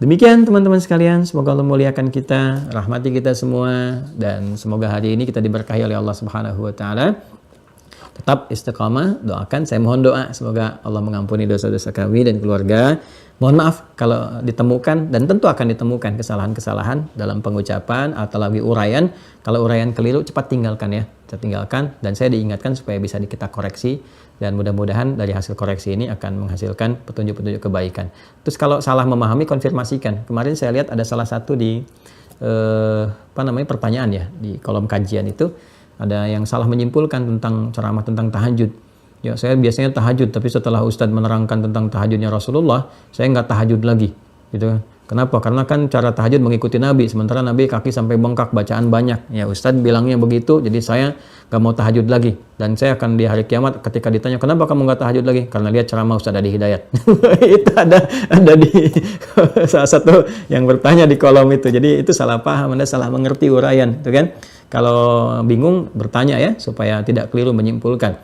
Demikian teman-teman sekalian, semoga Allah muliakan kita, rahmati kita semua, dan semoga hari ini kita diberkahi oleh Allah Subhanahu wa taala. Tetap istiqamah, doakan, saya mohon doa semoga Allah mengampuni dosa-dosa kami dan keluarga. Mohon maaf kalau ditemukan, dan tentu akan ditemukan kesalahan-kesalahan dalam pengucapan atau lagi uraian. Kalau uraian keliru cepat tinggalkan ya, cepat tinggalkan, dan saya diingatkan supaya bisa kita koreksi. Dan mudah-mudahan dari hasil koreksi ini akan menghasilkan petunjuk-petunjuk kebaikan. Terus kalau salah memahami, konfirmasikan. Kemarin saya lihat ada salah satu di pertanyaan ya, di kolom kajian itu ada yang salah menyimpulkan tentang ceramah tentang tahajud. Ya, saya biasanya tahajud, tapi setelah Ustadz menerangkan tentang tahajudnya Rasulullah, saya nggak tahajud lagi, gitu kan. Kenapa? Karena kan cara tahajud mengikuti Nabi, sementara Nabi kaki sampai bengkak, bacaan banyak. Ya, Ustadz bilangnya begitu, jadi saya nggak mau tahajud lagi. Dan saya akan di hari kiamat ketika ditanya, kenapa kamu nggak tahajud lagi? Karena lihat ceramah Ustadz Adi Hidayat. Itu ada di salah satu yang bertanya di kolom itu. Jadi itu salah paham, Anda salah mengerti uraian, itu kan. Kalau bingung bertanya ya, supaya tidak keliru menyimpulkan.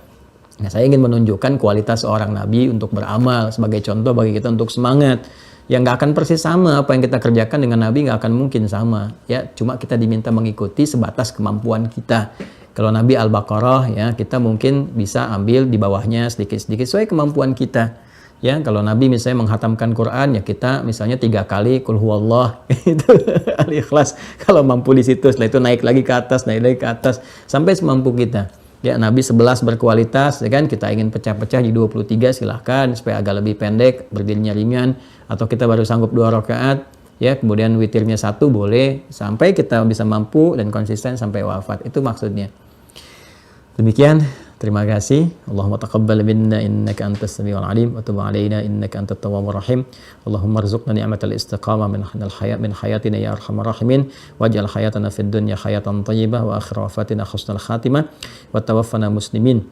Nah, saya ingin menunjukkan kualitas seorang Nabi untuk beramal sebagai contoh bagi kita untuk semangat. Yang nggak akan persis sama apa yang kita kerjakan dengan Nabi, nggak akan mungkin sama. Ya, cuma kita diminta mengikuti sebatas kemampuan kita. Kalau Nabi Al-Baqarah ya, kita mungkin bisa ambil di bawahnya sedikit-sedikit sesuai kemampuan kita. Ya, kalau Nabi misalnya menghatamkan Quran, ya kita misalnya 3 kali Qul huwallah itu Al-Ikhlas. Kalau mampu di situ, setelah itu naik lagi ke atas, sampai semampu kita. Ya, Nabi 11 berkualitas, ya kan? Kita ingin pecah-pecah di 23, silahkan supaya agak lebih pendek, berdirinya ringan, atau kita baru sanggup 2 rakaat, ya, kemudian witirnya 1 boleh, sampai kita bisa mampu dan konsisten sampai wafat. Itu maksudnya. Demikian, terima kasih. Allahumma taqabbal minna innaka antas samiul alim wa tub alaina innaka antat tawwabur rahim. Allahumma arzuqna ni'matal istiqamah min hayatina ya arhamar rahimin waj'al hayatana fid dunya hayatan thayyibah wa akhir wafatina husnal khatimah wa tawaffana muslimin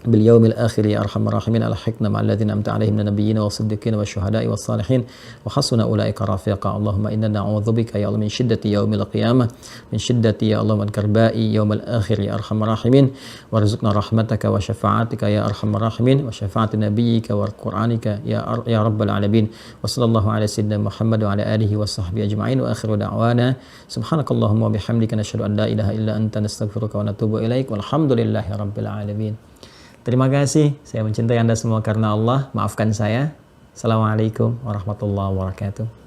bil yaumil akhir ya arhamar rahimin alhiqna ma'al ladzina amta 'alaihim minan nabiyyin was-siddiqin wasyuhada'i was-salihin wa hasuna ulaika rafiqa. Allahumma inna na'udzubika ya Allah min shiddati yaumil qiyamah, min shiddati ya Allah man karba'i yaumil akhir ya arhamar rahimin warzuqna rahmataka wa syafa'atika ya arhamar rahimin wa syafa'ati nabiyyika wa qur'anika ya rabbal alamin. Wa sallallahu ala sayyidina Muhammad wa ala alihi wa sahbihi ajma'in wa akhiru da'wana subhanakallahumma wa bihamdika nashhadu an la ilaha illa anta nastaghfiruka wa natubu ilaik walhamdulillahi rabbil alamin. Terima kasih, saya mencintai Anda semua karena Allah. Maafkan saya. Assalamualaikum warahmatullahi wabarakatuh.